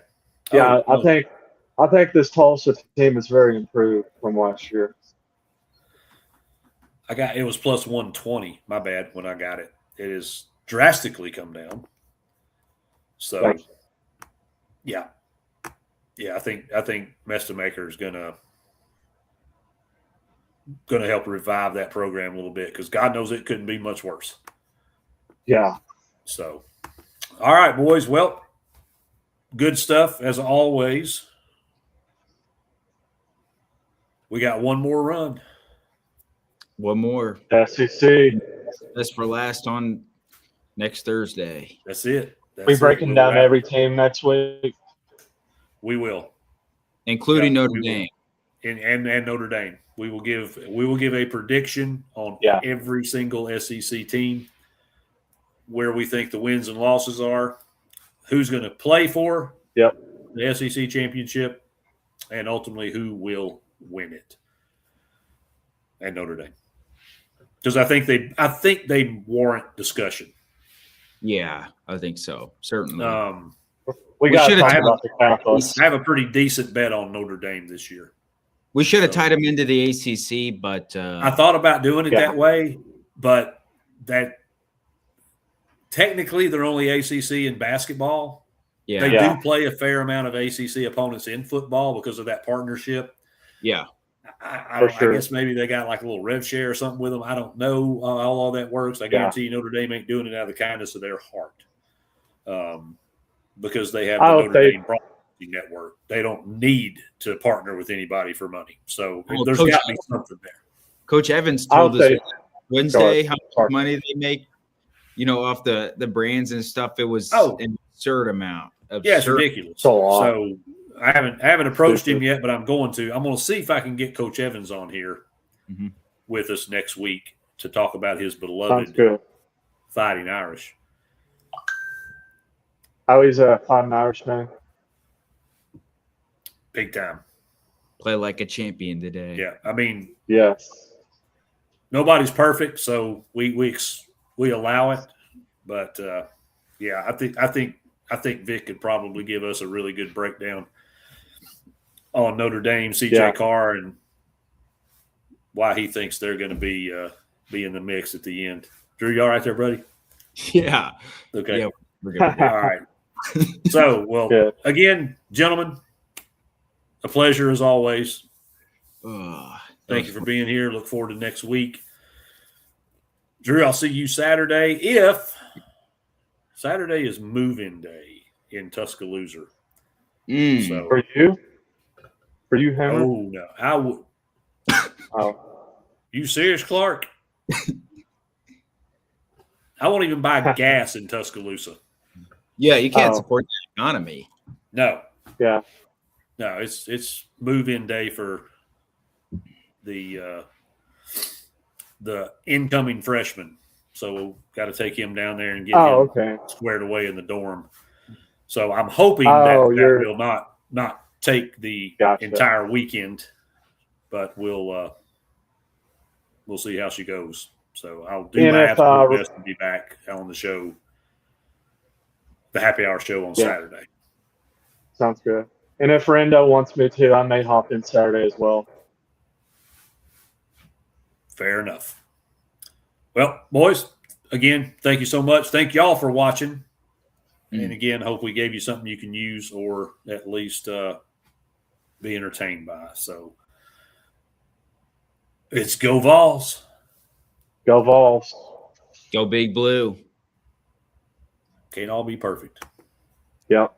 Yeah, I think this Tulsa team is very improved from last year. it was plus 120. My bad when I got it. It is drastically come down. So, yeah. I think Mestamaker is gonna help revive that program a little bit because God knows it couldn't be much worse. Yeah. So, all right, boys. Well, good stuff as always. We got one more run. One more. SEC. That's for last on next Thursday. That's it. We're breaking down every team next week. We will, including Notre Dame and Notre Dame. We will give a prediction on every single SEC team, where we think the wins and losses are, who's going to play for the SEC championship, and ultimately who will win it. And Notre Dame, because I think they warrant discussion. Yeah, I think so. Certainly. We got to talk about the calculus. I have a pretty decent bet on Notre Dame this year. We should have tied them into the ACC, but I thought about doing it that way, but that technically they're only ACC in basketball. Yeah, they do play a fair amount of ACC opponents in football because of that partnership. Yeah, I guess maybe they got like a little rev share or something with them. I don't know how all that works. I guarantee you Notre Dame ain't doing it out of the kindness of their heart. Because they have the Notre Dame Broadcasting Network. They don't need to partner with anybody for money. So there's got to be something there. Coach Evans told us Wednesday how much money they make, off the brands and stuff. It was an absurd amount. Yeah, it's ridiculous. So I haven't approached him yet, but I'm going to. I'm going to see if I can get Coach Evans on here with us next week to talk about his beloved Fighting Irish. Oh, he's a Fighting Irishman. Big time. Play like a champion today. Yeah, I mean, yes. Nobody's perfect, so we allow it. But I think Vic could probably give us a really good breakdown on Notre Dame, CJ Carr, and why he thinks they're going to be in the mix at the end. Drew, you all right there, buddy? Yeah. Okay. Yeah, we're good. All right. So, again, gentlemen, a pleasure as always. Thank you for being here. Look forward to next week. Drew, I'll see you Saturday. Saturday is move-in day in Tuscaloosa. So, for you, Hammer? Oh no, I would. You serious, Clark? I won't even buy gas in Tuscaloosa. Yeah, you can't support the economy. No. Yeah. No, it's move-in day for the incoming freshman. So we've got to take him down there and get him squared away in the dorm. So I'm hoping that will not take the entire weekend, but we'll see how she goes. So I'll do my absolute best to be back on the show, the happy hour show on Saturday. Sounds good. And if Rendo wants me to, I may hop in Saturday as well. Fair enough. Well, boys, again, thank you so much. Thank y'all for watching. And again, hope we gave you something you can use or at least be entertained by. So it's Go Vols. Go Vols. Go Big Blue. Can't all be perfect. Yep.